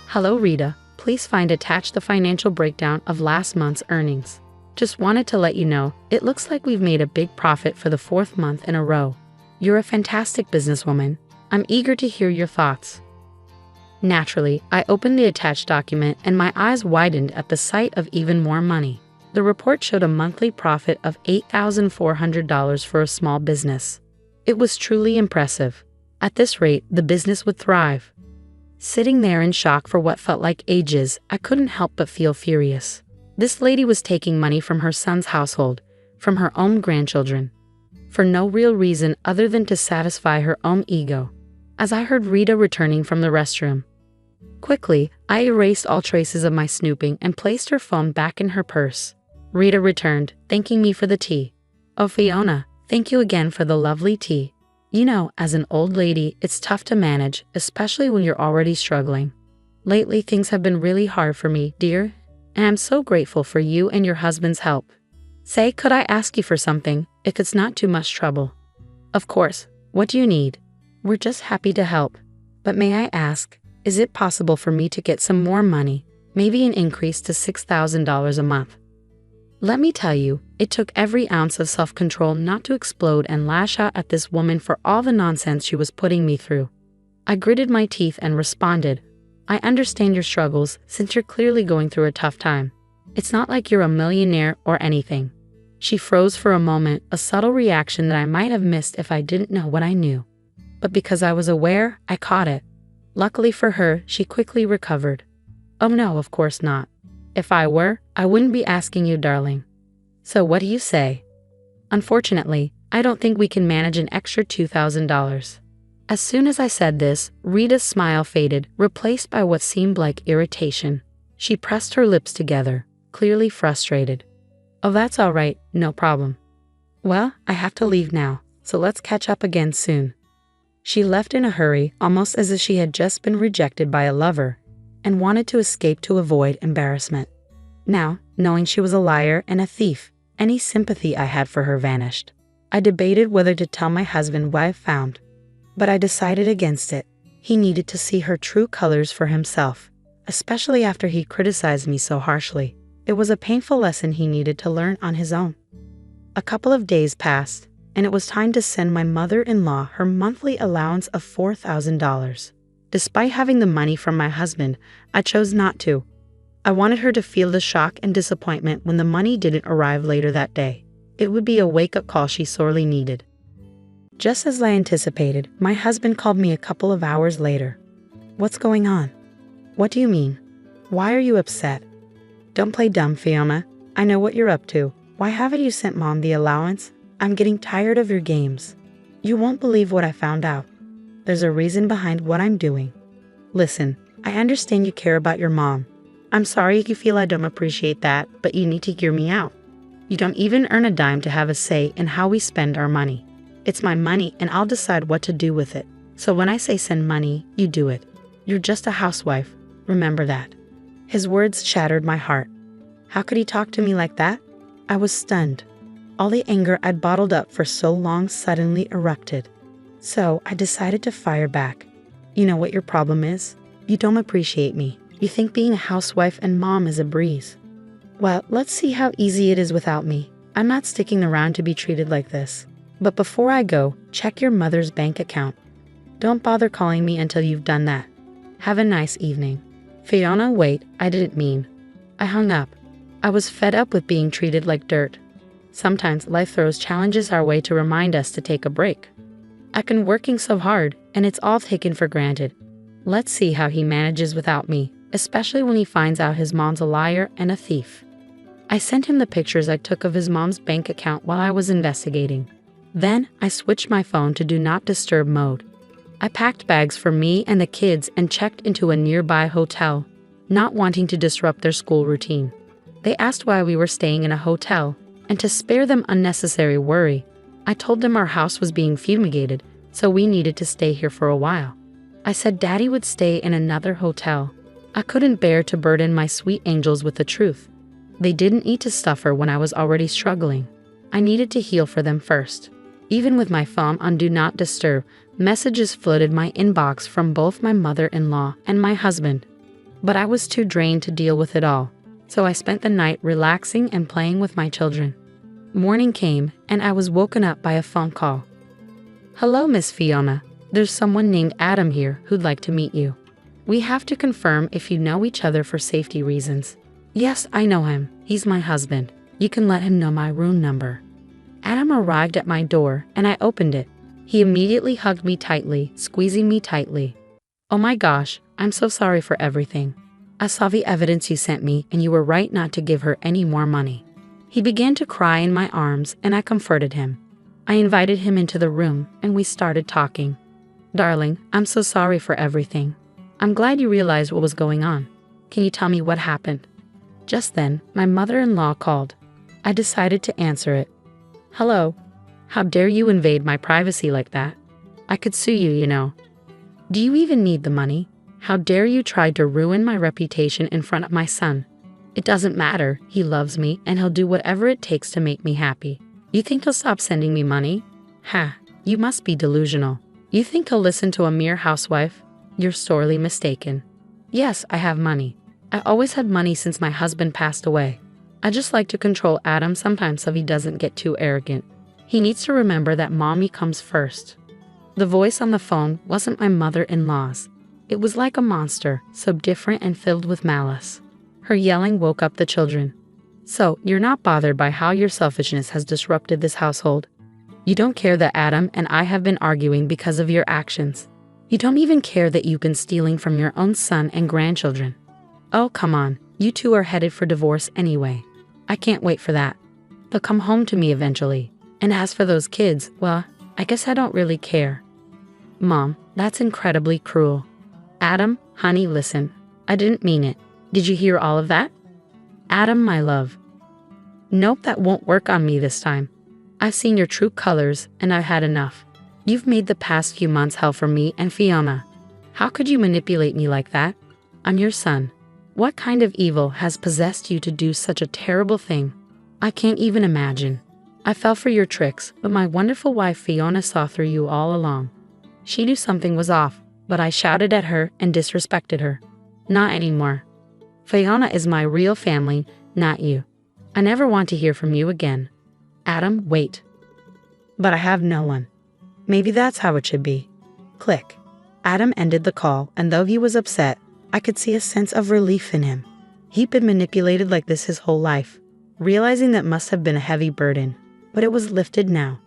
"Hello Rita, please find attached the financial breakdown of last month's earnings. Just wanted to let you know, it looks like we've made a big profit for the 4th month in a row. You're a fantastic businesswoman. I'm eager to hear your thoughts." Naturally, I opened the attached document and my eyes widened at the sight of even more money. The report showed a monthly profit of $8,400 for a small business. It was truly impressive. At this rate, the business would thrive. Sitting there in shock for what felt like ages, I couldn't help but feel furious. This lady was taking money from her son's household, from her own grandchildren, for no real reason other than to satisfy her own ego. As I heard Rita returning from the restroom, quickly, I erased all traces of my snooping and placed her phone back in her purse. Rita returned, thanking me for the tea. "Oh Fiona, thank you again for the lovely tea. You know, as an old lady, it's tough to manage, especially when you're already struggling. Lately, things have been really hard for me, dear, and I'm so grateful for you and your husband's help." Say, could I ask you for something, if it's not too much trouble? Of course. What do you need? We're just happy to help. But may I ask, is it possible for me to get some more money, maybe an increase to $6,000 a month? Let me tell you, it took every ounce of self-control not to explode and lash out at this woman for all the nonsense she was putting me through. I gritted my teeth and responded, I understand your struggles since you're clearly going through a tough time. It's not like you're a millionaire or anything. She froze for a moment, a subtle reaction that I might have missed if I didn't know what I knew. But because I was aware, I caught it. Luckily for her, she quickly recovered. Oh no, of course not. If I were, I wouldn't be asking you, darling. So what do you say? Unfortunately, I don't think we can manage an extra $2,000. As soon as I said this, Rita's smile faded, replaced by what seemed like irritation. She pressed her lips together, clearly frustrated. Oh, that's all right, no problem. Well, I have to leave now, so let's catch up again soon. She left in a hurry, almost as if she had just been rejected by a lover, and wanted to escape to avoid embarrassment. Now, knowing she was a liar and a thief, any sympathy I had for her vanished. I debated whether to tell my husband what I found, but I decided against it. He needed to see her true colors for himself, especially after he criticized me so harshly. It was a painful lesson he needed to learn on his own. A couple of days passed, and it was time to send my mother-in-law her monthly allowance of $4,000. Despite having the money from my husband, I chose not to. I wanted her to feel the shock and disappointment when the money didn't arrive later that day. It would be a wake-up call she sorely needed. Just as I anticipated, my husband called me a couple of hours later. What's going on? What do you mean? Why are you upset? Don't play dumb, Fiona. I know what you're up to. Why haven't you sent Mom the allowance? I'm getting tired of your games. You won't believe what I found out. There's a reason behind what I'm doing. Listen, I understand you care about your mom. I'm sorry if you feel I don't appreciate that, but you need to hear me out. You don't even earn a dime to have a say in how we spend our money. It's my money and I'll decide what to do with it. So when I say send money, you do it. You're just a housewife. Remember that. His words shattered my heart. How could he talk to me like that? I was stunned. All the anger I'd bottled up for so long suddenly erupted. So I decided to fire back. You know what your problem is? You don't appreciate me. You think being a housewife and mom is a breeze. Well, let's see how easy it is without me. I'm not sticking around to be treated like this. But before I go, check your mother's bank account. Don't bother calling me until you've done that. Have a nice evening. Fiona, wait, I didn't mean. I hung up. I was fed up with being treated like dirt. Sometimes life throws challenges our way to remind us to take a break. I've been working so hard, and it's all taken for granted. Let's see how he manages without me, especially when he finds out his mom's a liar and a thief. I sent him the pictures I took of his mom's bank account while I was investigating. Then I switched my phone to Do Not Disturb mode. I packed bags for me and the kids and checked into a nearby hotel, not wanting to disrupt their school routine. They asked why we were staying in a hotel, and to spare them unnecessary worry, I told them our house was being fumigated, so we needed to stay here for a while. I said Daddy would stay in another hotel. I couldn't bear to burden my sweet angels with the truth. They didn't eat to suffer when I was already struggling. I needed to heal for them first. Even with my phone on Do Not Disturb, messages flooded my inbox from both my mother-in-law and my husband. But I was too drained to deal with it all, so I spent the night relaxing and playing with my children. Morning came, and I was woken up by a phone call. Hello, Miss Fiona. There's someone named Adam here who'd like to meet you. We have to confirm if you know each other for safety reasons. Yes, I know him. He's my husband. You can let him know my room number. Adam arrived at my door, and I opened it. He immediately hugged me tightly, squeezing me tightly. Oh my gosh, I'm so sorry for everything. I saw the evidence you sent me, and you were right not to give her any more money. He began to cry in my arms, and I comforted him. I invited him into the room, and we started talking. Darling, I'm so sorry for everything. I'm glad you realized what was going on. Can you tell me what happened? Just then, my mother-in-law called. I decided to answer it. Hello. How dare you invade my privacy like that? I could sue you, you know. Do you even need the money? How dare you try to ruin my reputation in front of my son? It doesn't matter. He loves me and he'll do whatever it takes to make me happy. You think he'll stop sending me money? Ha, you must be delusional. You think he'll listen to a mere housewife? You're sorely mistaken. Yes, I have money. I always had money since my husband passed away. I just like to control Adam sometimes so he doesn't get too arrogant. He needs to remember that mommy comes first. The voice on the phone wasn't my mother-in-law's. It was like a monster, so different and filled with malice. Her yelling woke up the children. So, you're not bothered by how your selfishness has disrupted this household? You don't care that Adam and I have been arguing because of your actions. You don't even care that you've been stealing from your own son and grandchildren. Oh, come on, you two are headed for divorce anyway. I can't wait for that. They'll come home to me eventually. And as for those kids, well, I guess I don't really care. Mom, that's incredibly cruel. Adam, honey, listen. I didn't mean it. Did you hear all of that? Adam, my love. Nope, that won't work on me this time. I've seen your true colors, and I've had enough. You've made the past few months hell for me and Fiona. How could you manipulate me like that? I'm your son. What kind of evil has possessed you to do such a terrible thing? I can't even imagine. I fell for your tricks, but my wonderful wife Fiona saw through you all along. She knew something was off, but I shouted at her and disrespected her. Not anymore. Fiona is my real family, not you. I never want to hear from you again. Adam, wait. But I have no one. Maybe that's how it should be. Click. Adam ended the call, and though he was upset, I could see a sense of relief in him. He'd been manipulated like this his whole life. Realizing that must have been a heavy burden, but it was lifted now.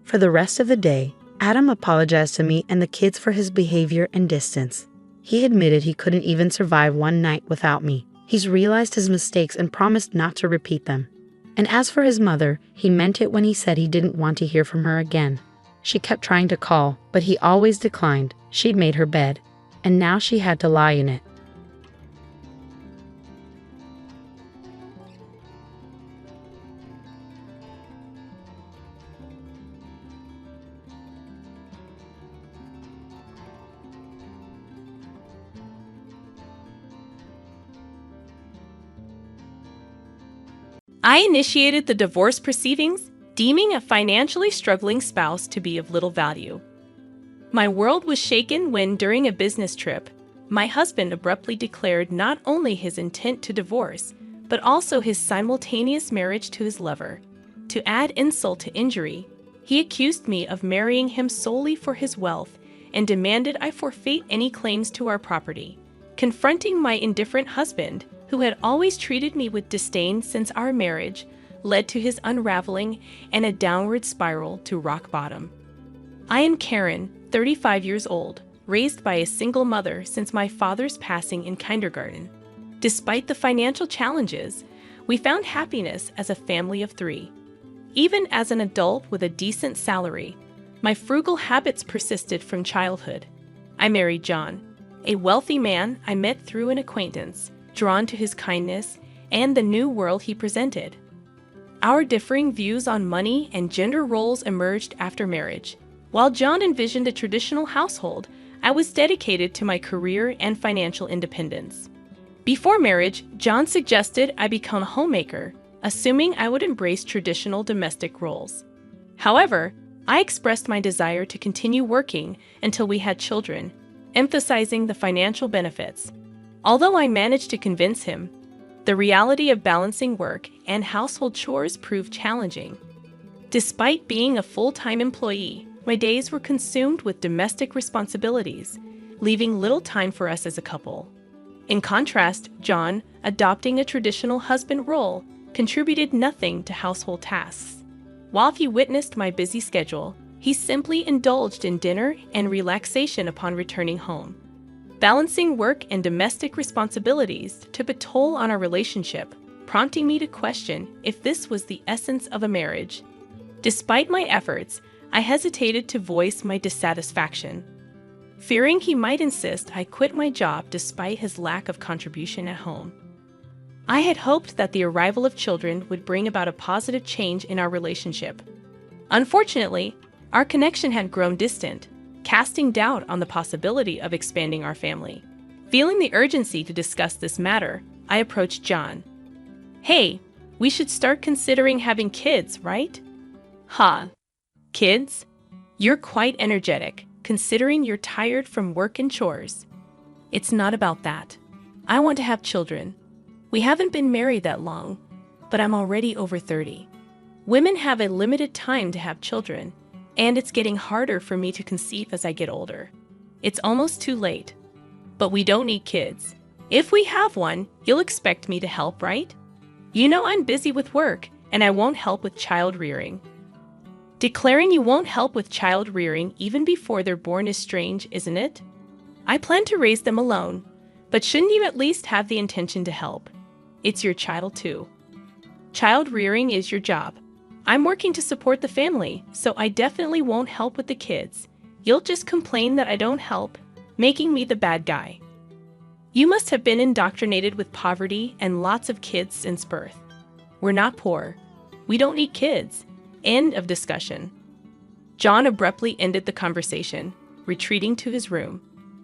For the rest of the day, Adam apologized to me and the kids for his behavior and distance. He admitted he couldn't even survive one night without me. He's realized his mistakes and promised not to repeat them. And as for his mother, he meant it when he said he didn't want to hear from her again. She kept trying to call, but he always declined. She'd made her bed, and now she had to lie in it. I initiated the divorce proceedings, deeming a financially struggling spouse to be of little value. My world was shaken when, during a business trip, my husband abruptly declared not only his intent to divorce, but also his simultaneous marriage to his lover. To add insult to injury, he accused me of marrying him solely for his wealth and demanded I forfeit any claims to our property. Confronting my indifferent husband, who had always treated me with disdain since our marriage, led to his unraveling and a downward spiral to rock bottom. I am Karen, 35 years old, raised by a single mother since my father's passing in kindergarten. Despite the financial challenges, we found happiness as a family of 3. Even as an adult with a decent salary, my frugal habits persisted from childhood. I married John, a wealthy man I met through an acquaintance, drawn to his kindness and the new world he presented. Our differing views on money and gender roles emerged after marriage. While John envisioned a traditional household, I was dedicated to my career and financial independence. Before marriage, John suggested I become a homemaker, assuming I would embrace traditional domestic roles. However, I expressed my desire to continue working until we had children, emphasizing the financial benefits. Although I managed to convince him, the reality of balancing work and household chores proved challenging. Despite being a full-time employee, my days were consumed with domestic responsibilities, leaving little time for us as a couple. In contrast, John, adopting a traditional husband role, contributed nothing to household tasks. While he witnessed my busy schedule, he simply indulged in dinner and relaxation upon returning home. Balancing work and domestic responsibilities took a toll on our relationship, prompting me to question if this was the essence of a marriage. Despite my efforts, I hesitated to voice my dissatisfaction, fearing he might insist I quit my job despite his lack of contribution at home. I had hoped that the arrival of children would bring about a positive change in our relationship. Unfortunately, our connection had grown distant, casting doubt on the possibility of expanding our family. Feeling the urgency to discuss this matter, I approached John, Hey, we should start considering having kids, right? Ha. Kids? You're quite energetic, considering you're tired from work and chores. It's not about that. I want to have children. We haven't been married that long, but I'm already over 30. Women have a limited time to have children, and it's getting harder for me to conceive as I get older. It's almost too late. But we don't need kids. If we have one, you'll expect me to help, right? You know I'm busy with work, and I won't help with child rearing. Declaring you won't help with child rearing even before they're born is strange, isn't it? I plan to raise them alone, but shouldn't you at least have the intention to help? It's your child too. Child rearing is your job. I'm working to support the family, so I definitely won't help with the kids. You'll just complain that I don't help, making me the bad guy. You must have been indoctrinated with poverty and lots of kids since birth. We're not poor. We don't need kids. End of discussion. John abruptly ended the conversation, retreating to his room.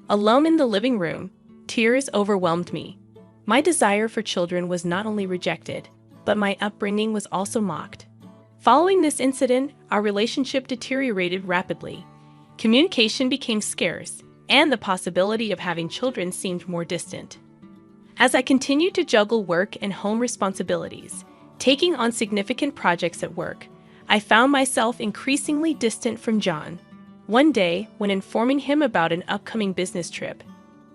Alone in the living room, tears overwhelmed me. My desire for children was not only rejected, but my upbringing was also mocked. Following this incident, our relationship deteriorated rapidly. Communication became scarce, and the possibility of having children seemed more distant. As I continued to juggle work and home responsibilities, taking on significant projects at work, I found myself increasingly distant from John. One day, when informing him about an upcoming business trip,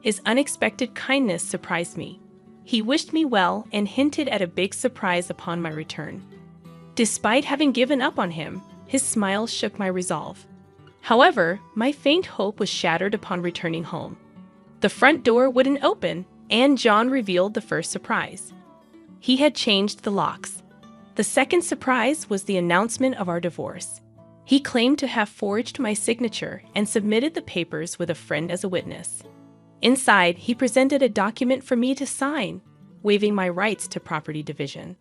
his unexpected kindness surprised me. He wished me well and hinted at a big surprise upon my return. Despite having given up on him, his smile shook my resolve. However, my faint hope was shattered upon returning home. The front door wouldn't open, and John revealed the first surprise. He had changed the locks. The second surprise was the announcement of our divorce. He claimed to have forged my signature and submitted the papers with a friend as a witness. Inside, he presented a document for me to sign, waiving my rights to property division.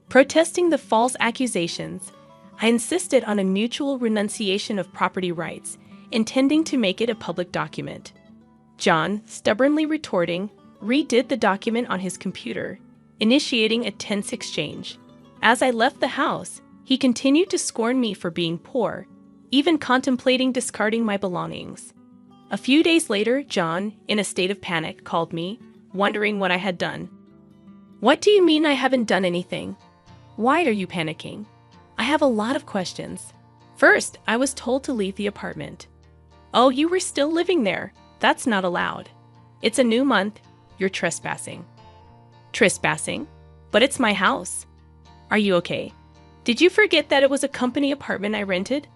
Protesting the false accusations, I insisted on a mutual renunciation of property rights, intending to make it a public document. John, stubbornly retorting, redid the document on his computer, initiating a tense exchange. As I left the house, he continued to scorn me for being poor, even contemplating discarding my belongings. A few days later, John, in a state of panic, called me, wondering what I had done. "What do you mean I haven't done anything? Why are you panicking? I have a lot of questions. First, I was told to leave the apartment. Oh, you were still living there. That's not allowed. It's a new month. You're trespassing." Trespassing? But it's my house. Are you okay? Did you forget that it was a company apartment I rented?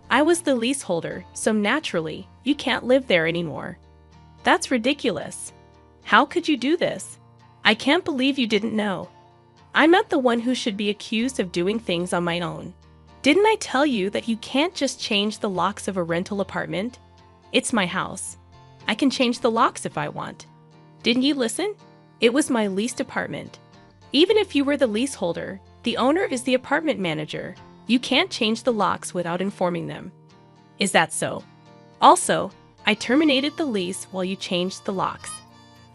I was the leaseholder, so naturally, you can't live there anymore. That's ridiculous. How could you do this? I can't believe you didn't know. I'm not the one who should be accused of doing things on my own. Didn't I tell you that you can't just change the locks of a rental apartment? It's my house. I can change the locks if I want. Didn't you listen? It was my leased apartment. Even if you were the leaseholder, the owner is the apartment manager. You can't change the locks without informing them. Is that so? Also, I terminated the lease while you changed the locks.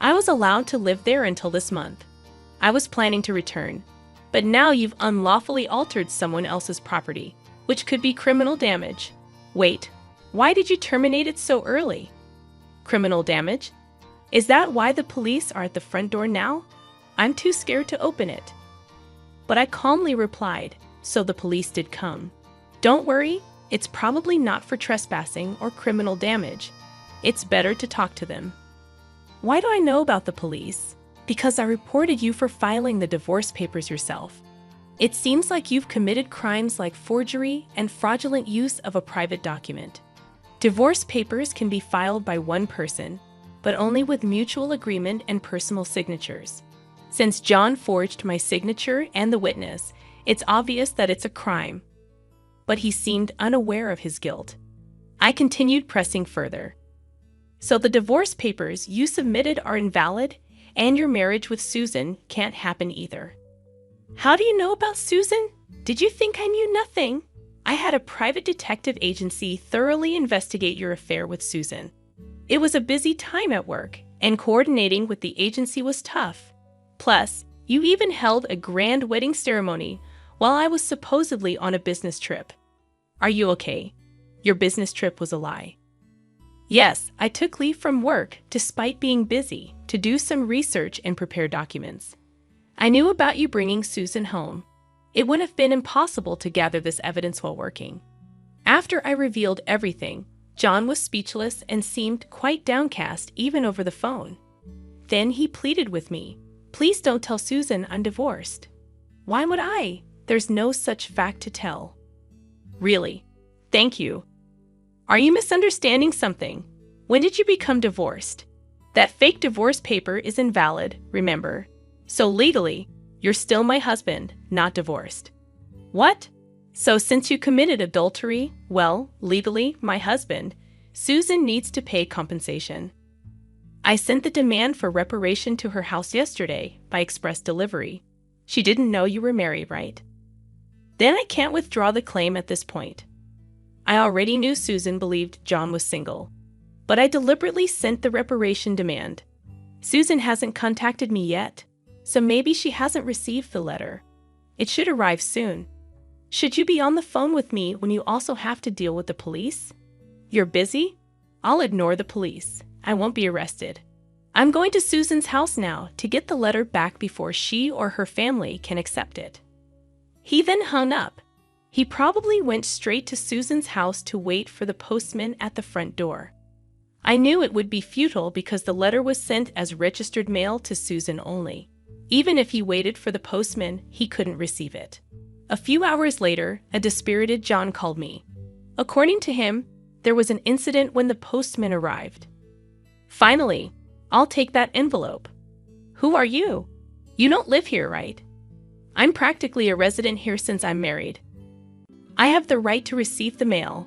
I was allowed to live there until this month. I was planning to return, but now you've unlawfully altered someone else's property, which could be criminal damage. Wait, why did you terminate it so early? Criminal damage? Is that why the police are at the front door now? I'm too scared to open it. But I calmly replied, so the police did come. Don't worry, it's probably not for trespassing or criminal damage. It's better to talk to them. Why do I know about the police? Because I reported you for filing the divorce papers yourself. It seems like you've committed crimes like forgery and fraudulent use of a private document. Divorce papers can be filed by one person, but only with mutual agreement and personal signatures. Since John forged my signature and the witness, it's obvious that it's a crime. But he seemed unaware of his guilt. I continued pressing further. So the divorce papers you submitted are invalid, and your marriage with Susan can't happen either. How do you know about Susan? Did you think I knew nothing? I had a private detective agency thoroughly investigate your affair with Susan. It was a busy time at work, and coordinating with the agency was tough. Plus, You even held a grand wedding ceremony while I was supposedly on a business trip. Are you okay? Your business trip was a lie. Yes, I took leave from work despite being busy to do some research and prepare documents. I knew about you bringing Susan home. It would have been impossible to gather this evidence while working. After I revealed everything, John was speechless and seemed quite downcast even over the phone. Then he pleaded with me, "Please don't tell Susan I'm divorced." Why would I? There's no such fact to tell. Really? Thank you. Are you misunderstanding something? When did you become divorced? That fake divorce paper is invalid, remember? So legally, you're still my husband, not divorced. What? So since you committed adultery, well, legally, my husband, Susan needs to pay compensation. I sent the demand for reparation to her house yesterday by express delivery. She didn't know you were married, right? Then I can't withdraw the claim at this point. I already knew Susan believed John was single, but I deliberately sent the reparation demand. Susan hasn't contacted me yet, so maybe she hasn't received the letter. It should arrive soon. Should you be on the phone with me when you also have to deal with the police? You're busy? I'll ignore the police. I won't be arrested. I'm going to Susan's house now to get the letter back before she or her family can accept it. He then hung up. He probably went straight to Susan's house to wait for the postman at the front door. I knew it would be futile because the letter was sent as registered mail to Susan only. Even if he waited for the postman, he couldn't receive it. A few hours later, a dispirited John called me. According to him, there was an incident when the postman arrived. Finally, I'll take that envelope. Who are you? You don't live here, right? I'm practically a resident here since I'm married. I have the right to receive the mail.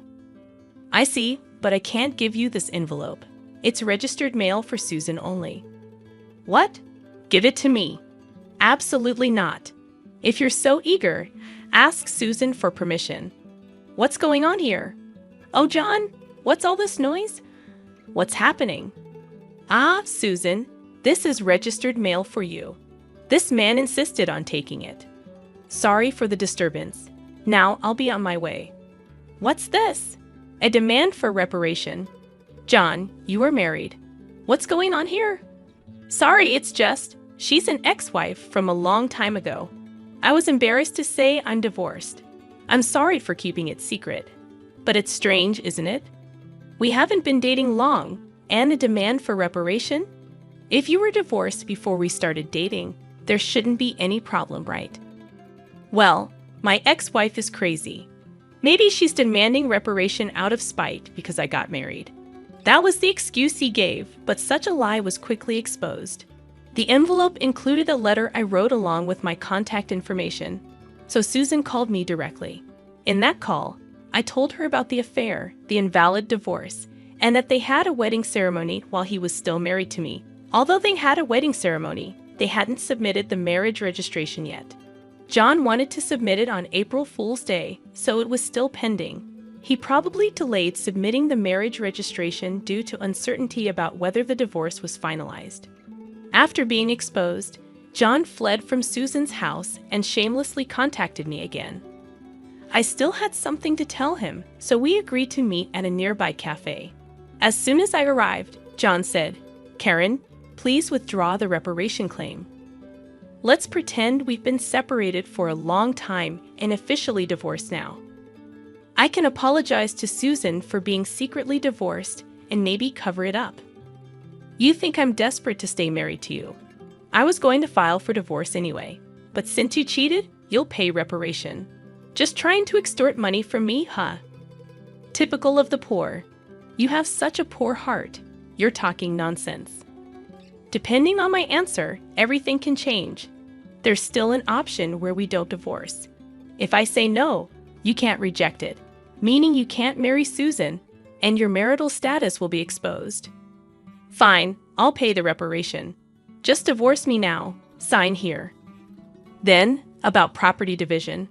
I see, but I can't give you this envelope. It's registered mail for Susan only. What? Give it to me. Absolutely not. If you're so eager, ask Susan for permission. What's going on here? Oh, John, what's all this noise? What's happening? Ah, Susan, this is registered mail for you. This man insisted on taking it. Sorry for the disturbance. Now I'll be on my way. What's this? A demand for reparation. John, you are married. What's going on here? Sorry, it's just, she's an ex-wife from a long time ago. I was embarrassed to say I'm divorced. I'm sorry for keeping it secret. But it's strange, isn't it? We haven't been dating long, and a demand for reparation? If you were divorced before we started dating, there shouldn't be any problem, right? Well, my ex-wife is crazy. Maybe she's demanding reparation out of spite because I got married. That was the excuse he gave, but such a lie was quickly exposed. The envelope included a letter I wrote along with my contact information, so Susan called me directly. In that call, I told her about the affair, the invalid divorce, and that they had a wedding ceremony while he was still married to me. Although they had a wedding ceremony, they hadn't submitted the marriage registration yet. John wanted to submit it on April Fool's Day, so it was still pending. He probably delayed submitting the marriage registration due to uncertainty about whether the divorce was finalized. After being exposed, John fled from Susan's house and shamelessly contacted me again. I still had something to tell him, so we agreed to meet at a nearby cafe. As soon as I arrived, John said, "Karen, please withdraw the reparation claim. Let's pretend we've been separated for a long time and officially divorced now. I can apologize to Susan for being secretly divorced and maybe cover it up. You think I'm desperate to stay married to you. I was going to file for divorce anyway, but since you cheated, you'll pay reparation. Just trying to extort money from me, huh? Typical of the poor. You have such a poor heart. You're talking nonsense. Depending on my answer, everything can change. There's still an option where we don't divorce. If I say no, you can't reject it, meaning you can't marry Susan, and your marital status will be exposed. Fine, I'll pay the reparation. Just divorce me now. Sign here." Then, about property division.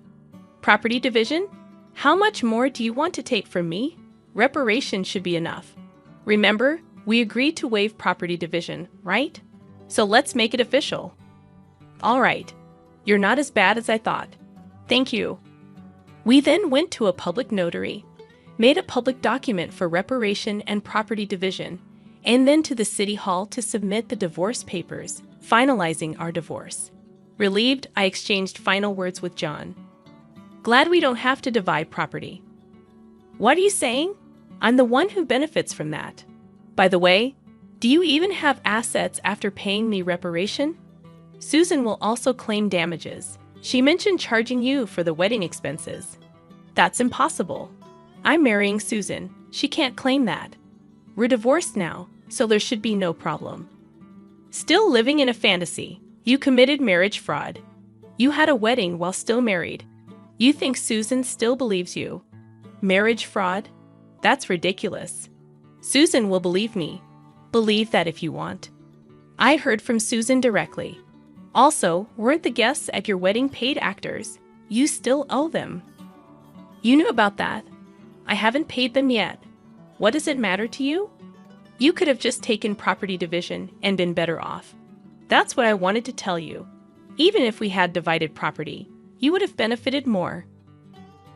Property division? How much more do you want to take from me? Reparation should be enough. Remember, we agreed to waive property division, right? So let's make it official. All right. You're not as bad as I thought. Thank you. We then went to a public notary, made a public document for reparation and property division, and then to the city hall to submit the divorce papers, finalizing our divorce. Relieved, I exchanged final words with John. Glad we don't have to divide property. What are you saying? I'm the one who benefits from that. By the way, do you even have assets after paying me reparation? Susan will also claim damages. She mentioned charging you for the wedding expenses. That's impossible. I'm marrying Susan. She can't claim that. We're divorced now, so there should be no problem. Still living in a fantasy. You committed marriage fraud. You had a wedding while still married. You think Susan still believes you. Marriage fraud? That's ridiculous. Susan will believe me. Believe that if you want. I heard from Susan directly. Also, weren't the guests at your wedding paid actors? You still owe them. You knew about that. I haven't paid them yet. What does it matter to you? You could have just taken property division and been better off. That's what I wanted to tell you. Even if we had divided property, you would have benefited more.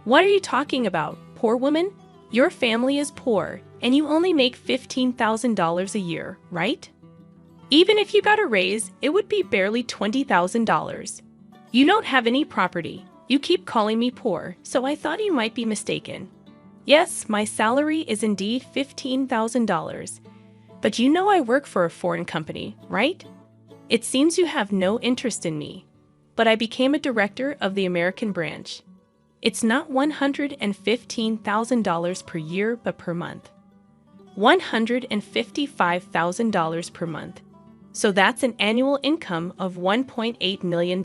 What are you talking about, poor woman? Your family is poor, and you only make $15,000 a year, right? Even if you got a raise, it would be barely $20,000. You don't have any property. You keep calling me poor, so I thought you might be mistaken. Yes, my salary is indeed $15,000. But you know I work for a foreign company, right? It seems you have no interest in me. But I became a director of the American branch. It's not $115,000 per year, but per month. $155,000 per month. So that's an annual income of $1.8 million.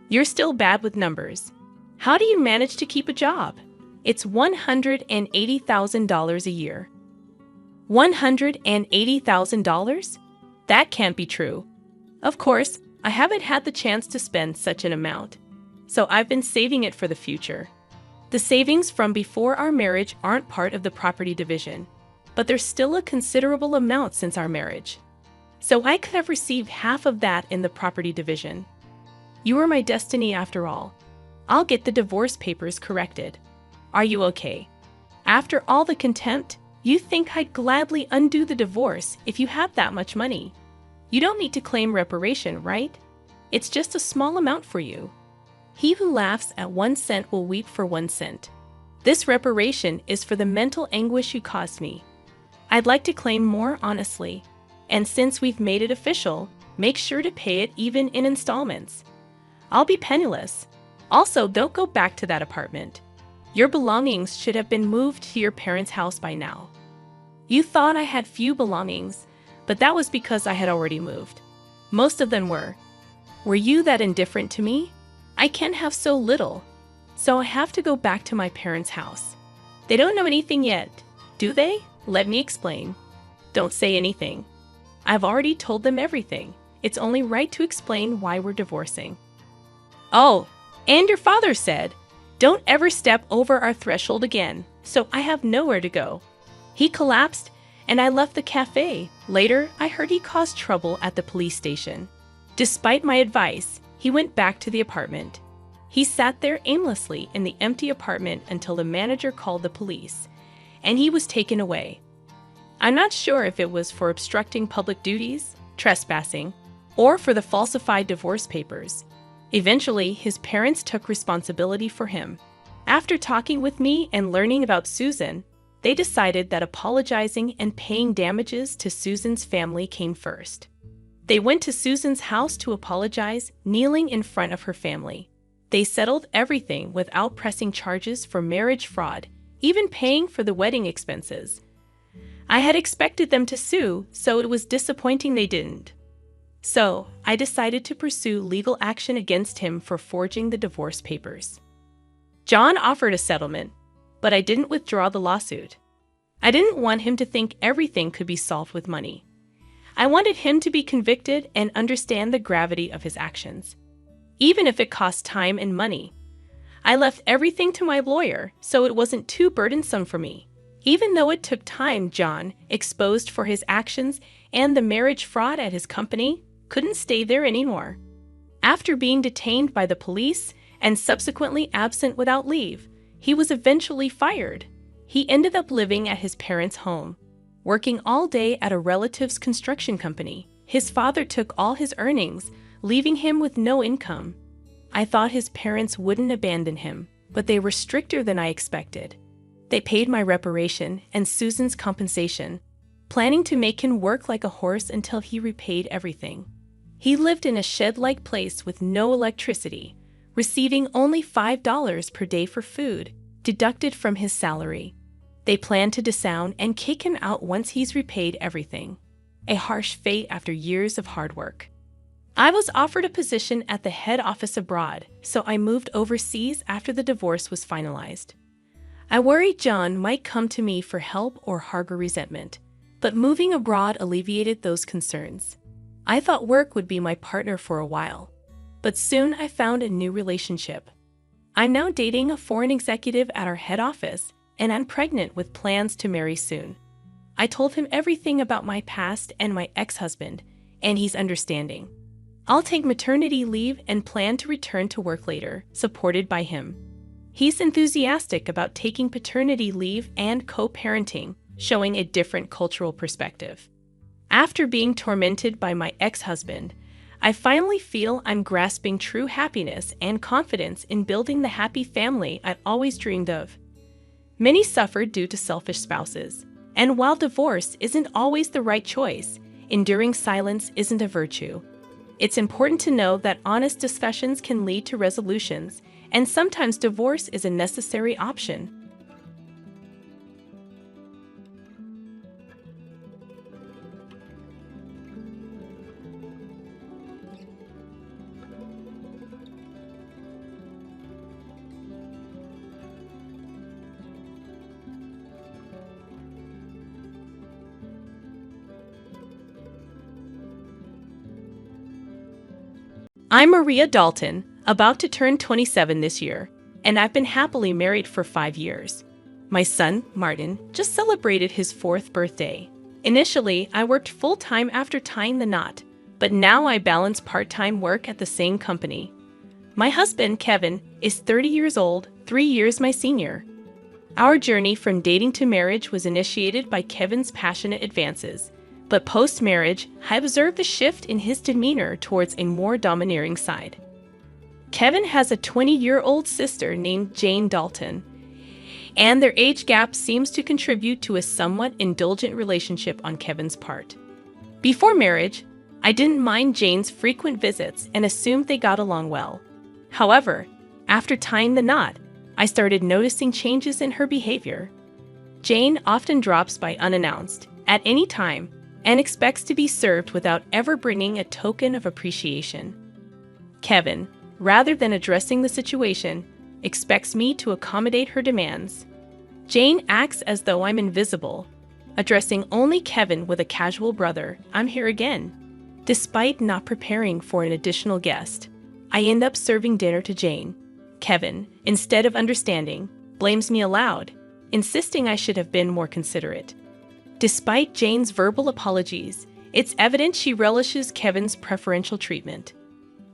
You're still bad with numbers. How do you manage to keep a job? It's $180,000 a year. $180,000? That can't be true. Of course, I haven't had the chance to spend such an amount. So I've been saving it for the future. The savings from before our marriage aren't part of the property division, but there's still a considerable amount since our marriage. So I could have received half of that in the property division. You are my destiny after all. I'll get the divorce papers corrected. Are you okay? After all the contempt, you think I'd gladly undo the divorce if you have that much money. You don't need to claim reparation, right? It's just a small amount for you. He who laughs at 1 cent will weep for 1 cent. This reparation is for the mental anguish you caused me. I'd like to claim more honestly. And since we've made it official, make sure to pay it even in installments. I'll be penniless. Also, don't go back to that apartment. Your belongings should have been moved to your parents' house by now. You thought I had few belongings, but that was because I had already moved. Most of them were. Were you that indifferent to me? I can't have so little, so I have to go back to my parents' house. They don't know anything yet, do they? Let me explain. Don't say anything. I've already told them everything. It's only right to explain why we're divorcing. Oh, and your father said, don't ever step over our threshold again, so I have nowhere to go. He collapsed, and I left the cafe. Later, I heard he caused trouble at the police station. Despite my advice, he went back to the apartment. He sat there aimlessly in the empty apartment until the manager called the police, and he was taken away. I'm not sure if it was for obstructing public duties, trespassing, or for the falsified divorce papers. Eventually, his parents took responsibility for him. After talking with me and learning about Susan, they decided that apologizing and paying damages to Susan's family came first. They went to Susan's house to apologize, kneeling in front of her family. They settled everything without pressing charges for marriage fraud, even paying for the wedding expenses. I had expected them to sue, so it was disappointing they didn't. So, I decided to pursue legal action against him for forging the divorce papers. John offered a settlement, but I didn't withdraw the lawsuit. I didn't want him to think everything could be solved with money. I wanted him to be convicted and understand the gravity of his actions, even if it cost time and money. I left everything to my lawyer, so it wasn't too burdensome for me. Even though it took time, John, exposed for his actions and the marriage fraud at his company, couldn't stay there anymore. After being detained by the police and subsequently absent without leave, he was eventually fired. He ended up living at his parents' home, working all day at a relative's construction company. His father took all his earnings, leaving him with no income. I thought his parents wouldn't abandon him, but they were stricter than I expected. They paid my reparation and Susan's compensation, planning to make him work like a horse until he repaid everything. He lived in a shed-like place with no electricity, receiving only $5 per day for food, deducted from his salary. They planned to disown and kick him out once he's repaid everything. A harsh fate after years of hard work. I was offered a position at the head office abroad, so I moved overseas after the divorce was finalized. I worried John might come to me for help or harbor resentment, but moving abroad alleviated those concerns. I thought work would be my partner for a while, but soon I found a new relationship. I'm now dating a foreign executive at our head office, and I'm pregnant with plans to marry soon. I told him everything about my past and my ex-husband, and he's understanding. I'll take maternity leave and plan to return to work later, supported by him. He's enthusiastic about taking paternity leave and co-parenting, showing a different cultural perspective. After being tormented by my ex-husband, I finally feel I'm grasping true happiness and confidence in building the happy family I'd always dreamed of. Many suffer due to selfish spouses, and while divorce isn't always the right choice, enduring silence isn't a virtue. It's important to know that honest discussions can lead to resolutions, and sometimes divorce is a necessary option. I'm Maria Dalton, about to turn 27 this year, and I've been happily married for 5 years. My son, Martin, just celebrated his 4th birthday. Initially, I worked full-time after tying the knot, but now I balance part-time work at the same company. My husband, Kevin, is 30 years old, 3 years my senior. Our journey from dating to marriage was initiated by Kevin's passionate advances. But post-marriage, I observed a shift in his demeanor towards a more domineering side. Kevin has a 20-year-old sister named Jane Dalton, and their age gap seems to contribute to a somewhat indulgent relationship on Kevin's part. Before marriage, I didn't mind Jane's frequent visits and assumed they got along well. However, after tying the knot, I started noticing changes in her behavior. Jane often drops by unannounced, at any time, and expects to be served without ever bringing a token of appreciation. Kevin, rather than addressing the situation, expects me to accommodate her demands. Jane acts as though I'm invisible, addressing only Kevin with a casual "brother, I'm here again." Despite not preparing for an additional guest, I end up serving dinner to Jane. Kevin, instead of understanding, blames me aloud, insisting I should have been more considerate. Despite Jane's verbal apologies, it's evident she relishes Kevin's preferential treatment.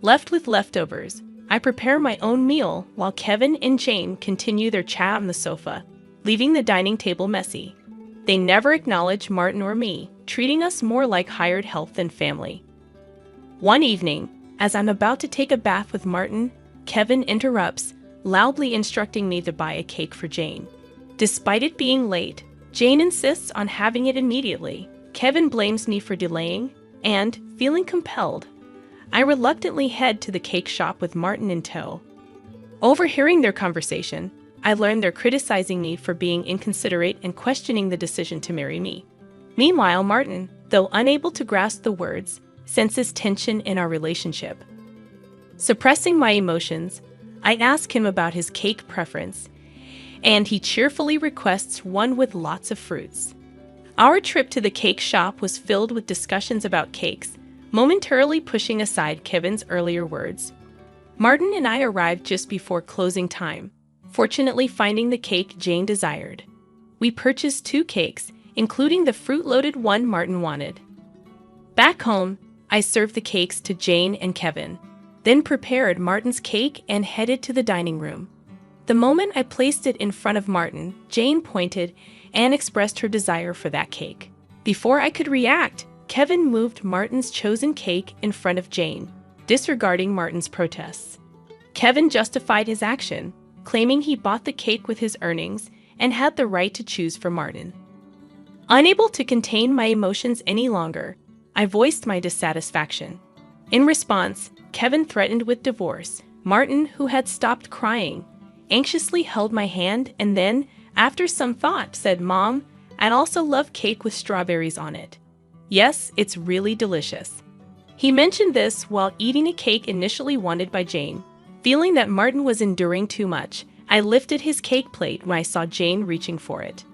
Left with leftovers, I prepare my own meal while Kevin and Jane continue their chat on the sofa, leaving the dining table messy. They never acknowledge Martin or me, treating us more like hired help than family. One evening, as I'm about to take a bath with Martin, Kevin interrupts, loudly instructing me to buy a cake for Jane. Despite it being late, Jane insists on having it immediately. Kevin blames me for delaying, and, feeling compelled, I reluctantly head to the cake shop with Martin in tow. Overhearing their conversation, I learn they're criticizing me for being inconsiderate and questioning the decision to marry me. Meanwhile, Martin, though unable to grasp the words, senses tension in our relationship. Suppressing my emotions, I ask him about his cake preference, and he cheerfully requests one with lots of fruits. Our trip to the cake shop was filled with discussions about cakes, momentarily pushing aside Kevin's earlier words. Martin and I arrived just before closing time, fortunately finding the cake Jane desired. We purchased 2 cakes, including the fruit-loaded one Martin wanted. Back home, I served the cakes to Jane and Kevin. then prepared Martin's cake and headed to the dining room. The moment I placed it in front of Martin, Jane pointed and expressed her desire for that cake. Before I could react, Kevin moved Martin's chosen cake in front of Jane, disregarding Martin's protests. Kevin justified his action, claiming he bought the cake with his earnings and had the right to choose for Martin. Unable to contain my emotions any longer, I voiced my dissatisfaction. In response, Kevin threatened with divorce. Martin, who had stopped crying, anxiously held my hand and then, after some thought, said, "Mom, I'd also love cake with strawberries on it. Yes, it's really delicious." He mentioned this while eating a cake initially wanted by Jane. Feeling that Martin was enduring too much, I lifted his cake plate when I saw Jane reaching for it.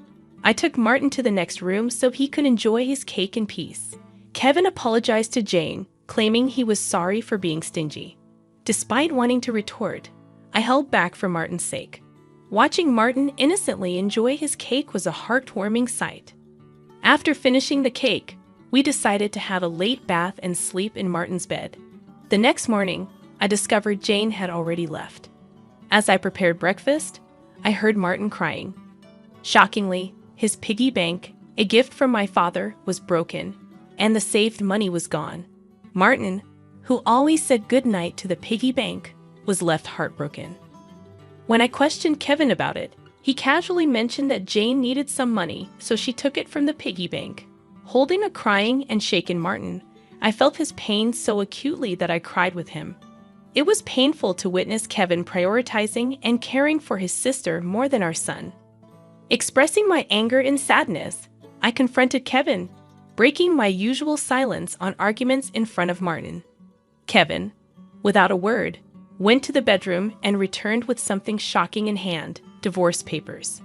I took Martin to the next room so he could enjoy his cake in peace. Kevin apologized to Jane, claiming he was sorry for being stingy. Despite wanting to retort, I held back for Martin's sake. Watching Martin innocently enjoy his cake was a heartwarming sight. After finishing the cake, we decided to have a late bath and sleep in Martin's bed. The next morning, I discovered Jane had already left. As I prepared breakfast, I heard Martin crying. Shockingly, his piggy bank, a gift from my father, was broken, and the saved money was gone. Martin, who always said goodnight to the piggy bank, was left heartbroken. When I questioned Kevin about it, he casually mentioned that Jane needed some money, so she took it from the piggy bank. Holding a crying and shaken Martin, I felt his pain so acutely that I cried with him. It was painful to witness Kevin prioritizing and caring for his sister more than our son. Expressing my anger and sadness, I confronted Kevin, breaking my usual silence on arguments in front of Martin. Kevin, without a word, went to the bedroom and returned with something shocking in hand: divorce papers.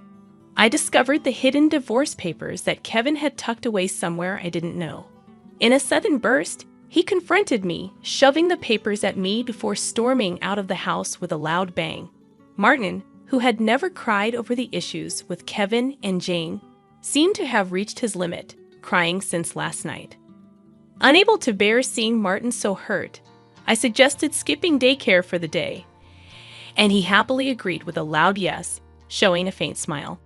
I discovered the hidden divorce papers that Kevin had tucked away somewhere I didn't know. In a sudden burst, he confronted me, shoving the papers at me before storming out of the house with a loud bang. Martin, who had never cried over the issues with Kevin and Jane, seemed to have reached his limit, crying since last night. Unable to bear seeing Martin so hurt, I suggested skipping daycare for the day, and he happily agreed with a loud yes, showing a faint smile.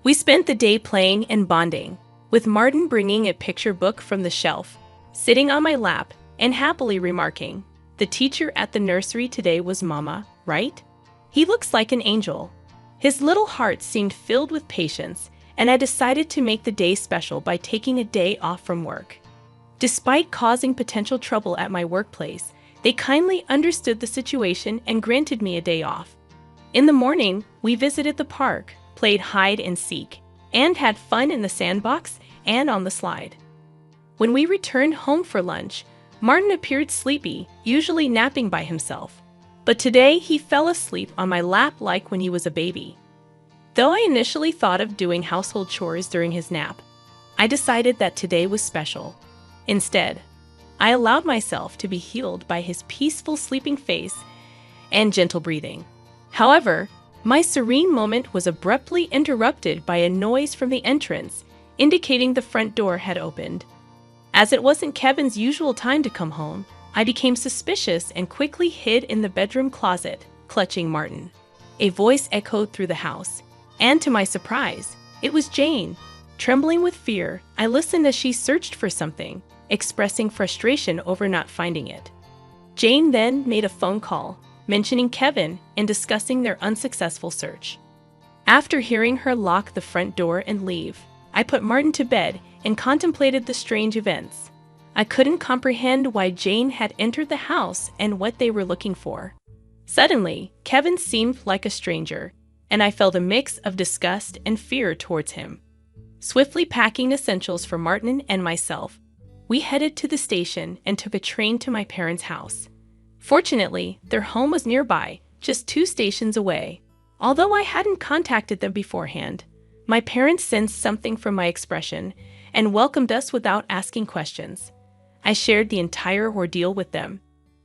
We spent the day playing and bonding, with Martin bringing a picture book from the shelf, sitting on my lap, and happily remarking, "The teacher at the nursery today was Mama, right? He looks like an angel." His little heart seemed filled with patience, and I decided to make the day special by taking a day off from work. Despite causing potential trouble at my workplace, they kindly understood the situation and granted me a day off. In the morning, we visited the park, played hide and seek, and had fun in the sandbox and on the slide. When we returned home for lunch, Martin appeared sleepy, usually napping by himself. But today he fell asleep on my lap like when he was a baby. Though I initially thought of doing household chores during his nap, I decided that today was special. Instead, I allowed myself to be healed by his peaceful sleeping face and gentle breathing. However, my serene moment was abruptly interrupted by a noise from the entrance, indicating the front door had opened. As it wasn't Kevin's usual time to come home, I became suspicious and quickly hid in the bedroom closet, clutching Martin. A voice echoed through the house, and to my surprise, it was Jane. Trembling with fear, I listened as she searched for something, expressing frustration over not finding it. Jane then made a phone call, mentioning Kevin and discussing their unsuccessful search. After hearing her lock the front door and leave, I put Martin to bed and contemplated the strange events. I couldn't comprehend why Jane had entered the house and what they were looking for. Suddenly, Kevin seemed like a stranger, and I felt a mix of disgust and fear towards him. Swiftly packing essentials for Martin and myself, we headed to the station and took a train to my parents' house. Fortunately, their home was nearby, just 2 stations away. Although I hadn't contacted them beforehand, my parents sensed something from my expression and welcomed us without asking questions. I shared the entire ordeal with them,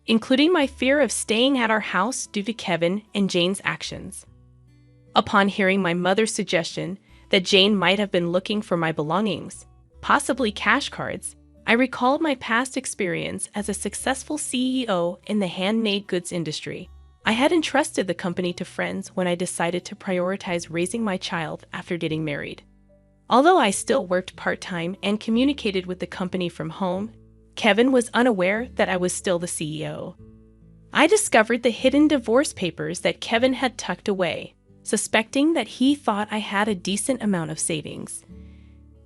including my fear of staying at our house due to Kevin and Jane's actions. Upon hearing my mother's suggestion that Jane might have been looking for my belongings, possibly cash cards, I recalled my past experience as a successful CEO in the handmade goods industry. I had entrusted the company to friends when I decided to prioritize raising my child after getting married. Although I still worked part-time and communicated with the company from home, Kevin was unaware that I was still the CEO. I discovered the hidden divorce papers that Kevin had tucked away, suspecting that he thought I had a decent amount of savings.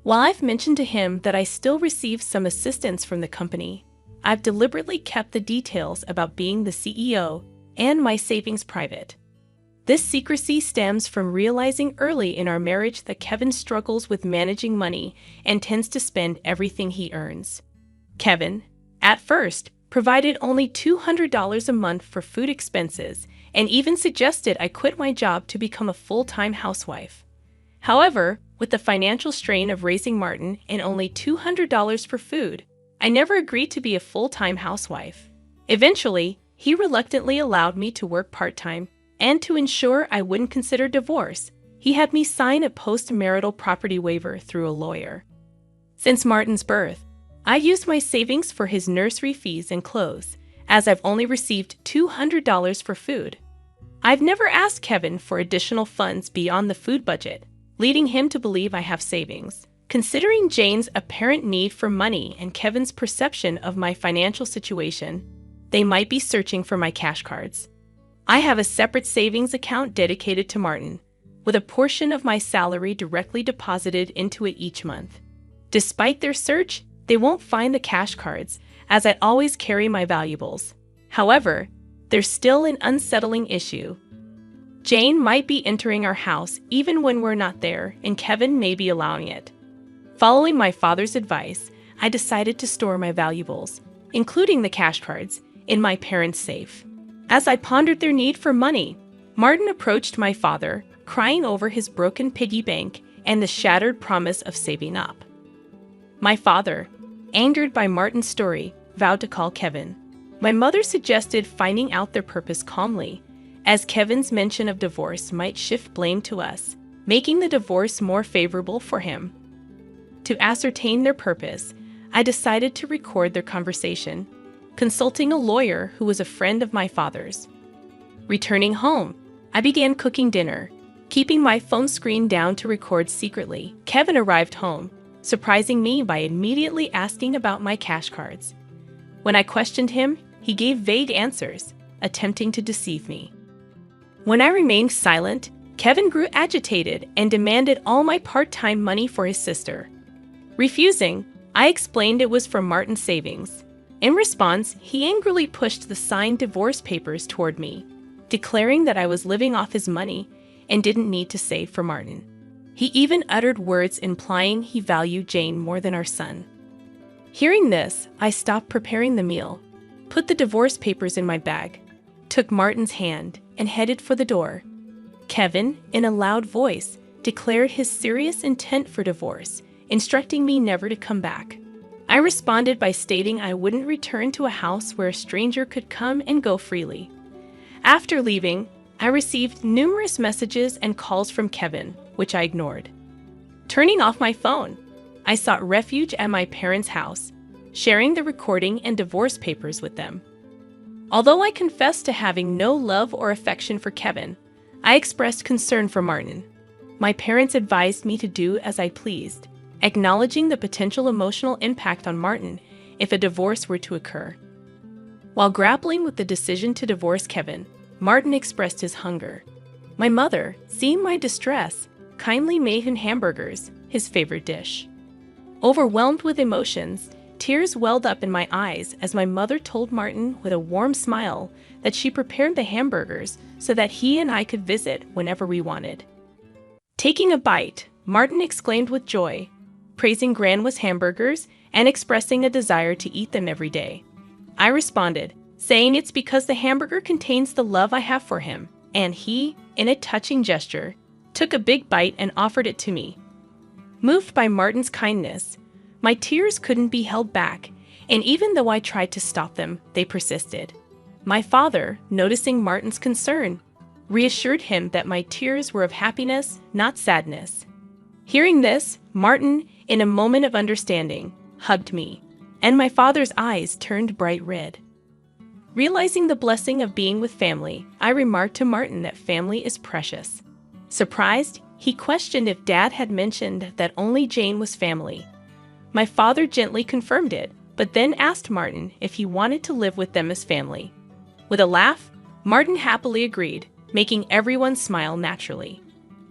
While I've mentioned to him that I still received some assistance from the company, I've deliberately kept the details about being the CEO and my savings private. This secrecy stems from realizing early in our marriage that Kevin struggles with managing money and tends to spend everything he earns. Kevin, at first, provided only $200 a month for food expenses and even suggested I quit my job to become a full-time housewife. However, with the financial strain of raising Martin and only $200 for food, I never agreed to be a full-time housewife. Eventually, he reluctantly allowed me to work part-time, and to ensure I wouldn't consider divorce, he had me sign a post-marital property waiver through a lawyer. Since Martin's birth, I used my savings for his nursery fees and clothes, as I've only received $200 for food. I've never asked Kevin for additional funds beyond the food budget, leading him to believe I have savings. Considering Jane's apparent need for money and Kevin's perception of my financial situation, they might be searching for my cash cards. I have a separate savings account dedicated to Martin, with a portion of my salary directly deposited into it each month. Despite their search, they won't find the cash cards, as I always carry my valuables. However, there's still an unsettling issue. Jane might be entering our house even when we're not there, and Kevin may be allowing it. Following my father's advice, I decided to store my valuables, including the cash cards, in my parents' safe. As I pondered their need for money, Martin approached my father, crying over his broken piggy bank and the shattered promise of saving up. My father, angered by Martin's story, vowed to call Kevin. My mother suggested finding out their purpose calmly, as Kevin's mention of divorce might shift blame to us, making the divorce more favorable for him. To ascertain their purpose, I decided to record their conversation, consulting a lawyer who was a friend of my father's. Returning home, I began cooking dinner, keeping my phone screen down to record secretly. Kevin arrived home, surprising me by immediately asking about my cash cards. When I questioned him, he gave vague answers, attempting to deceive me. When I remained silent, Kevin grew agitated and demanded all my part-time money for his sister. Refusing, I explained it was from Martin's savings. In response, he angrily pushed the signed divorce papers toward me, declaring that I was living off his money and didn't need to save for Martin. He even uttered words implying he valued Jane more than our son. Hearing this, I stopped preparing the meal, put the divorce papers in my bag, took Martin's hand, and headed for the door. Kevin, in a loud voice, declared his serious intent for divorce, instructing me never to come back. I responded by stating I wouldn't return to a house where a stranger could come and go freely. After leaving, I received numerous messages and calls from Kevin, which I ignored. Turning off my phone, I sought refuge at my parents' house, sharing the recording and divorce papers with them. Although I confessed to having no love or affection for Kevin, I expressed concern for Martin. My parents advised me to do as I pleased, acknowledging the potential emotional impact on Martin if a divorce were to occur. While grappling with the decision to divorce Kevin, Martin expressed his hunger. My mother, seeing my distress, kindly made him hamburgers, his favorite dish. Overwhelmed with emotions, tears welled up in my eyes as my mother told Martin with a warm smile that she prepared the hamburgers so that he and I could visit whenever we wanted. Taking a bite, Martin exclaimed with joy, praising Grandma's hamburgers and expressing a desire to eat them every day. I responded, saying it's because the hamburger contains the love I have for him, and he, in a touching gesture, took a big bite and offered it to me. Moved by Martin's kindness, my tears couldn't be held back, and even though I tried to stop them, they persisted. My father, noticing Martin's concern, reassured him that my tears were of happiness, not sadness. Hearing this, Martin, in a moment of understanding, hugged me, and my father's eyes turned bright red. Realizing the blessing of being with family, I remarked to Martin that family is precious. Surprised, he questioned if Dad had mentioned that only Jane was family. My father gently confirmed it, but then asked Martin if he wanted to live with them as family. With a laugh, Martin happily agreed, making everyone smile naturally.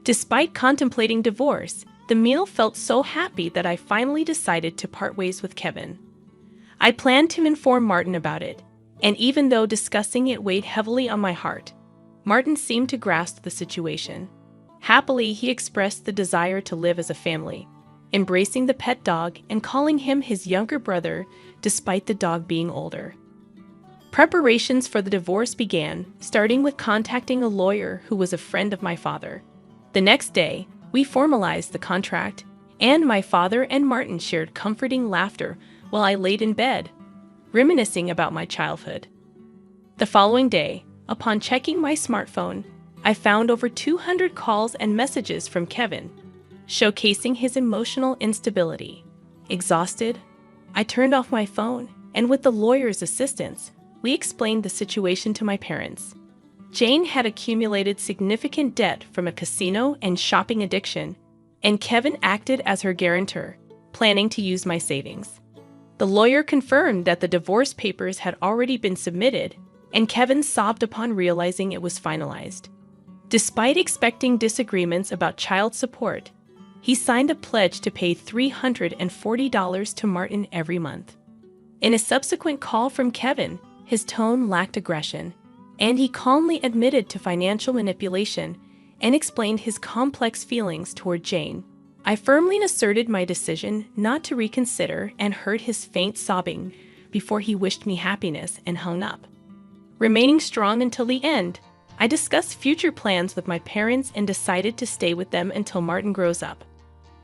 Despite contemplating divorce, the meal felt so happy that I finally decided to part ways with Kevin. I planned to inform Martin about it, and even though discussing it weighed heavily on my heart, Martin seemed to grasp the situation. Happily, he expressed the desire to live as a family, embracing the pet dog and calling him his younger brother despite the dog being older. Preparations for the divorce began, starting with contacting a lawyer who was a friend of my father. The next day, we formalized the contract, and my father and Martin shared comforting laughter while I laid in bed, reminiscing about my childhood. The following day, upon checking my smartphone, I found over 200 calls and messages from Kevin, showcasing his emotional instability. Exhausted, I turned off my phone, and with the lawyer's assistance, we explained the situation to my parents. Jane had accumulated significant debt from a casino and shopping addiction, and Kevin acted as her guarantor, planning to use my savings. The lawyer confirmed that the divorce papers had already been submitted, and Kevin sobbed upon realizing it was finalized. Despite expecting disagreements about child support, he signed a pledge to pay $340 to Martin every month. In a subsequent call from Kevin, his tone lacked aggression, and he calmly admitted to financial manipulation and explained his complex feelings toward Jane. I firmly asserted my decision not to reconsider and heard his faint sobbing before he wished me happiness and hung up. Remaining strong until the end, I discussed future plans with my parents and decided to stay with them until Martin grows up.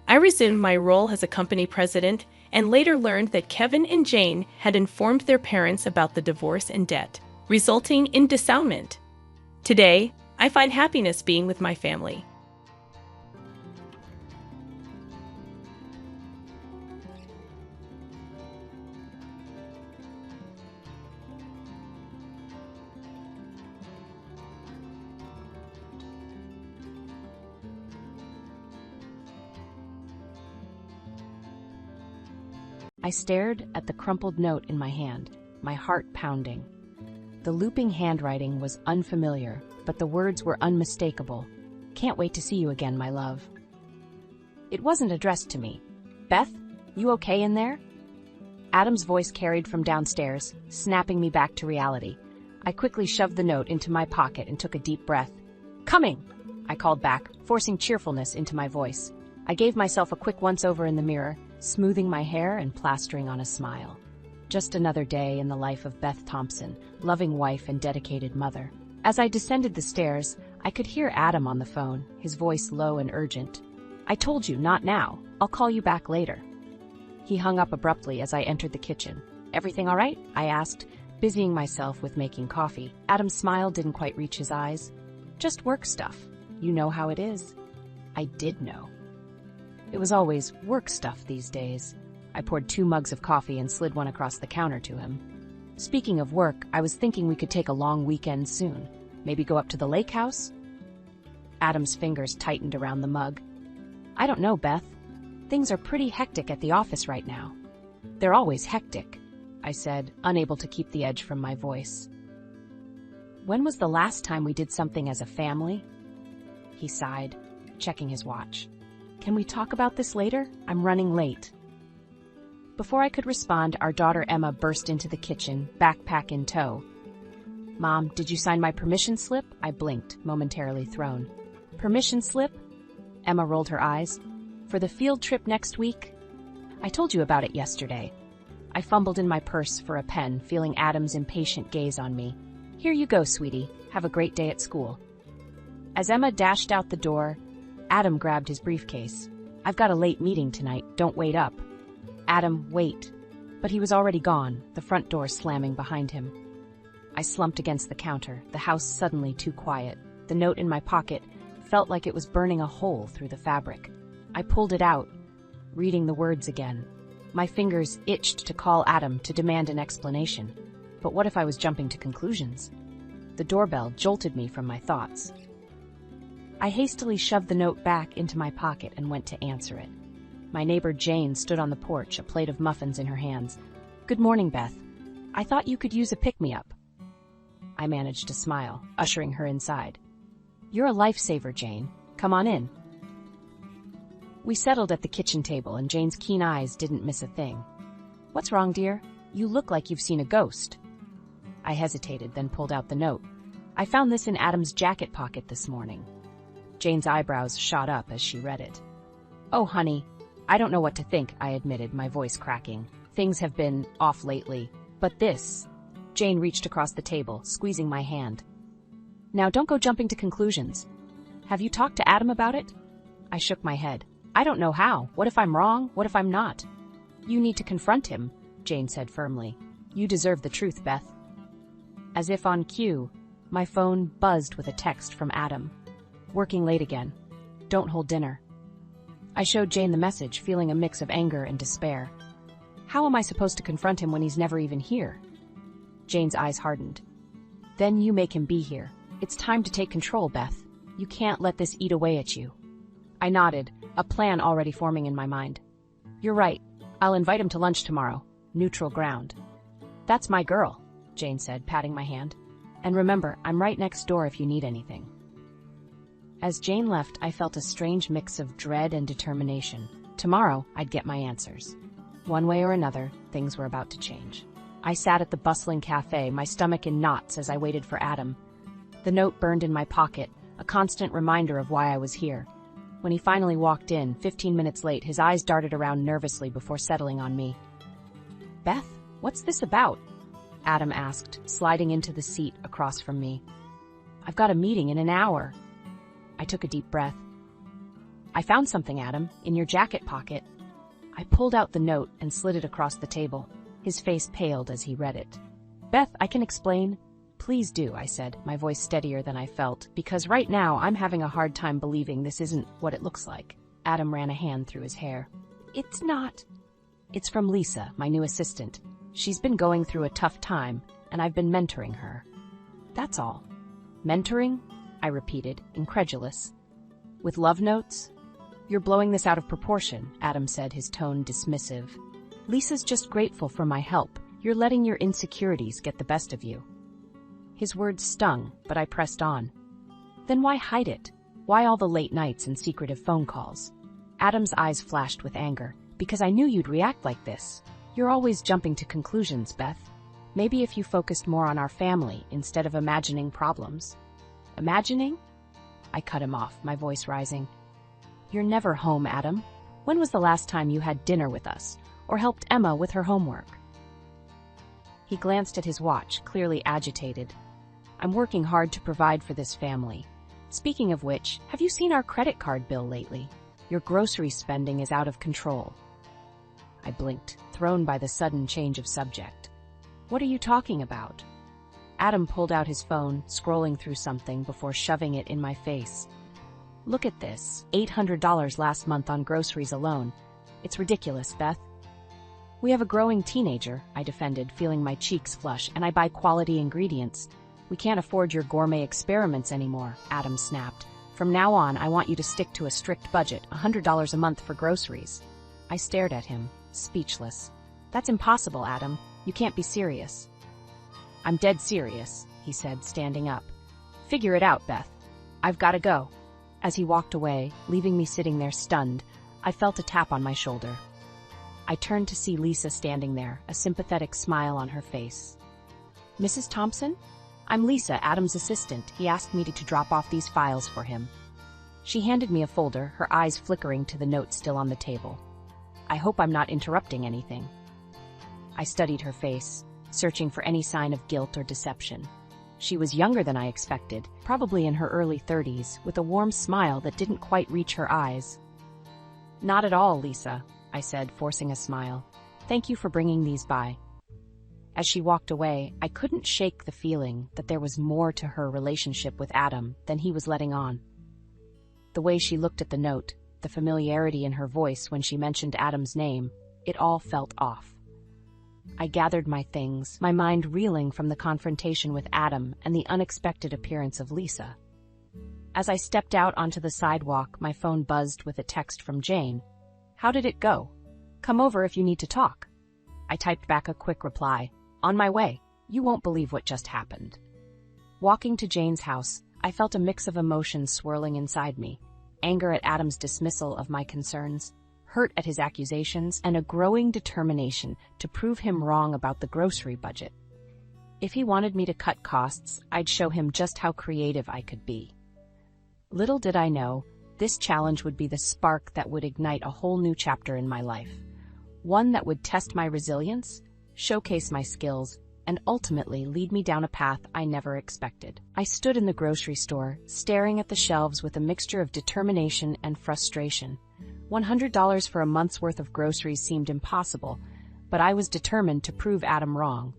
I resumed my role as a company president and later learned that Kevin and Jane had informed their parents about the divorce and debt, resulting in dissownment. Today, I find happiness being with my family. I stared at the crumpled note in my hand, my heart pounding. The looping handwriting was unfamiliar, but the words were unmistakable. "Can't wait to see you again, my love." It wasn't addressed to me. "Beth, you okay in there?" Adam's voice carried from downstairs, snapping me back to reality. I quickly shoved the note into my pocket and took a deep breath. "Coming!" I called back, forcing cheerfulness into my voice. I gave myself a quick once-over in the mirror, smoothing my hair and plastering on a smile. Just another day in the life of Beth Thompson, loving wife and dedicated mother. As I descended the stairs, I could hear Adam on the phone, his voice low and urgent. "I told you, not now. I'll call you back later." He hung up abruptly as I entered the kitchen. "Everything all right?" I asked, busying myself with making coffee. Adam's smile didn't quite reach his eyes. "Just work stuff. You know how it is." I did know. It was always work stuff these days. I poured 2 mugs of coffee and slid one across the counter to him. "Speaking of work, I was thinking we could take a long weekend soon. Maybe go up to the lake house?" Adam's fingers tightened around the mug. "I don't know, Beth. Things are pretty hectic at the office right now." "They're always hectic," I said, unable to keep the edge from my voice. "When was the last time we did something as a family?" He sighed, checking his watch. "Can we talk about this later? I'm running late." Before I could respond, our daughter Emma burst into the kitchen, backpack in tow. "Mom, did you sign my permission slip?" I blinked, momentarily thrown. "Permission slip?" Emma rolled her eyes. "For the field trip next week?" "I told you about it yesterday." I fumbled in my purse for a pen, feeling Adam's impatient gaze on me. "Here you go, sweetie. Have a great day at school." As Emma dashed out the door, Adam grabbed his briefcase. "I've got a late meeting tonight. Don't wait up." "Adam, wait." But he was already gone, the front door slamming behind him. I slumped against the counter, the house suddenly too quiet. The note in my pocket felt like it was burning a hole through the fabric. I pulled it out, reading the words again. My fingers itched to call Adam to demand an explanation. But what if I was jumping to conclusions? The doorbell jolted me from my thoughts. I hastily shoved the note back into my pocket and went to answer it. My neighbor Jane stood on the porch, a plate of muffins in her hands. "Good morning, Beth. I thought you could use a pick-me-up." I managed to smile, ushering her inside. "You're a lifesaver, Jane. Come on in." We settled at the kitchen table, and Jane's keen eyes didn't miss a thing. "What's wrong, dear? You look like you've seen a ghost." I hesitated, then pulled out the note. "I found this in Adam's jacket pocket this morning." Jane's eyebrows shot up as she read it. "Oh, honey, I don't know what to think," I admitted, my voice cracking. "Things have been off lately. But this..." Jane reached across the table, squeezing my hand. "Now don't go jumping to conclusions. Have you talked to Adam about it?" I shook my head. "I don't know how. What if I'm wrong? What if I'm not?" "You need to confront him," Jane said firmly. "You deserve the truth, Beth." As if on cue, my phone buzzed with a text from Adam. "Working late again. Don't hold dinner." I showed Jane the message, feeling a mix of anger and despair. How am I supposed to confront him when he's never even here? Jane's eyes hardened. "Then you make him be here. It's time to take control, Beth. You can't let this eat away at you." I nodded, a plan already forming in my mind. "You're right. I'll invite him to lunch tomorrow. Neutral ground." "That's my girl," Jane said, patting my hand. "And remember, I'm right next door if you need anything." As Jane left, I felt a strange mix of dread and determination. Tomorrow, I'd get my answers. One way or another, things were about to change. I sat at the bustling cafe, my stomach in knots as I waited for Adam. The note burned in my pocket, a constant reminder of why I was here. When he finally walked in, 15 minutes late, his eyes darted around nervously before settling on me. "Beth, what's this about?" Adam asked, sliding into the seat across from me. "I've got a meeting in an hour." I took a deep breath. "I found something, Adam, in your jacket pocket." I pulled out the note and slid it across the table. His face paled as he read it. "Beth, I can explain." "Please do," I said, my voice steadier than I felt, "because right now I'm having a hard time believing this isn't what it looks like." Adam ran a hand through his hair. "It's not." "It's from Lisa, my new assistant. She's been going through a tough time, and I've been mentoring her." "That's all." "Mentoring?" I repeated, incredulous. "With love notes?" "You're blowing this out of proportion," Adam said, his tone dismissive. "Lisa's just grateful for my help. You're letting your insecurities get the best of you." His words stung, but I pressed on. "Then why hide it? Why all the late nights and secretive phone calls?" Adam's eyes flashed with anger. "Because I knew you'd react like this. You're always jumping to conclusions, Beth. Maybe if you focused more on our family instead of imagining problems." "Imagining?" I cut him off, my voice rising. "You're never home, Adam. When was the last time you had dinner with us, or helped Emma with her homework?" He glanced at his watch, clearly agitated. "I'm working hard to provide for this family. Speaking of which, have you seen our credit card bill lately? Your grocery spending is out of control." I blinked, thrown by the sudden change of subject. "What are you talking about?" Adam pulled out his phone, scrolling through something before shoving it in my face. "Look at this. $800 last month on groceries alone. It's ridiculous, Beth." "We have a growing teenager," I defended, feeling my cheeks flush, "and I buy quality ingredients. We can't afford your gourmet experiments anymore," Adam snapped. "From now on, I want you to stick to a strict budget, $100 a month for groceries." I stared at him, speechless. "That's impossible, Adam. You can't be serious." "I'm dead serious," he said, standing up. "Figure it out, Beth. I've got to go." As he walked away, leaving me sitting there stunned, I felt a tap on my shoulder. I turned to see Lisa standing there, a sympathetic smile on her face. "Mrs. Thompson? I'm Lisa, Adam's assistant. He asked me to drop off these files for him." She handed me a folder, her eyes flickering to the note still on the table. "I hope I'm not interrupting anything." I studied her face, searching for any sign of guilt or deception. She was younger than I expected, probably in her early 30s, with a warm smile that didn't quite reach her eyes. "Not at all, Lisa," I said, forcing a smile. "Thank you for bringing these by." As she walked away, I couldn't shake the feeling that there was more to her relationship with Adam than he was letting on. The way she looked at the note, the familiarity in her voice when she mentioned Adam's name, It all felt off. I gathered my things, my mind reeling from the confrontation with Adam and the unexpected appearance of Lisa. As I stepped out onto the sidewalk, my phone buzzed with a text from Jane. "How did it go? Come over if you need to talk." I typed back a quick reply. "On my way. You won't believe what just happened." Walking to Jane's house, I felt a mix of emotions swirling inside me. Anger at Adam's dismissal of my concerns, hurt at his accusations, and a growing determination to prove him wrong about the grocery budget. If he wanted me to cut costs, I'd show him just how creative I could be. Little did I know, this challenge would be the spark that would ignite a whole new chapter in my life. One that would test my resilience, showcase my skills, and ultimately lead me down a path I never expected. I stood in the grocery store, staring at the shelves with a mixture of determination and frustration. $100 for a month's worth of groceries seemed impossible, but I was determined to prove Adam wrong.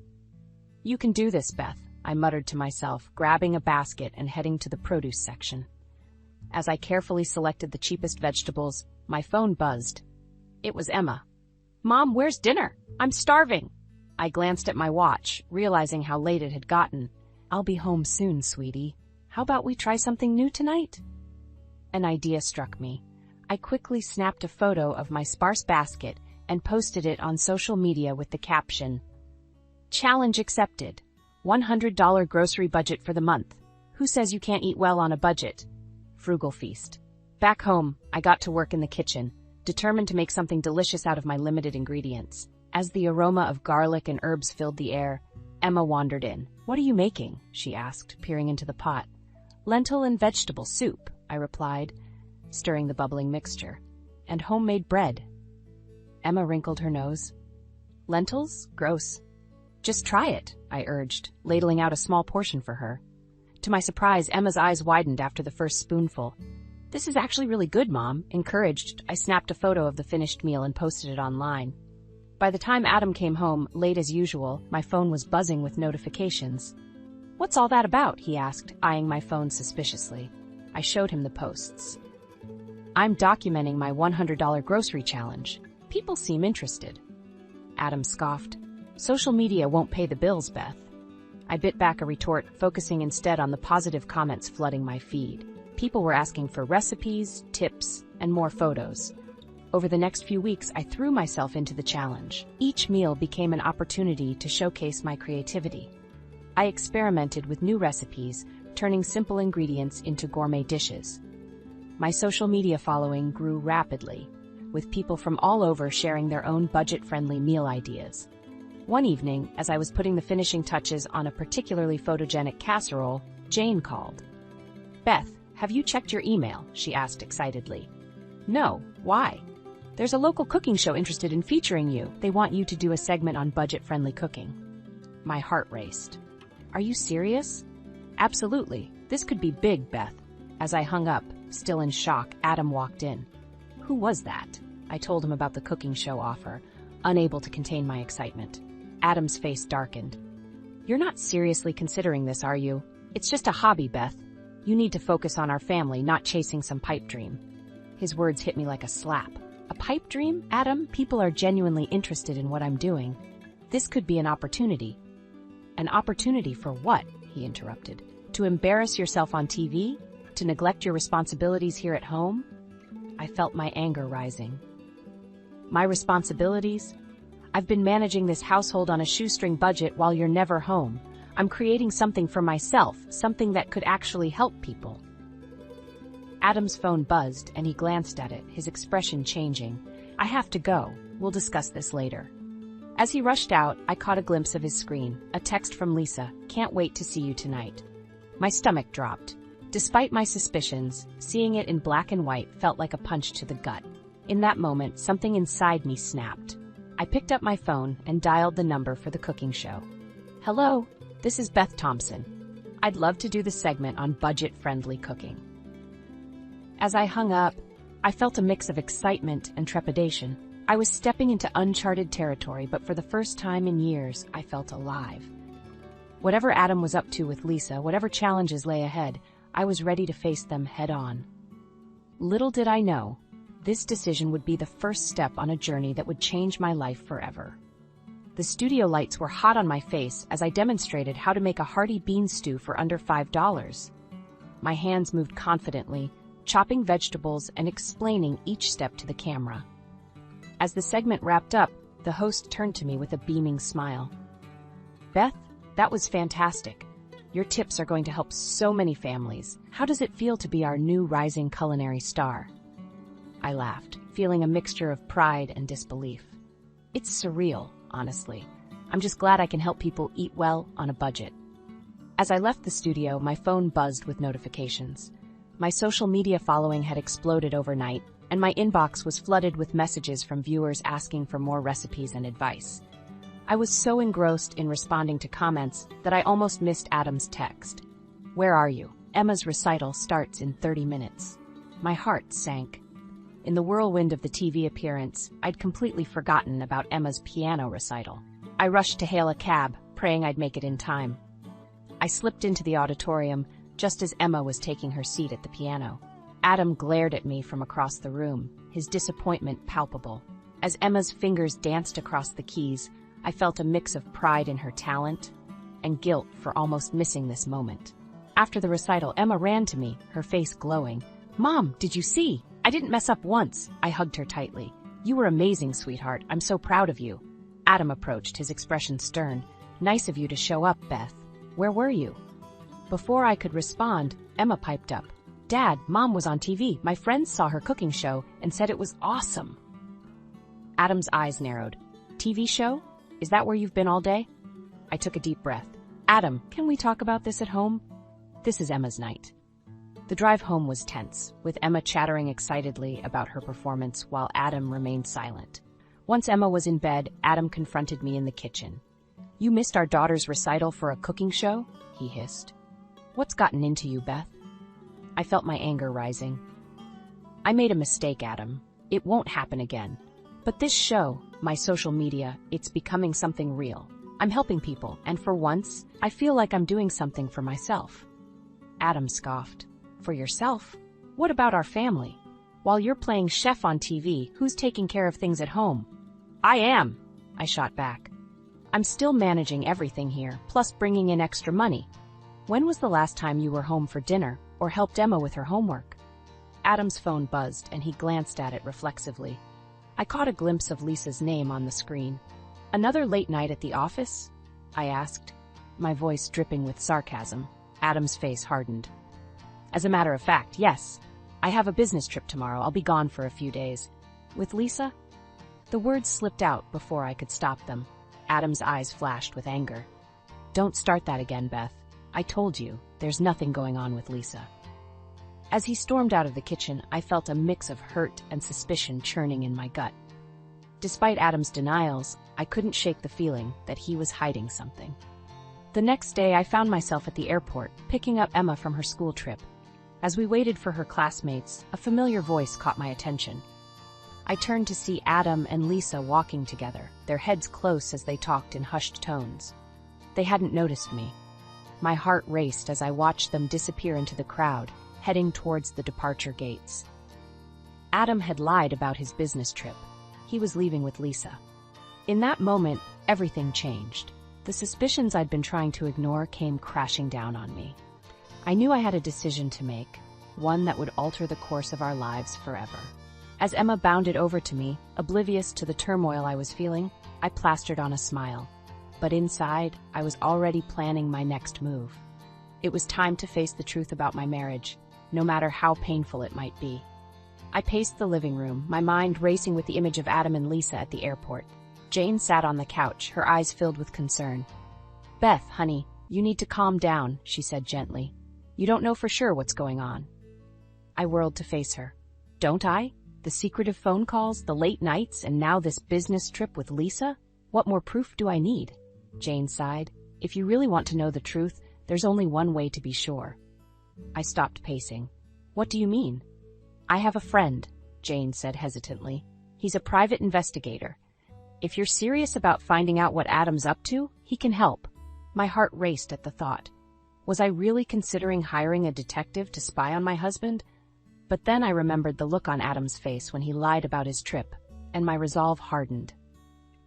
"You can do this, Beth," I muttered to myself, grabbing a basket and heading to the produce section. As I carefully selected the cheapest vegetables, my phone buzzed. It was Emma. "Mom, where's dinner? I'm starving." I glanced at my watch, realizing how late it had gotten. "I'll be home soon, sweetie. How about we try something new tonight?" An idea struck me. I quickly snapped a photo of my sparse basket and posted it on social media with the caption, "Challenge accepted. $100 grocery budget for the month. Who says you can't eat well on a budget? Frugal feast." Back home, I got to work in the kitchen, determined to make something delicious out of my limited ingredients. As the aroma of garlic and herbs filled the air, Emma wandered in. "What are you making?" she asked, peering into the pot. "Lentil and vegetable soup," I replied, stirring the bubbling mixture. "And homemade bread." Emma wrinkled her nose. "Lentils? Gross." "Just try it," I urged, ladling out a small portion for her. To my surprise, Emma's eyes widened after the first spoonful. "This is actually really good, Mom." Encouraged, I snapped a photo of the finished meal and posted it online. By the time Adam came home, late as usual, my phone was buzzing with notifications. "What's all that about?" he asked, eyeing my phone suspiciously. I showed him the posts. "I'm documenting my $100 grocery challenge. People seem interested." Adam scoffed. "Social media won't pay the bills, Beth." I bit back a retort, focusing instead on the positive comments flooding my feed. People were asking for recipes, tips, and more photos. Over the next few weeks, I threw myself into the challenge. Each meal became an opportunity to showcase my creativity. I experimented with new recipes, turning simple ingredients into gourmet dishes. My social media following grew rapidly, with people from all over sharing their own budget-friendly meal ideas. One evening, as I was putting the finishing touches on a particularly photogenic casserole, Jane called. "Beth, have you checked your email?" she asked excitedly. "No, why?" "There's a local cooking show interested in featuring you. They want you to do a segment on budget-friendly cooking." My heart raced. "Are you serious?" "Absolutely. This could be big, Beth." As I hung up, still in shock, Adam walked in. "Who was that?" I told him about the cooking show offer, unable to contain my excitement. Adam's face darkened. "You're not seriously considering this, are you? It's just a hobby, Beth. You need to focus on our family, not chasing some pipe dream." His words hit me like a slap. "A pipe dream? Adam, people are genuinely interested in what I'm doing. This could be an opportunity." "An opportunity for what?" he interrupted. "To embarrass yourself on TV? To neglect your responsibilities here at home?" I felt my anger rising. "My responsibilities? I've been managing this household on a shoestring budget while you're never home. I'm creating something for myself, something that could actually help people." Adam's phone buzzed, and he glanced at it, his expression changing. "I have to go. We'll discuss this later." As he rushed out, I caught a glimpse of his screen, a text from Lisa, "Can't wait to see you tonight." My stomach dropped. Despite my suspicions, seeing it in black and white felt like a punch to the gut. In that moment, something inside me snapped. I picked up my phone and dialed the number for the cooking show. "Hello, this is Beth Thompson. I'd love to do the segment on budget-friendly cooking." As I hung up, I felt a mix of excitement and trepidation. I was stepping into uncharted territory, but for the first time in years, I felt alive. Whatever Adam was up to with Lisa, whatever challenges lay ahead, I was ready to face them head-on. Little did I know, This decision would be the first step on a journey that would change my life forever. The studio lights were hot on my face as I demonstrated how to make a hearty bean stew for under $5. My hands moved confidently, chopping vegetables and explaining each step to the camera. As the segment wrapped up, the host turned to me with a beaming smile. "Beth, that was fantastic. Your tips are going to help so many families. How does it feel to be our new rising culinary star?" I laughed, feeling a mixture of pride and disbelief. It's surreal, honestly. I'm just glad I can help people eat well on a budget. As I left the studio, my phone buzzed with notifications. My social media following had exploded overnight, and my inbox was flooded with messages from viewers asking for more recipes and advice. I was so engrossed in responding to comments that I almost missed Adam's text. "Where are you? Emma's recital starts in 30 minutes. My heart sank. In the whirlwind of the TV appearance, I'd completely forgotten about Emma's piano recital. I rushed to hail a cab, praying I'd make it in time. I slipped into the auditorium just as Emma was taking her seat at the piano. Adam glared at me from across the room, his disappointment palpable. As Emma's fingers danced across the keys, I felt a mix of pride in her talent and guilt for almost missing this moment. After the recital, Emma ran to me, her face glowing. "Mom, did you see? I didn't mess up once." I hugged her tightly. "You were amazing, sweetheart. I'm so proud of you." Adam approached, his expression stern. "Nice of you to show up, Beth. Where were you?" Before I could respond, Emma piped up. "Dad, Mom was on TV. My friends saw her cooking show and said it was awesome." Adam's eyes narrowed. "TV show? Is that where you've been all day?" I took a deep breath. "Adam, can we talk about this at home? This is Emma's night." The drive home was tense, with Emma chattering excitedly about her performance while Adam remained silent. Once Emma was in bed, Adam confronted me in the kitchen. "You missed our daughter's recital for a cooking show?" he hissed. "What's gotten into you, Beth?" I felt my anger rising. "I made a mistake, Adam. It won't happen again. But this show, my social media, it's becoming something real. I'm helping people, and for once, I feel like I'm doing something for myself." Adam scoffed. "For yourself? What about our family? While you're playing chef on TV, who's taking care of things at home?" "I am," I shot back. "I'm still managing everything here, plus bringing in extra money. When was the last time you were home for dinner or helped Emma with her homework?" Adam's phone buzzed, and he glanced at it reflexively. I caught a glimpse of Lisa's name on the screen. "Another late night at the office?" I asked, my voice dripping with sarcasm. Adam's face hardened. "As a matter of fact, yes. I have a business trip tomorrow. I'll be gone for a few days." "With Lisa?" The words slipped out before I could stop them. Adam's eyes flashed with anger. "Don't start that again, Beth. I told you, there's nothing going on with Lisa." As he stormed out of the kitchen, I felt a mix of hurt and suspicion churning in my gut. Despite Adam's denials, I couldn't shake the feeling that he was hiding something. The next day, I found myself at the airport, picking up Emma from her school trip. As we waited for her classmates, a familiar voice caught my attention. I turned to see Adam and Lisa walking together, their heads close as they talked in hushed tones. They hadn't noticed me. My heart raced as I watched them disappear into the crowd, heading towards the departure gates. Adam had lied about his business trip. He was leaving with Lisa. In that moment, everything changed. The suspicions I'd been trying to ignore came crashing down on me. I knew I had a decision to make, one that would alter the course of our lives forever. As Emma bounded over to me, oblivious to the turmoil I was feeling, I plastered on a smile. But inside, I was already planning my next move. It was time to face the truth about my marriage, no matter how painful it might be. I paced the living room, my mind racing with the image of Adam and Lisa at the airport. Jane sat on the couch, her eyes filled with concern. "Beth, honey, you need to calm down," she said gently. "You don't know for sure what's going on." I whirled to face her. "Don't I? The secretive phone calls, the late nights, and now this business trip with Lisa? What more proof do I need?" Jane sighed. "If you really want to know the truth, there's only one way to be sure." I stopped pacing. "What do you mean?" "I have a friend," Jane said hesitantly. "He's a private investigator. If you're serious about finding out what Adam's up to, he can help." My heart raced at the thought. Was I really considering hiring a detective to spy on my husband? But then I remembered the look on Adam's face when he lied about his trip, and my resolve hardened.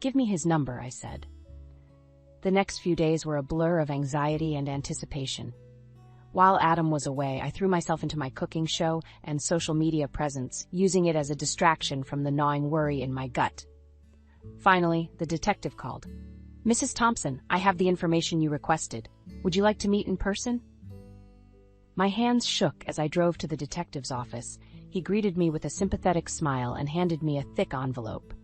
"Give me his number," I said. The next few days were a blur of anxiety and anticipation. While Adam was away, I threw myself into my cooking show and social media presence, using it as a distraction from the gnawing worry in my gut. Finally, the detective called. "Mrs. Thompson, I have the information you requested. Would you like to meet in person?" My hands shook as I drove to the detective's office. He greeted me with a sympathetic smile and handed me a thick envelope.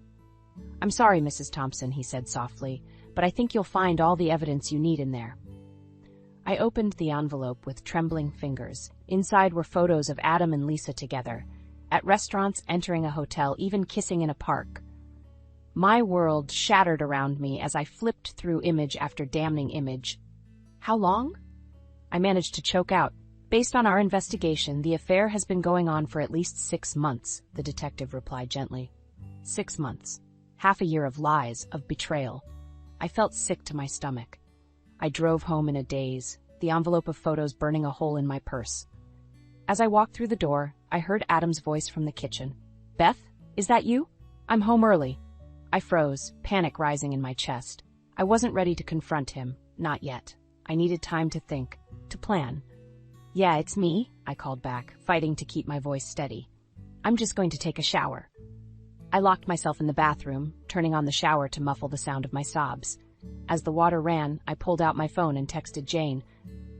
"I'm sorry, Mrs. Thompson," he said softly, "but I think you'll find all the evidence you need in there." I opened the envelope with trembling fingers. Inside were photos of Adam and Lisa together, at restaurants, entering a hotel, even kissing in a park. My world shattered around me as I flipped through image after damning image. "How long?" I managed to choke out. "Based on our investigation, the affair has been going on for at least 6 months, the detective replied gently. 6 months. Half a year of lies, of betrayal. I felt sick to my stomach. I drove home in a daze, the envelope of photos burning a hole in my purse. As I walked through the door, I heard Adam's voice from the kitchen. "Beth, is that you? I'm home early." I froze, panic rising in my chest. I wasn't ready to confront him, not yet. I needed time to think, to plan. "Yeah, it's me," I called back, fighting to keep my voice steady. "I'm just going to take a shower." I locked myself in the bathroom, turning on the shower to muffle the sound of my sobs. As the water ran, I pulled out my phone and texted Jane.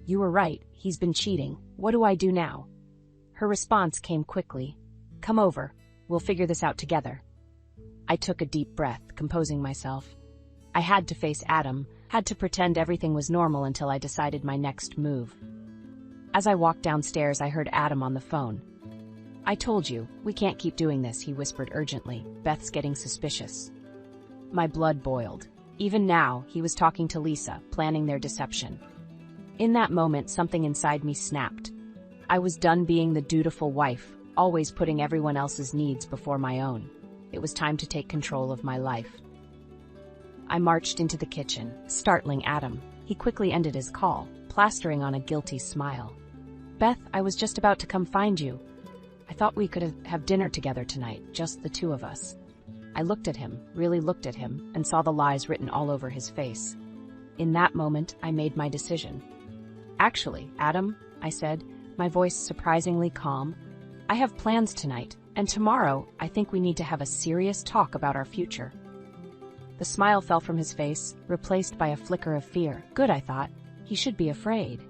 "You were right, he's been cheating. What do I do now?" Her response came quickly. "Come over. We'll figure this out together." I took a deep breath, composing myself. I had to face Adam, had to pretend everything was normal until I decided my next move. As I walked downstairs, I heard Adam on the phone. "I told you, we can't keep doing this," he whispered urgently. "Beth's getting suspicious." My blood boiled. Even now, he was talking to Lisa, planning their deception. In that moment, something inside me snapped. I was done being the dutiful wife, always putting everyone else's needs before my own. It was time to take control of my life. I marched into the kitchen, startling Adam. He quickly ended his call, plastering on a guilty smile. "Beth, I was just about to come find you. I thought we could have dinner together tonight, just the two of us." I looked at him, really looked at him, and saw the lies written all over his face. In that moment, I made my decision. "Actually, Adam," I said, my voice surprisingly calm, "I have plans tonight, and tomorrow I think we need to have a serious talk about our future." The smile fell from his face, replaced by a flicker of fear. Good, I thought. He should be afraid.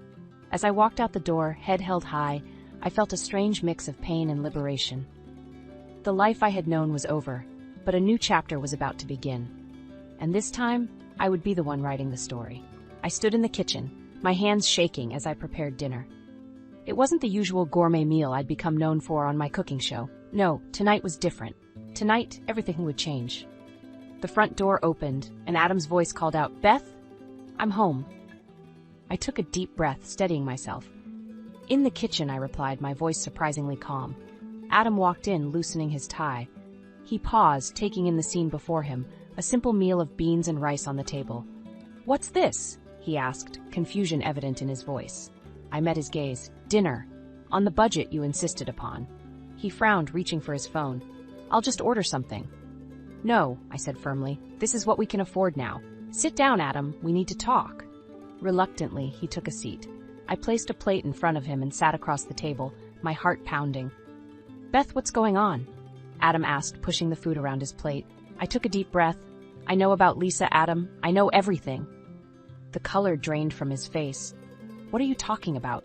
As I walked out the door, head held high, I felt a strange mix of pain and liberation. The life I had known was over, but a new chapter was about to begin. And this time, I would be the one writing the story. I stood in the kitchen, my hands shaking as I prepared dinner. It wasn't the usual gourmet meal I'd become known for on my cooking show. No, tonight was different. Tonight, everything would change. The front door opened, and Adam's voice called out, "Beth, I'm home." I took a deep breath, steadying myself. "In the kitchen," I replied, my voice surprisingly calm. Adam walked in, loosening his tie. He paused, taking in the scene before him, a simple meal of beans and rice on the table. "What's this?" he asked, confusion evident in his voice. I met his gaze. "Dinner. On the budget you insisted upon." He frowned, reaching for his phone. "I'll just order something." "No," I said firmly. "This is what we can afford now. Sit down, Adam. We need to talk." Reluctantly, he took a seat. I placed a plate in front of him and sat across the table, my heart pounding. "Beth, what's going on?" Adam asked, pushing the food around his plate. I took a deep breath. "I know about Lisa, Adam. I know everything." The color drained from his face. "What are you talking about?"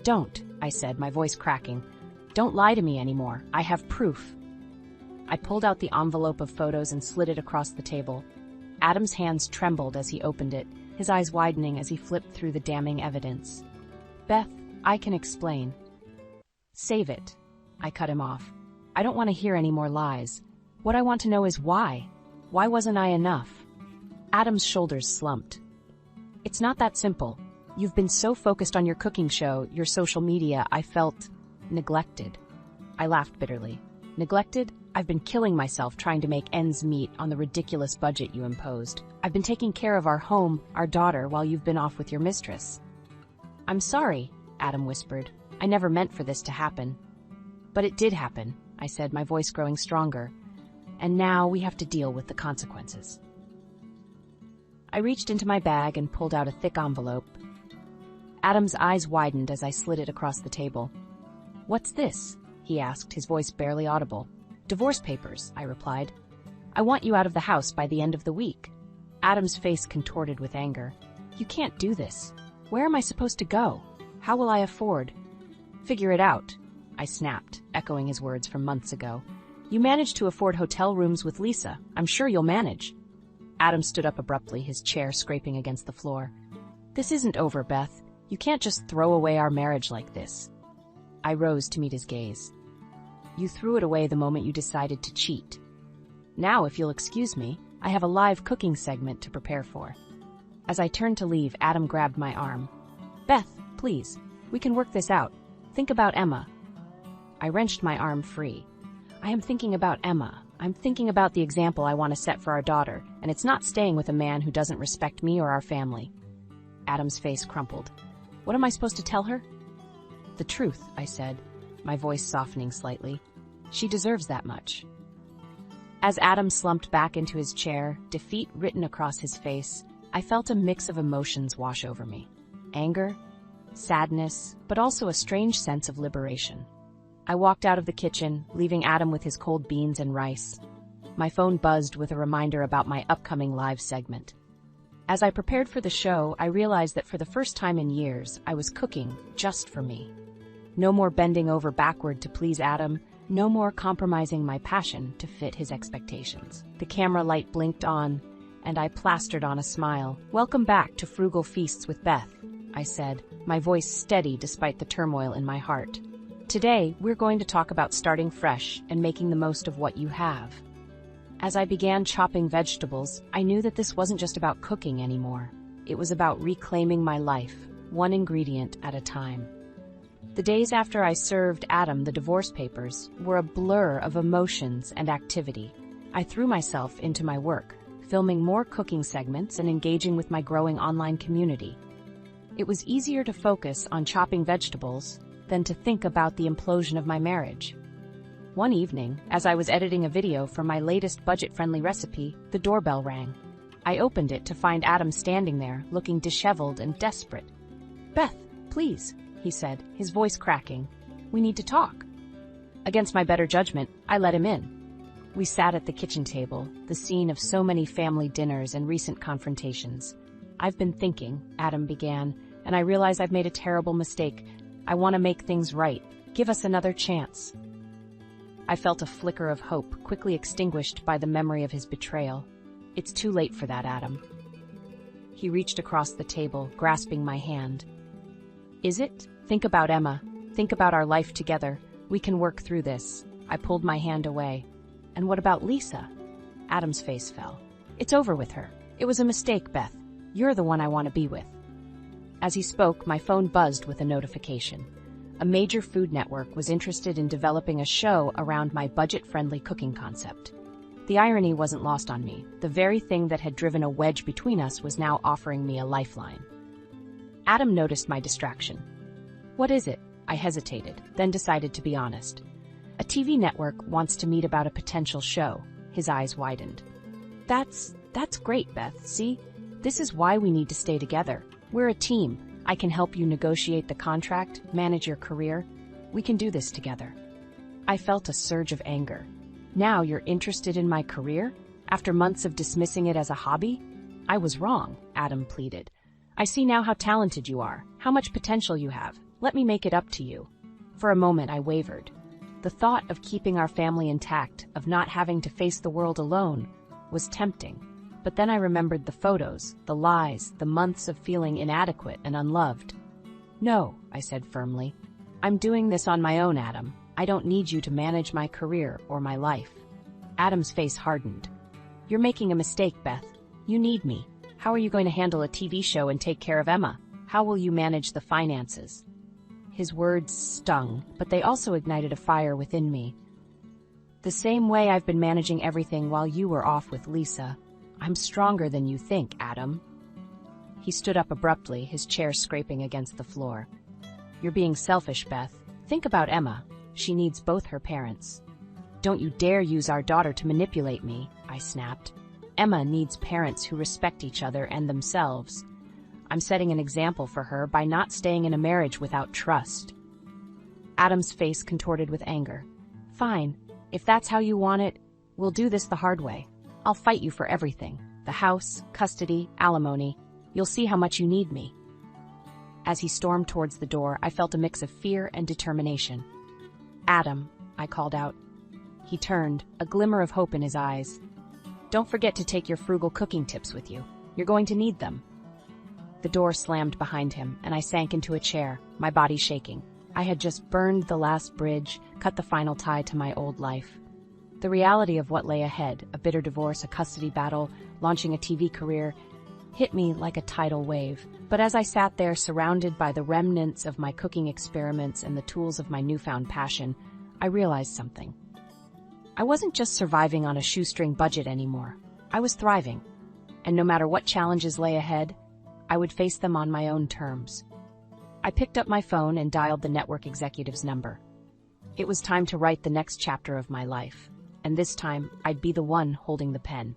"Don't," I said, my voice cracking. "Don't lie to me anymore. I have proof." I pulled out the envelope of photos and slid it across the table. Adam's hands trembled as he opened it, his eyes widening as he flipped through the damning evidence. "Beth, I can explain." "Save it." I cut him off. "I don't want to hear any more lies. What I want to know is why. Why wasn't I enough?" Adam's shoulders slumped. "It's not that simple. You've been so focused on your cooking show, your social media, I felt neglected." I laughed bitterly. "Neglected? I've been killing myself trying to make ends meet on the ridiculous budget you imposed. I've been taking care of our home, our daughter, while you've been off with your mistress." "I'm sorry," Adam whispered. "I never meant for this to happen." But it did happen, I said, my voice growing stronger. And now we have to deal with the consequences. I reached into my bag and pulled out a thick envelope. Adam's eyes widened as I slid it across the table. "What's this?" he asked, his voice barely audible. "Divorce papers," I replied. "I want you out of the house by the end of the week." Adam's face contorted with anger. "You can't do this. Where am I supposed to go? How will I afford?" "Figure it out," I snapped, echoing his words from months ago. "You managed to afford hotel rooms with Lisa. I'm sure you'll manage." Adam stood up abruptly, his chair scraping against the floor. "This isn't over, Beth. You can't just throw away our marriage like this." I rose to meet his gaze. "You threw it away the moment you decided to cheat. Now, if you'll excuse me, I have a live cooking segment to prepare for." As I turned to leave, Adam grabbed my arm. "Beth, please, we can work this out. Think about Emma." I wrenched my arm free. "I am thinking about Emma. I'm thinking about the example I want to set for our daughter, and it's not staying with a man who doesn't respect me or our family." Adam's face crumpled. "What am I supposed to tell her?" "The truth," I said, my voice softening slightly. "She deserves that much." As Adam slumped back into his chair, defeat written across his face, I felt a mix of emotions wash over me. Anger, sadness, but also a strange sense of liberation. I walked out of the kitchen, leaving Adam with his cold beans and rice. My phone buzzed with a reminder about my upcoming live segment. As I prepared for the show, I realized that for the first time in years, I was cooking just for me. No more bending over backward to please Adam, no more compromising my passion to fit his expectations. The camera light blinked on, and I plastered on a smile. "Welcome back to Frugal Feasts with Beth," I said, my voice steady despite the turmoil in my heart. "Today, we're going to talk about starting fresh and making the most of what you have." As I began chopping vegetables, I knew that this wasn't just about cooking anymore. It was about reclaiming my life, one ingredient at a time. The days after I served Adam the divorce papers were a blur of emotions and activity. I threw myself into my work, filming more cooking segments and engaging with my growing online community. It was easier to focus on chopping vegetables than to think about the implosion of my marriage. One evening, as I was editing a video for my latest budget-friendly recipe, the doorbell rang. I opened it to find Adam standing there, looking disheveled and desperate. "Beth, please," he said, his voice cracking. "We need to talk." Against my better judgment, I let him in. We sat at the kitchen table, the scene of so many family dinners and recent confrontations. "I've been thinking," Adam began, "and I realize I've made a terrible mistake. I want to make things right. Give us another chance." I felt a flicker of hope, quickly extinguished by the memory of his betrayal. "It's too late for that, Adam." He reached across the table, grasping my hand. "Is it? Think about Emma. Think about our life together. We can work through this." I pulled my hand away. "And what about Lisa?" Adam's face fell. "It's over with her. It was a mistake, Beth. You're the one I want to be with." As he spoke, my phone buzzed with a notification. A major food network was interested in developing a show around my budget-friendly cooking concept. The irony wasn't lost on me. The very thing that had driven a wedge between us was now offering me a lifeline. Adam noticed my distraction. "What is it?" I hesitated, then decided to be honest. "A TV network wants to meet about a potential show." His eyes widened. That's great, Beth. See? This is why we need to stay together. We're a team. I can help you negotiate the contract, manage your career. We can do this together." I felt a surge of anger. "Now you're interested in my career? After months of dismissing it as a hobby?" "I was wrong," Adam pleaded. "I see now how talented you are, how much potential you have. Let me make it up to you." For a moment I wavered. The thought of keeping our family intact, of not having to face the world alone, was tempting. But then I remembered the photos, the lies, the months of feeling inadequate and unloved. "No," I said firmly. "I'm doing this on my own, Adam. I don't need you to manage my career or my life." Adam's face hardened. "You're making a mistake, Beth. You need me. How are you going to handle a TV show and take care of Emma? How will you manage the finances?" His words stung, but they also ignited a fire within me. "The same way I've been managing everything while you were off with Lisa. I'm stronger than you think, Adam." He stood up abruptly, his chair scraping against the floor. "You're being selfish, Beth. Think about Emma. She needs both her parents. Don't you dare use our daughter to manipulate me, I snapped. Emma needs parents who respect each other and themselves. I'm setting an example for her by not staying in a marriage without trust. Adam's face contorted with anger. Fine, if that's how you want it, we'll do this the hard way. I'll fight you for everything. The house, custody, alimony. You'll see how much you need me. As he stormed towards the door, I felt a mix of fear and determination. Adam, I called out. He turned, a glimmer of hope in his eyes. Don't forget to take your frugal cooking tips with you. You're going to need them. The door slammed behind him, and I sank into a chair, my body shaking. I had just burned the last bridge, cut the final tie to my old life. The reality of what lay ahead, a bitter divorce, a custody battle, launching a TV career, hit me like a tidal wave. But as I sat there surrounded by the remnants of my cooking experiments and the tools of my newfound passion, I realized something. I wasn't just surviving on a shoestring budget anymore. I was thriving. And no matter what challenges lay ahead, I would face them on my own terms. I picked up my phone and dialed the network executive's number. It was time to write the next chapter of my life, and this time I'd be the one holding the pen.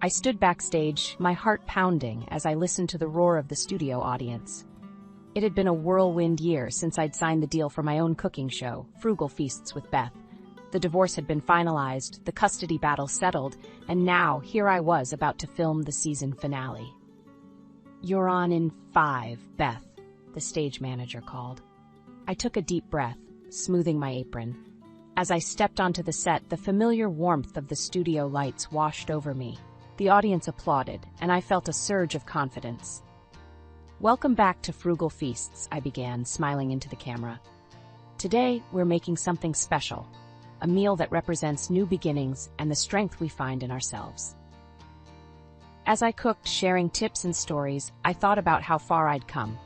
I stood backstage, my heart pounding as I listened to the roar of the studio audience. It had been a whirlwind year since I'd signed the deal for my own cooking show, Frugal Feasts with Beth. The divorce had been finalized, the custody battle settled, and now here I was about to film the season finale. You're on in 5, Beth, the stage manager called. I took a deep breath, smoothing my apron. As I stepped onto the set, the familiar warmth of the studio lights washed over me. The audience applauded, and I felt a surge of confidence. Welcome back to Frugal Feasts, I began, smiling into the camera. Today, we're making something special, a meal that represents new beginnings and the strength we find in ourselves. As I cooked, sharing tips and stories, I thought about how far I'd come.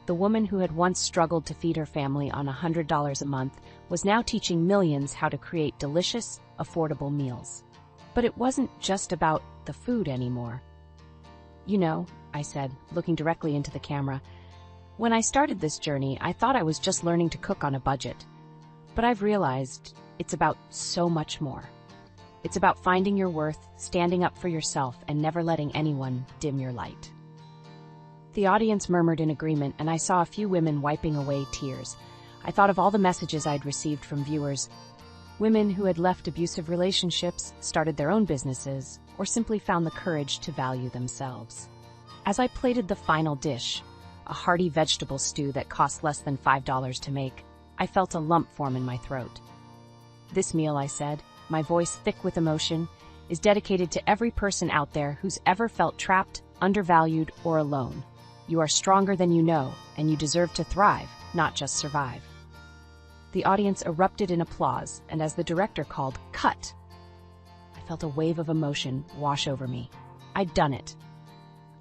The woman who had once struggled to feed her family on $100 a month was now teaching millions how to create delicious, affordable meals. But it wasn't just about the food anymore. You know, I said, looking directly into the camera, when I started this journey, I thought I was just learning to cook on a budget. But I've realized it's about so much more. It's about finding your worth, standing up for yourself, and never letting anyone dim your light. The audience murmured in agreement, and I saw a few women wiping away tears. I thought of all the messages I'd received from viewers. Women who had left abusive relationships, started their own businesses, or simply found the courage to value themselves. As I plated the final dish, a hearty vegetable stew that cost less than $5 to make, I felt a lump form in my throat. This meal, I said, my voice thick with emotion, is dedicated to every person out there who's ever felt trapped, undervalued, or alone. You are stronger than you know, and you deserve to thrive, not just survive. The audience erupted in applause, and as the director called, "Cut!" I felt a wave of emotion wash over me. I'd done it.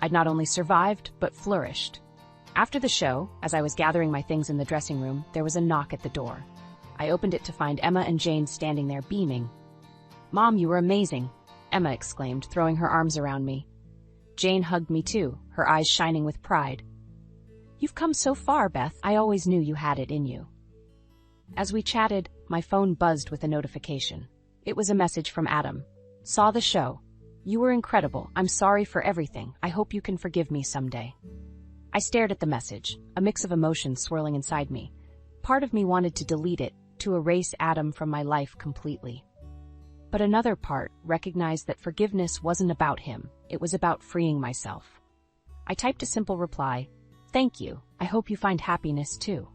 I'd not only survived, but flourished. After the show, as I was gathering my things in the dressing room, there was a knock at the door. I opened it to find Emma and Jane standing there beaming. "Mom, you were amazing," Emma exclaimed, throwing her arms around me. Jane hugged me too, her eyes shining with pride. "You've come so far, Beth. I always knew you had it in you." As we chatted, my phone buzzed with a notification. It was a message from Adam. "Saw the show. You were incredible. I'm sorry for everything. I hope you can forgive me someday." I stared at the message, a mix of emotions swirling inside me. Part of me wanted to delete it, to erase Adam from my life completely. But another part recognized that forgiveness wasn't about him. It was about freeing myself. I typed a simple reply, "Thank you. I hope you find happiness too."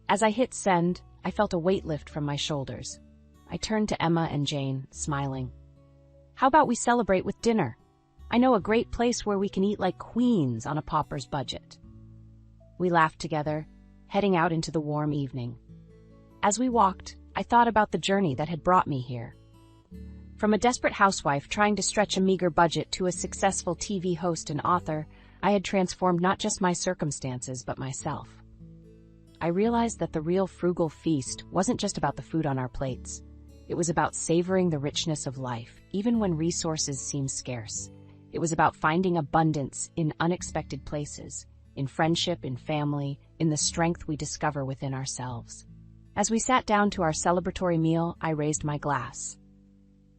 As I hit send, I felt a weight lift from my shoulders. I turned to Emma and Jane, smiling. "How about we celebrate with dinner? I know a great place where we can eat like queens on a pauper's budget." We laughed together, heading out into the warm evening. As we walked, I thought about the journey that had brought me here. From a desperate housewife trying to stretch a meager budget to a successful TV host and author, I had transformed not just my circumstances, but myself. I realized that the real frugal feast wasn't just about the food on our plates. It was about savoring the richness of life, even when resources seem scarce. It was about finding abundance in unexpected places, in friendship, in family, in the strength we discover within ourselves. As we sat down to our celebratory meal, I raised my glass.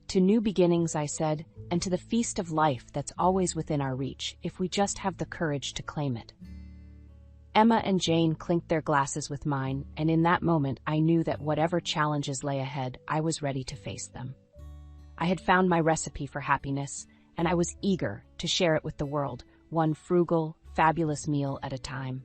To new beginnings, I said, and to the feast of life that's always within our reach, if we just have the courage to claim it. Emma and Jane clinked their glasses with mine, and in that moment I knew that whatever challenges lay ahead, I was ready to face them. I had found my recipe for happiness, and I was eager to share it with the world, one frugal, fabulous meal at a time.